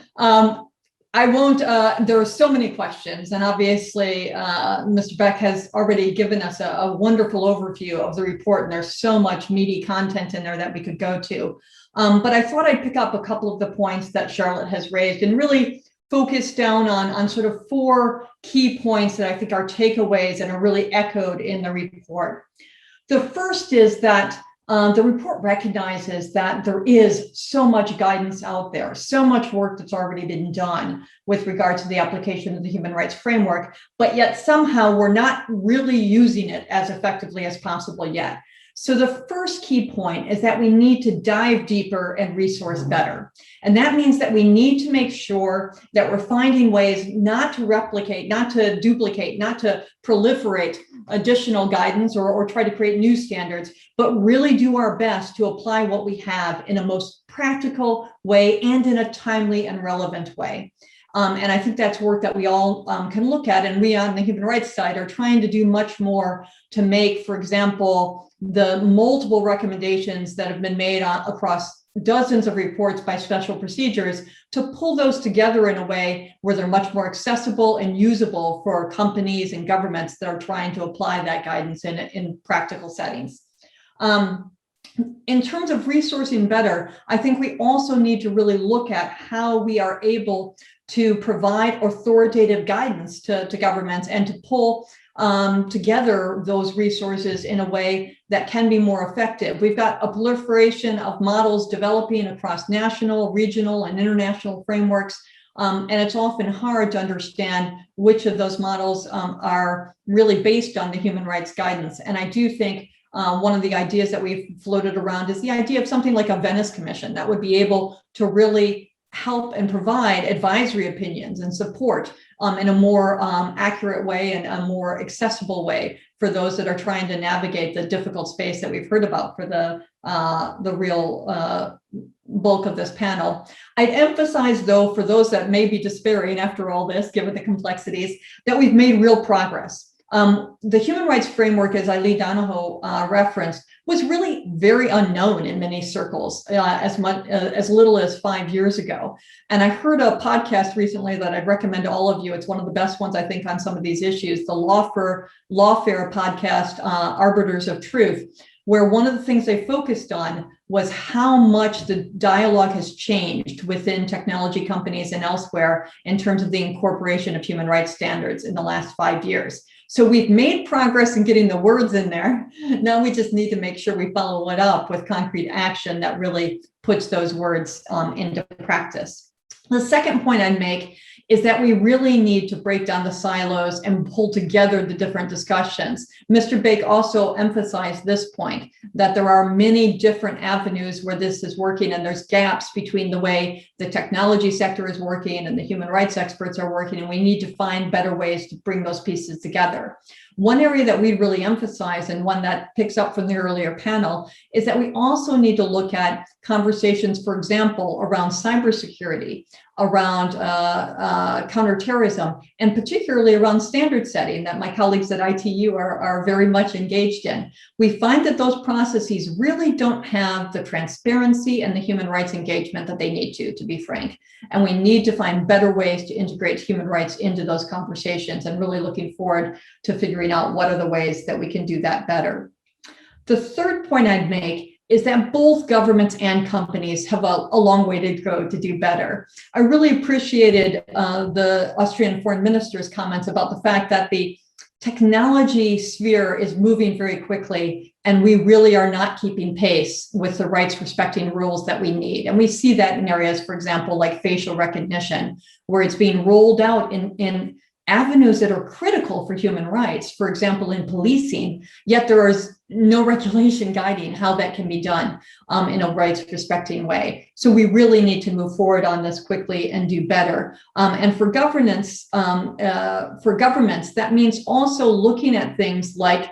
[SPEAKER 19] I won't, there are so many questions, and obviously Mr. Beck has already given us a wonderful overview of the report, and there's so much meaty content in there that we could go to. But I thought I'd pick up a couple of the points that Charlotte has raised and really focus down on sort of 4 key points that I think are takeaways and are really echoed in the report. The first is that the report recognizes that there is so much guidance out there, so much work that's already been done with regard to the application of the human rights framework, but yet somehow we're not really using it as effectively as possible yet. So the first key point is that we need to dive deeper and resource better. And that means that we need to make sure that we're finding ways not to replicate, not to duplicate, not to proliferate additional guidance or try to create new standards, but really do our best to apply what we have in a most practical way and in a timely and relevant way. And I think that's work that we all can look at. And we on the human rights side are trying to do much more to make, for example, the multiple recommendations that have been made across dozens of reports by special procedures to pull those together in a way where they're much more accessible and usable for companies and governments that are trying to apply that guidance in practical settings. In terms of resourcing better, I think we also need to really look at how we are able to provide authoritative guidance to governments and to pull together those resources in a way that can be more effective. We've got a proliferation of models developing across national, regional, and international frameworks, and it's often hard to understand which of those models are really based on the human rights guidance. And I do think one of the ideas that we've floated around is the idea of something like a Venice Commission that would be able to really help and provide advisory opinions and support in a more accurate way and a more accessible way for those that are trying to navigate the difficult space that we've heard about for the real bulk of this panel. I'd emphasize, though, for those that may be despairing after all this, given the complexities, that we've made real progress. The human rights framework, as Eileen Donohoe referenced, was really very unknown in many circles as little as 5 years ago. And I heard a podcast recently that I'd recommend to all of you. It's one of the best ones, I think, on some of these issues, the Lawfare podcast, Arbiters of Truth, where one of the things they focused on was how much the dialogue has changed within technology companies and elsewhere in terms of the incorporation of human rights standards in the last 5 years. So we've made progress in getting the words in there. Now we just need to make sure we follow it up with concrete action that really puts those words into practice. The second point I'd make is that we really need to break down the silos and pull together the different discussions. Mr. Bake also emphasized this point, that there are many different avenues where this is working, and there's gaps between the way the technology sector is working and the human rights experts are working, and we need to find better ways to bring those pieces together. One area that we really emphasize, and one that picks up from the earlier panel, is that we also need to look at conversations, for example, around cybersecurity, around counterterrorism, and particularly around standard setting that my colleagues at ITU are very much engaged in. We find that those processes really don't have the transparency and the human rights engagement that they need to be frank. And we need to find better ways to integrate human rights into those conversations, and really looking forward to figuring out what are the ways that we can do that better. The third point I'd make is that both governments and companies have a long way to go to do better. I really appreciated the Austrian foreign minister's comments about the fact that the technology sphere is moving very quickly, and we really are not keeping pace with the rights respecting rules that we need. And we see that in areas, for example, like facial recognition, where it's being rolled out in avenues that are critical for human rights, for example, in policing, yet there is no regulation guiding how that can be done in a rights respecting way. So we really need to move forward on this quickly and do better. And for governments, that means also looking at things like,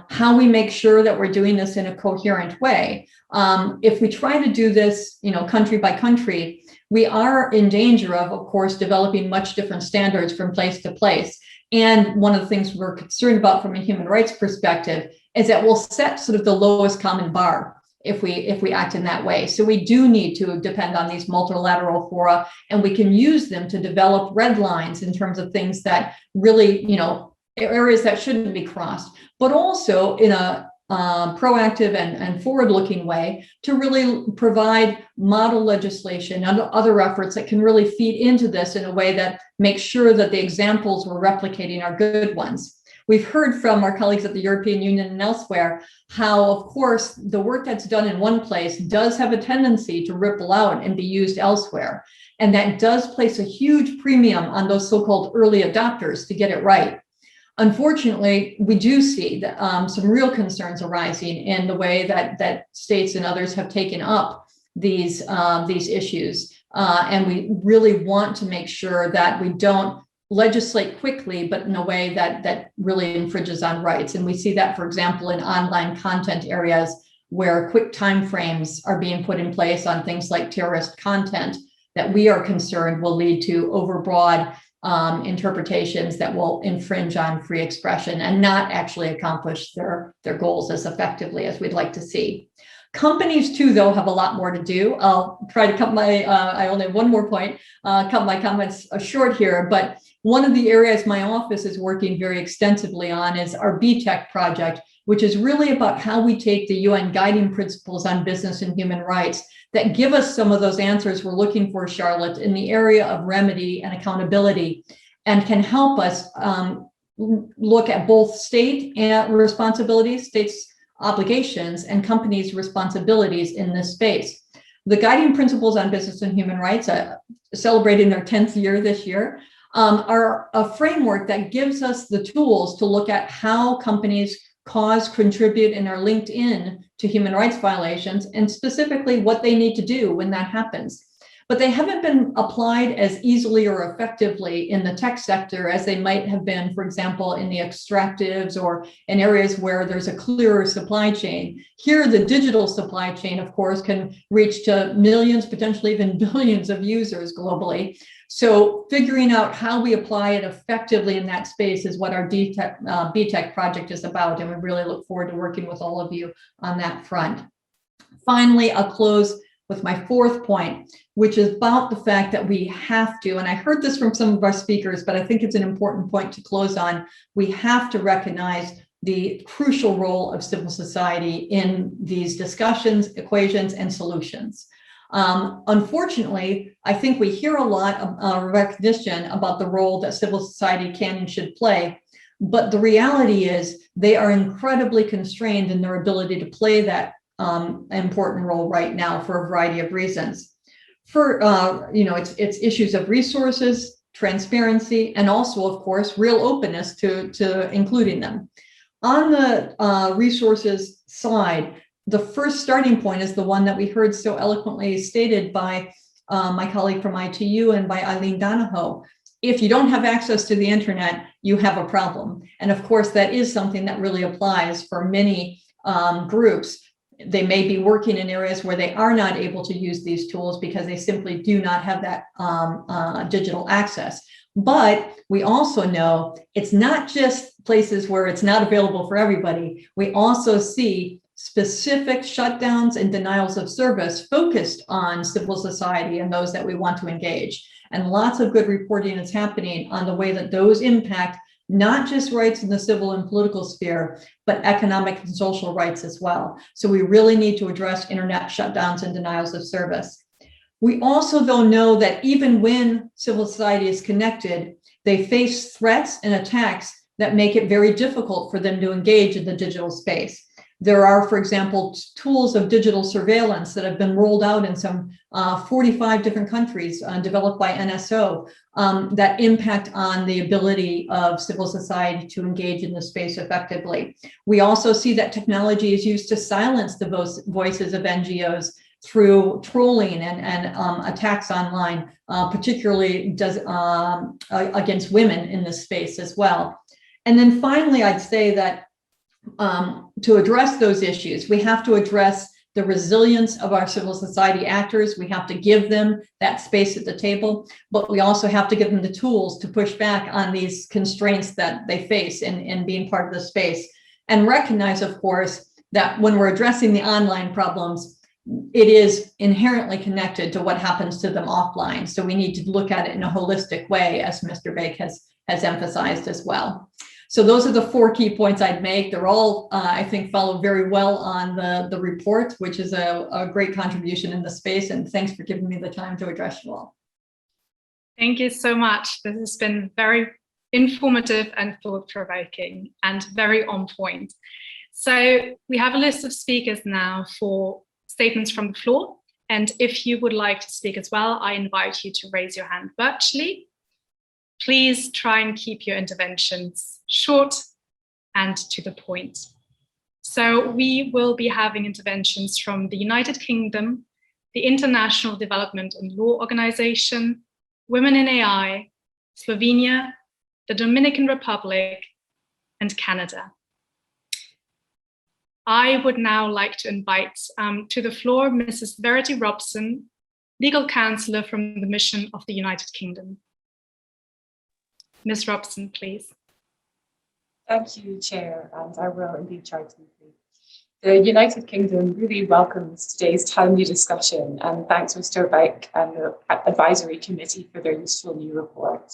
[SPEAKER 19] how we make sure that we're doing this in a coherent way. If we try to do this, country by country, we are in danger of course, developing much different standards from place to place. And one of the things we're concerned about from a human rights perspective is that we'll set sort of the lowest common bar if we act in that way. So we do need to depend on these multilateral fora, and we can use them to develop red lines in terms of things that really, areas that shouldn't be crossed, but also in a proactive and forward-looking way to really provide model legislation and other efforts that can really feed into this in a way that makes sure that the examples we're replicating are good ones. We've heard from our colleagues at the European Union and elsewhere how, of course, the work that's done in one place does have a tendency to ripple out and be used elsewhere. And that does place a huge premium on those so-called early adopters to get it right. Unfortunately, we do see that, some real concerns arising in the way that states and others have taken up these issues. And we really want to make sure that we don't legislate quickly, but in a way that really infringes on rights. And we see that, for example, in online content areas where quick timeframes are being put in place on things like terrorist content that we are concerned will lead to overbroad interpretations that will infringe on free expression and not actually accomplish their goals as effectively as we'd like to see. Companies too, though, have a lot more to do. I'll try to cut I only have one more point, cut my comments short here, but one of the areas my office is working very extensively on is our BTEC project, which is really about how we take the UN guiding principles on business and human rights that give us some of those answers we're looking for, Charlotte, in the area of remedy and accountability, and can help us look at both state responsibilities, states' obligations, and companies' responsibilities in this space. The guiding principles on business and human rights, celebrating their 10th year this year, are a framework that gives us the tools to look at how companies cause, contribute, and are linked in to human rights violations, and specifically what they need to do when that happens. But they haven't been applied as easily or effectively in the tech sector as they might have been, for example, in the extractives or in areas where there's a clearer supply chain. Here, the digital supply chain, of course, can reach to millions, potentially even billions of users globally. So figuring out how we apply it effectively in that space is what our BTEC project is about, and we really look forward to working with all of you on that front. Finally, I'll close with my fourth point, which is about the fact that we have to, and I heard this from some of our speakers, but I think it's an important point to close on, we have to recognize the crucial role of civil society in these discussions, equations, and solutions. Unfortunately, I think we hear a lot of recognition about the role that civil society can and should play, but the reality is they are incredibly constrained in their ability to play that important role right now for a variety of reasons. For it's issues of resources, transparency, and also, of course, real openness to including them. On the resources side, the first starting point is the one that we heard so eloquently stated by my colleague from ITU and by Eileen Donohoe. if you don't have access to the internet, you have a problem. And of course, that is something that really applies for many groups. They may be working in areas where they are not able to use these tools because they simply do not have that digital access. But we also know it's not just places where it's not available for everybody. We also see specific shutdowns and denials of service focused on civil society and those that we want to engage. And lots of good reporting is happening on the way that those impact not just rights in the civil and political sphere, but economic and social rights as well. So we really need to address internet shutdowns and denials of service. We also, though, know that even when civil society is connected, they face threats and attacks that make it very difficult for them to engage in the digital space. There are, for example, tools of digital surveillance that have been rolled out in some 45 different countries developed by NSO that impact on the ability of civil society to engage in the space effectively. We also see that technology is used to silence the voices of NGOs through trolling and attacks online, particularly against women in this space as well. And then finally, I'd say that to address those issues, we have to address the resilience of our civil society actors. We have to give them that space at the table, but we also have to give them the tools to push back on these constraints that they face in being part of the space. And recognize, of course, that when we're addressing the online problems, it is inherently connected to what happens to them offline. So we need to look at it in a holistic way, as Mr. Bake has emphasized as well. So those are the 4 key points I'd make. They're all, I think, follow very well on the report, which is a great contribution in the space. And thanks for giving me the time to address you all.
[SPEAKER 8] Thank you so much. This has been very informative and thought-provoking and very on point. So we have a list of speakers now for statements from the floor. And if you would like to speak as well, I invite you to raise your hand virtually. Please try and keep your interventions short and to the point. So we will be having interventions from the United Kingdom, the International Development and Law Organization, Women in AI, Slovenia, the Dominican Republic, and Canada. I would now like to invite to the floor Mrs. Verity Robson, Legal Counselor from the Mission of the United Kingdom. Ms. Robson, please.
[SPEAKER 20] Thank you, Chair, and I will indeed try to be brief. The United Kingdom really welcomes today's timely discussion, and thanks Mr. Beck and the Advisory Committee for their useful new report.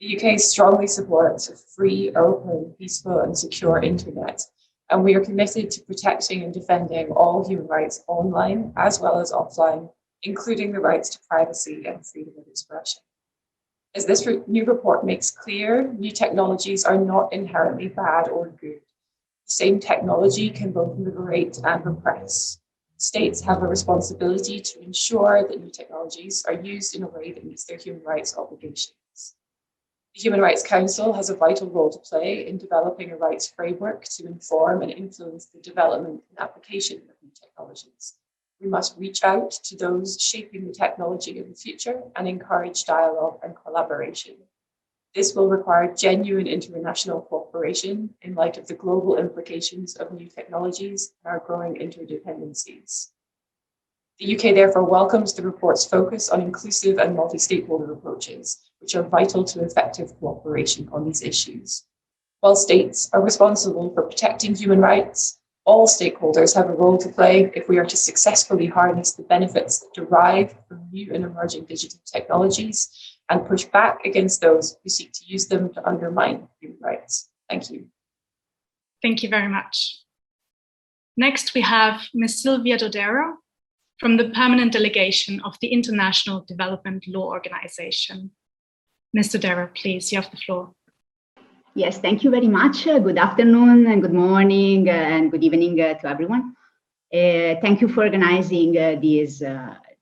[SPEAKER 20] The UK strongly supports a free, open, peaceful and secure internet, and we are committed to protecting and defending all human rights online as well as offline, including the rights to privacy and freedom of expression. As this new report makes clear, new technologies are not inherently bad or good. The same technology can both liberate and repress. States have a responsibility to ensure that new technologies are used in a way that meets their human rights obligations. The Human Rights Council has a vital role to play in developing a rights framework to inform and influence the development and application of new technologies. We must reach out to those shaping the technology of the future and encourage dialogue and collaboration. This will require genuine international cooperation in light of the global implications of new technologies and our growing interdependencies. The UK therefore welcomes the report's focus on inclusive and multi-stakeholder approaches, which are vital to effective cooperation on these issues. While states are responsible for protecting human rights, all stakeholders have a role to play if we are to successfully harness the benefits that derive from new and emerging digital technologies and push back against those who seek to use them to undermine human rights. Thank you.
[SPEAKER 8] Thank you very much. Next, we have Ms. Silvia Dodero from the Permanent Delegation of the International Development Law Organization. Ms. Dodero, please, you have the floor.
[SPEAKER 21] Yes, thank you very much. Good afternoon and good morning and good evening to everyone. Thank you for organizing this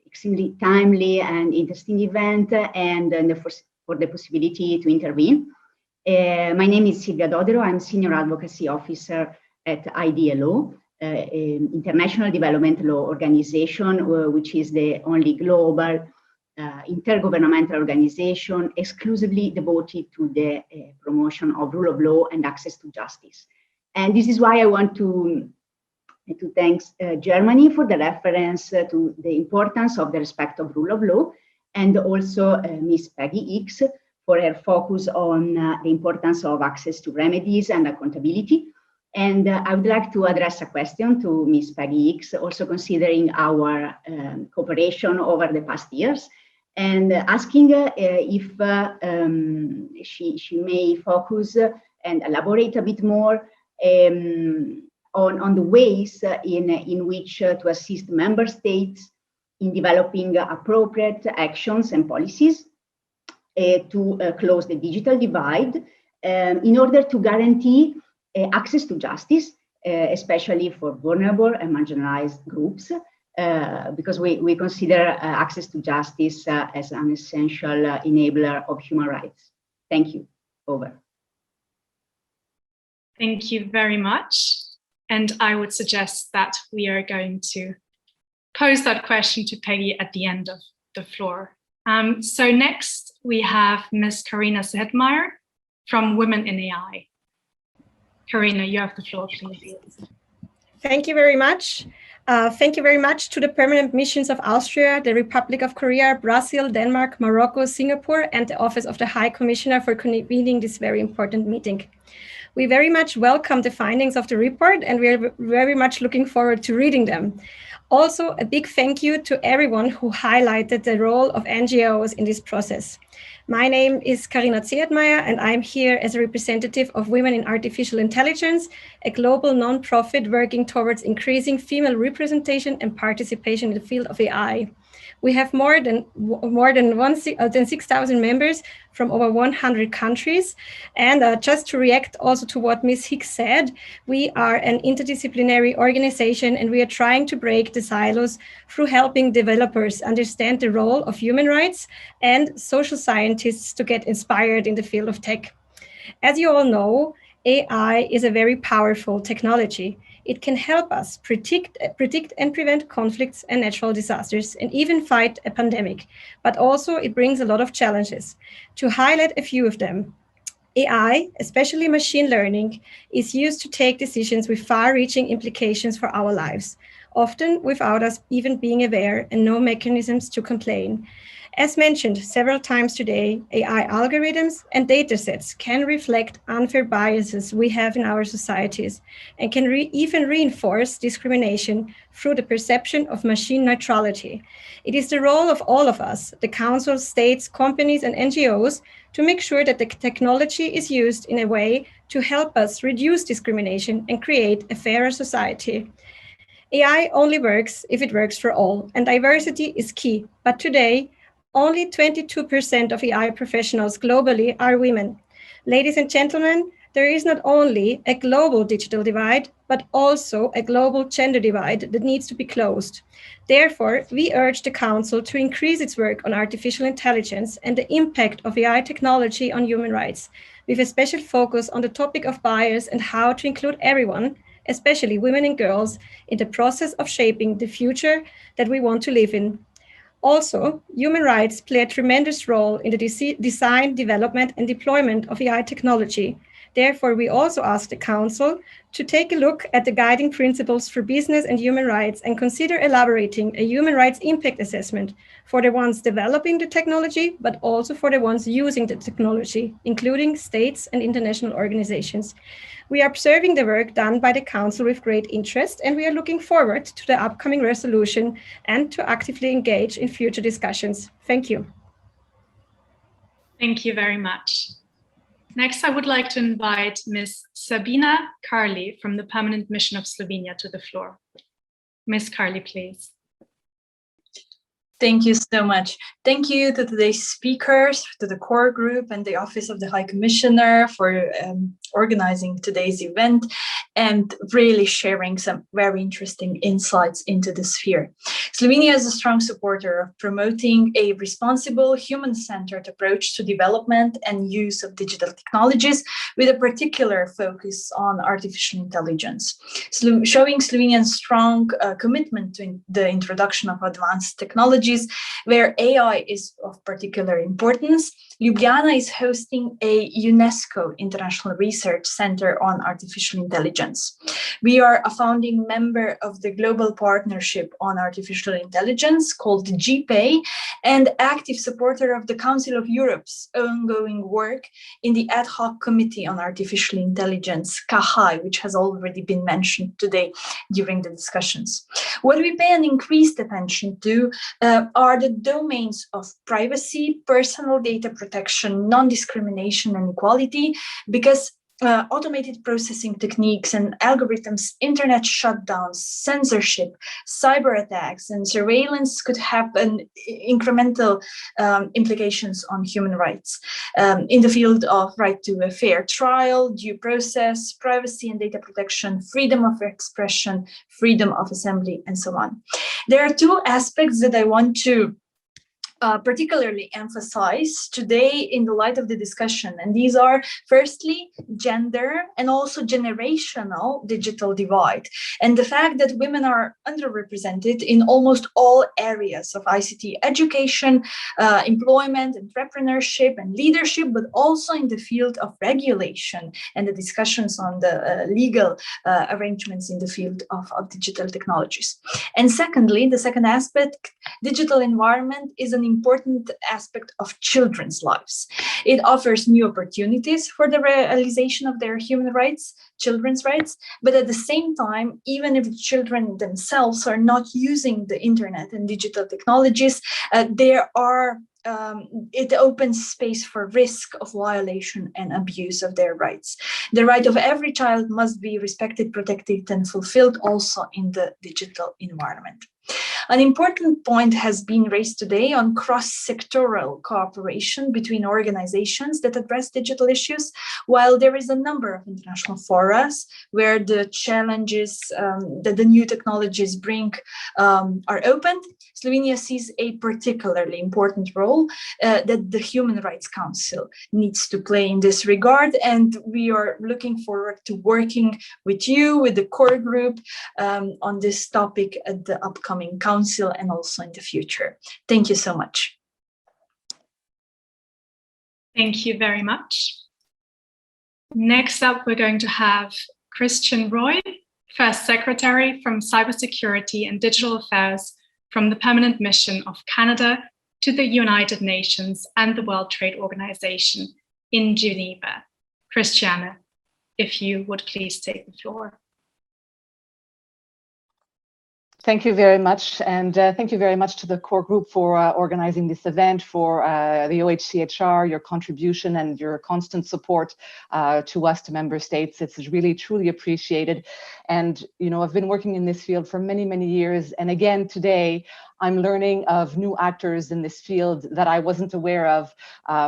[SPEAKER 21] extremely timely and interesting event and for the possibility to intervene. My name is Silvia Dodero. I'm Senior Advocacy Officer at IDLO, International Development Law Organization, which is the only global intergovernmental organization exclusively devoted to the promotion of rule of law and access to justice. And this is why I want to thank Germany for the reference to the importance of the respect of rule of law, and also Ms. Peggy Hicks for her focus on the importance of access to remedies and accountability. And I would like to address a question to Ms. Peggy Hicks, also considering our cooperation over the past years, and asking if she may focus and elaborate a bit more on the ways in which to assist member states in developing appropriate actions and policies to close the digital divide in order to guarantee access to justice, especially for vulnerable and marginalized groups, because we consider access to justice as an essential enabler of human rights. Thank you. Over.
[SPEAKER 8] Thank you very much. And I would suggest that we are going to pose that question to Peggy at the end of the floor. So next we have Ms. Karina Sedmeier from Women in AI. Karina, you have the floor, please.
[SPEAKER 2] Thank you very much. Thank you very much to the permanent missions of Austria, the Republic of Korea, Brazil, Denmark, Morocco, Singapore, and the Office of the High Commissioner for convening this very important meeting. We very much welcome the findings of the report, and we are very much looking forward to reading them. Also, a big thank you to everyone who highlighted the role of NGOs in this process. My name is Karina Sedmeier, and I'm here as a representative of Women in Artificial Intelligence, a global nonprofit working towards increasing female representation and participation in the field of AI. We have more than 6,000 members from over 100 countries. And just to react also to what Ms. Hicks said, we are an interdisciplinary organization, and we are trying to break the silos through helping developers understand the role of human rights and social scientists to get inspired in the field of tech. As you all know, AI is a very powerful technology. It can help us predict and prevent conflicts and natural disasters, and even fight a pandemic. But also it brings a lot of challenges. To highlight a few of them, AI, especially machine learning, is used to take decisions with far-reaching implications for our lives, often without us even being aware and no mechanisms to complain. As mentioned several times today, AI algorithms and datasets can reflect unfair biases we have in our societies and can even reinforce discrimination through the perception of machine neutrality. It is the role of all of us, the Council, states, companies, and NGOs, to make sure that the technology is used in a way to help us reduce discrimination and create a fairer society. AI only works if it works for all, and diversity is key. But today, only 22% of AI professionals globally are women. Ladies and gentlemen, there is not only a global digital divide, but also a global gender divide that needs to be closed. Therefore, we urge the Council to increase its work on artificial intelligence and the impact of AI technology on human rights, with a special focus on the topic of bias and how to include everyone, especially women and girls, in the process of shaping the future that we want to live in. Also, human rights play a tremendous role in the design, development, and deployment of AI technology. Therefore, we also ask the Council to take a look at the guiding principles for business and human rights and consider elaborating a human rights impact assessment for the ones developing the technology, but also for the ones using the technology, including states and international organizations. We are observing the work done by the Council with great interest, and we are looking forward to the upcoming resolution and to actively engage in future discussions. Thank you.
[SPEAKER 8] Thank you very much. Next, I would like to invite Ms. Sabina Carli from the Permanent Mission of Slovenia to the floor. Ms. Carli, please.
[SPEAKER 22] Thank you so much. Thank you to today's speakers, to the core group and the Office of the High Commissioner for organizing today's event and really sharing some very interesting insights into the sphere. Slovenia is a strong supporter of promoting a responsible, human-centered approach to development and use of digital technologies with a particular focus on artificial intelligence, showing Slovenia's strong commitment to the introduction of advanced technologies technologies where AI is of particular importance, Ljubljana is hosting a UNESCO International Research Center on Artificial Intelligence. We are a founding member of the Global Partnership on Artificial Intelligence called GPAY and active supporter of the Council of Europe's ongoing work in the Ad Hoc Committee on Artificial Intelligence, CAHAI, which has already been mentioned today during the discussions. What we pay an increased attention to are the domains of privacy, personal data protection, non-discrimination and equality, because automated processing techniques and algorithms, internet shutdowns, censorship, cyber attacks, and surveillance could have an incremental implications on human rights in the field of right to a fair trial, due process, privacy and data protection, freedom of expression, freedom of assembly, and so on. There are two aspects that I want to particularly emphasize today in the light of the discussion. And these are firstly, gender and also generational digital divide. And the fact that women are underrepresented in almost all areas of ICT education, employment, entrepreneurship and leadership, but also in the field of regulation and the discussions on the legal arrangements in the field of digital technologies. And secondly, the second aspect, digital environment is an important aspect of children's lives. It offers new opportunities for the realization of their human rights, children's rights, but at the same time, even if children themselves are not using the internet and digital technologies, it opens space for risk of violation and abuse of their rights. The right of every child must be respected, protected, and fulfilled also in the digital environment. An important point has been raised today on cross-sectoral cooperation between organizations that address digital issues. While there is a number of international forums where the challenges that the new technologies bring are opened, Slovenia sees a particularly important role that the Human Rights Council needs to play in this regard. And we are looking forward to working with you, with the core group on this topic at the upcoming council and also in the future. Thank you so much.
[SPEAKER 8] Thank you very much. Next up, we're going to have Christian Roy, First Secretary from Cybersecurity and Digital Affairs from the Permanent Mission of Canada to the United Nations and the World Trade Organization in Geneva. Christiane, if you would please take the floor.
[SPEAKER 3] Thank you very much, and thank you very much to the core group for organizing this event, for the OHCHR, your contribution and your constant support to us, to member states. It's really, truly appreciated. And, you know, I've been working in this field for many, many years. And again, today, I'm learning of new actors in this field that I wasn't aware of.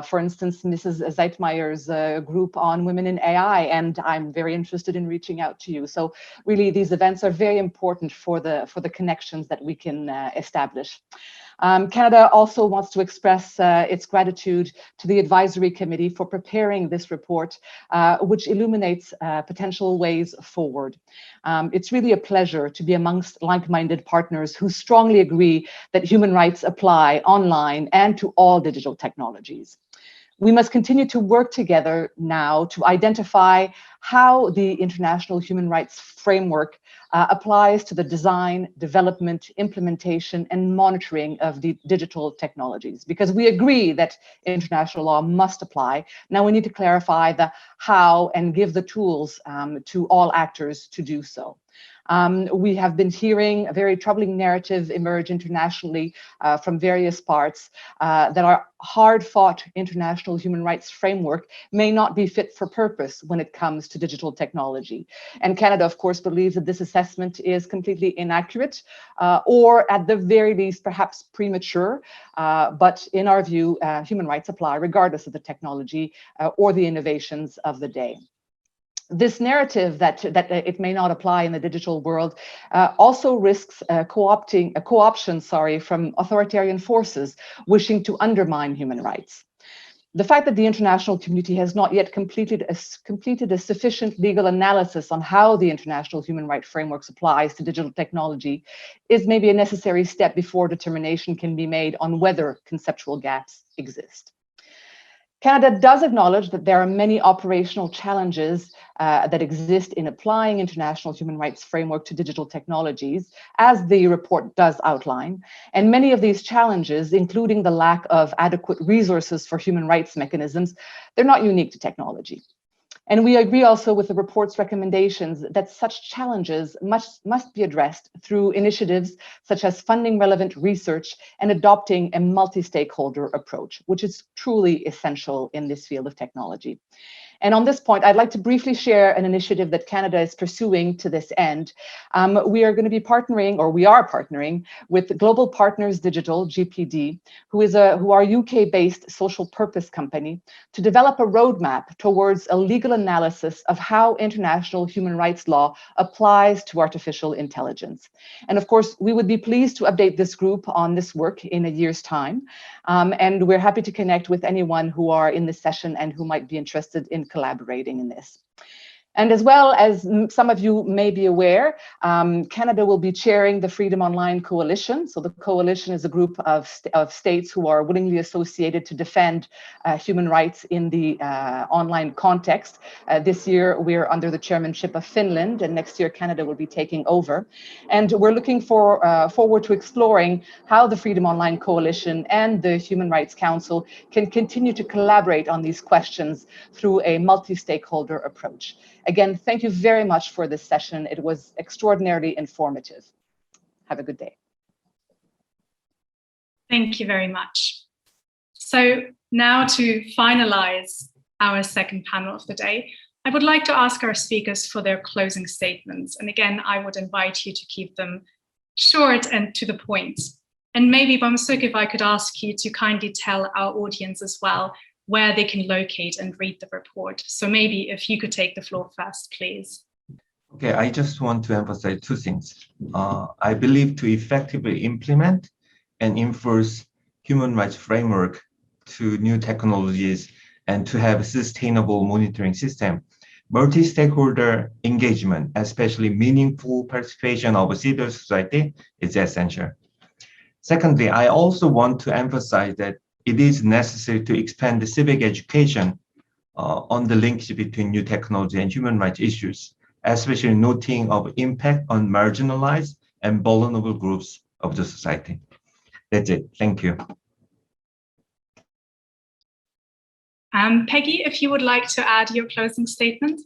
[SPEAKER 3] For instance, Mrs. Zeitmeyer's group on women in AI, and I'm very interested in reaching out to you. So really, these events are very important for the connections that we can establish. Canada also wants to express its gratitude to the Advisory Committee for preparing this report, which illuminates potential ways forward. It's really a pleasure to be amongst like-minded partners who strongly agree that human rights apply online and to all digital technologies. We must continue to work together now to identify how the international human rights framework applies to the design, development, implementation, and monitoring of the digital technologies, because we agree that international law must apply. Now we need to clarify the how and give the tools to all actors to do so. We have been hearing a very troubling narrative emerge internationally from various parts that our hard-fought international human rights framework may not be fit for purpose when it comes to digital technology. And Canada, of course, believes that this assessment is completely inaccurate or at the very least, perhaps premature. But in our view, human rights apply regardless of the technology or the innovations of the day. This narrative that it may not apply in the digital world also risks co-option from authoritarian forces wishing to undermine human rights. The fact that the international community has not yet completed a sufficient legal analysis on how the international human rights framework applies to digital technology is maybe a necessary step before determination can be made on whether conceptual gaps exist. Canada does acknowledge that there are many operational challenges that exist in applying international human rights framework to digital technologies, as the report does outline. And many of these challenges, including the lack of adequate resources for human rights mechanisms, they're not unique to technology. And we agree also with the report's recommendations that such challenges must be addressed through initiatives such as funding relevant research and adopting a multi-stakeholder approach, which is truly essential in this field of technology. And on this point, I'd like to briefly share an initiative that Canada is pursuing to this end. We are going to be partnering, or we are partnering, with Global Partners Digital, GPD, who are UK-based social purpose company, to develop a roadmap towards a legal analysis of how international human rights law applies to artificial intelligence. And of course, we would be pleased to update this group on this work in a year's time. And we're happy to connect with anyone who are in this session and who might be interested in collaborating in this. And as well as some of you may be aware, Canada will be chairing the Freedom Online Coalition. So the coalition is a group of states who are willingly associated to defend human rights in the online context. This year, we're under the chairmanship of Finland, and next year, Canada will be taking over. And we're looking forward to exploring how the Freedom Online Coalition and the Human Rights Council can continue to collaborate on these questions through a multi-stakeholder approach. Again, thank you very much for this session. It was extraordinarily informative. Have a good day.
[SPEAKER 8] Thank you very much. So now to finalize our second panel of the day, I would like to ask our speakers for their closing statements. And again, I would invite you to keep them short and to the point. And maybe, Bamsuk, if I could ask you to kindly tell our audience as well where they can locate and read the report. So maybe if you could take the floor first, please.
[SPEAKER 18] Okay, I just want to emphasize two things. I believe to effectively implement and enforce human rights framework to new technologies and to have a sustainable monitoring system, multi-stakeholder engagement, especially meaningful participation of civil society, is essential. Secondly, I also want to emphasize that it is necessary to expand the civic education on the linkage between new technology and human rights issues, especially noting of impact on marginalized and vulnerable groups of the society. That's it. Thank you.
[SPEAKER 8] Peggy, if you would like to add your closing statement.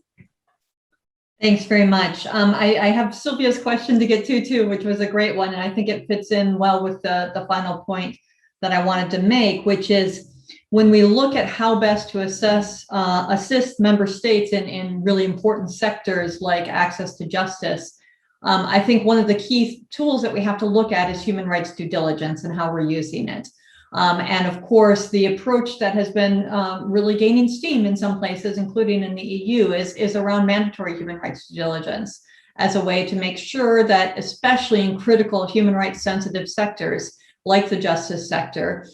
[SPEAKER 19] Thanks very much. I have Sylvia's question to get to too, which was a great one, and I think it fits in well with the final point that I wanted to make, which is when we look at how best to assist member states in really important sectors like access to justice, I think one of the key tools that we have to look at is human rights due diligence and how we're using it. And of course, the approach that has been really gaining steam in some places, including in the EU, is around mandatory human rights due diligence as a way to make sure that, especially in critical human rights sensitive sectors, like the justice sector,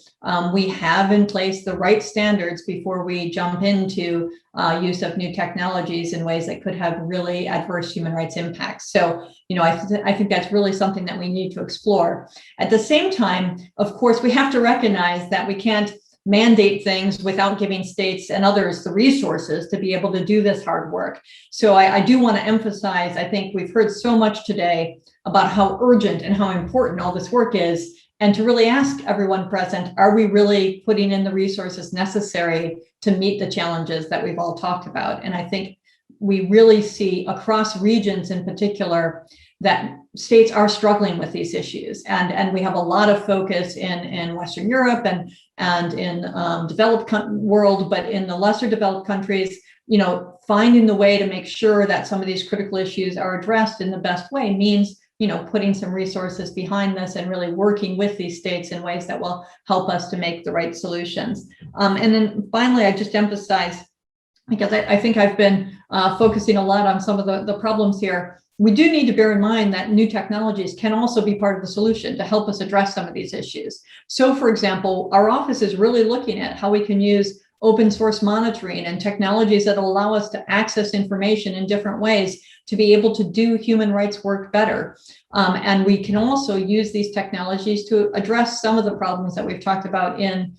[SPEAKER 19] we have in place the right standards before we jump into use of new technologies in ways that could have really adverse human rights impacts. So, I think that's really something that we need to explore. At the same time, of course, we have to recognize that we can't mandate things without giving states and others the resources to be able to do this hard work. So I do want to emphasize, I think we've heard so much today about how urgent and how important all this work is, and to really ask everyone present, are we really putting in the resources necessary to meet the challenges that we've all talked about? And I think we really see across regions in particular that states are struggling with these issues. And we have a lot of focus in Western Europe and in developed world, but in the lesser developed countries, finding the way to make sure that some of these critical issues are addressed in the best way means putting some resources behind this and really working with these states in ways that will help us to make the right solutions. And then finally, I just emphasize, because I think I've been focusing a lot on some of the problems here, we do need to bear in mind that new technologies can also be part of the solution to help us address some of these issues. So for example, our office is really looking at how we can use open source monitoring and technologies that allow us to access information in different ways to be able to do human rights work better. And we can also use these technologies to address some of the problems that we've talked about in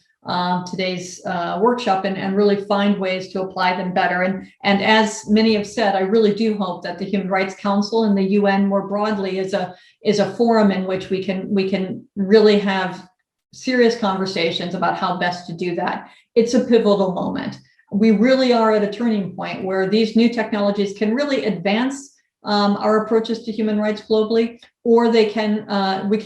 [SPEAKER 19] today's workshop and really find ways to apply them better. And as many have said, I really do hope that the Human Rights Council and the UN more broadly is a forum in which we can really have serious conversations about how best to do that. It's a pivotal moment. We really are at a turning point where these new technologies can really advance our approaches to human rights globally, or we can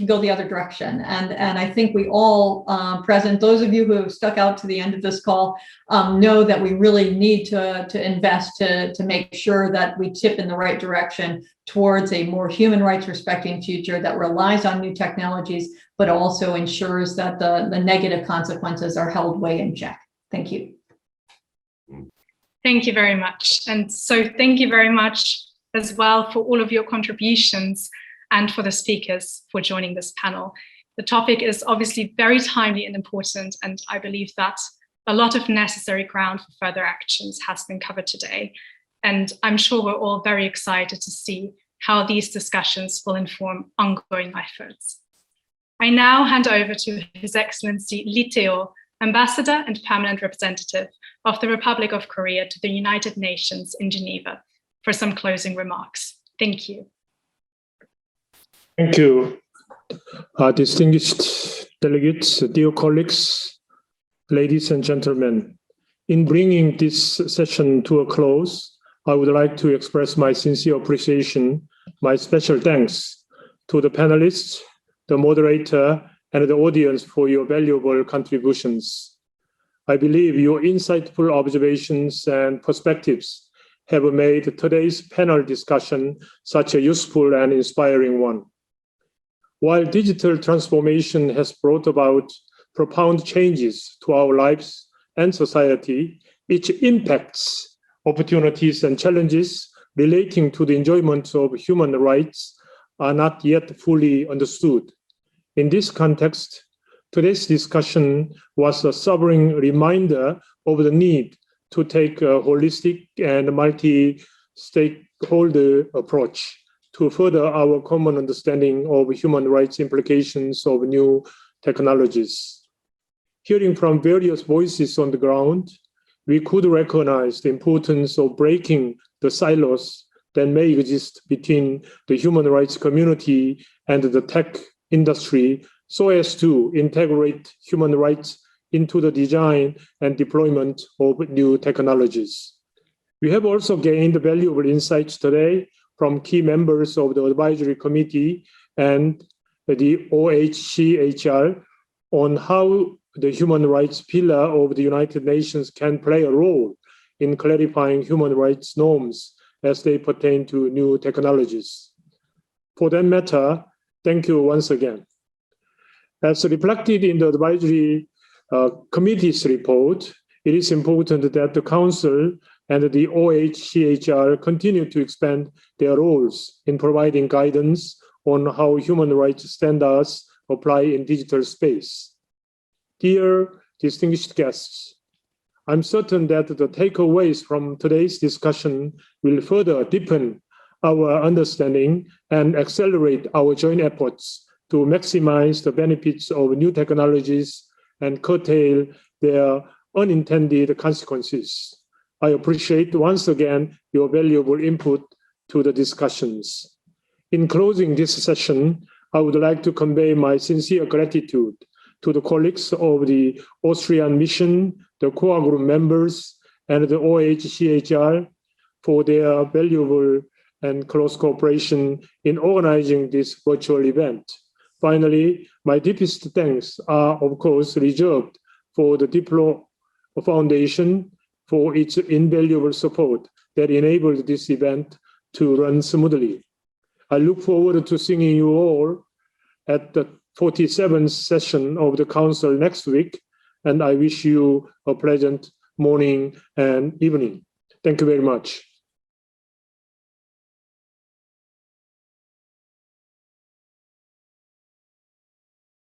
[SPEAKER 19] go the other direction. And I think we all present, those of you who have stuck out to the end of this call, know that we really need to invest to make sure that we tip in the right direction towards a more human rights respecting future that relies on new technologies, but also ensures that the negative consequences are held way in check. Thank you.
[SPEAKER 8] Thank you very much. And so thank you very much as well for all of your contributions and for the speakers for joining this panel. The topic is obviously very timely and important, and I believe that a lot of necessary ground for further actions has been covered today. And I'm sure we're all very excited to see how these discussions will inform ongoing efforts. I now hand over to His Excellency Lee Tae-ho, Ambassador and Permanent Representative of the Republic of Korea to the United Nations in Geneva, for some closing remarks. Thank you.
[SPEAKER 4] Thank you. Distinguished delegates, dear colleagues, ladies and gentlemen, in bringing this session to a close, I would like to express my sincere appreciation, my special thanks to the panelists, the moderator, and the audience for your valuable contributions. I believe your insightful observations and perspectives have made today's panel discussion such a useful and inspiring one. While digital transformation has brought about profound changes to our lives and society, its impacts, opportunities, and challenges relating to the enjoyment of human rights are not yet fully understood. In this context, today's discussion was a sobering reminder of the need to take a holistic and multi-stakeholder approach to further our common understanding of human rights implications of new technologies. Hearing from various voices on the ground, we could recognize the importance of breaking the silos that may exist between the human rights community and the tech industry so as to integrate human rights into the design and deployment of new technologies. We have also gained valuable insights today from key members of the advisory committee and the OHCHR on how the human rights pillar of the United Nations can play a role in clarifying human rights norms as they pertain to new technologies. For that matter, thank you once again. As reflected in the advisory committee's report, it is important that the Council and the OHCHR continue to expand their roles in providing guidance on how human rights standards apply in digital space. Dear distinguished guests, I'm certain that the takeaways from today's discussion will further deepen our understanding and accelerate our joint efforts to maximize the benefits of new technologies and curtail their unintended consequences. I appreciate once again your valuable input to the discussions. In closing this session, I would like to convey my sincere gratitude to the colleagues of the Austrian mission, the core group members, and the OHCHR for their valuable and close cooperation in organizing this virtual event. Finally, my deepest thanks are, of course, reserved for the DiploFoundation for its invaluable support that enabled this event to run smoothly. I look forward to seeing you all at the 47th session of the Council next week, and I wish you a pleasant morning and evening. Thank you very much.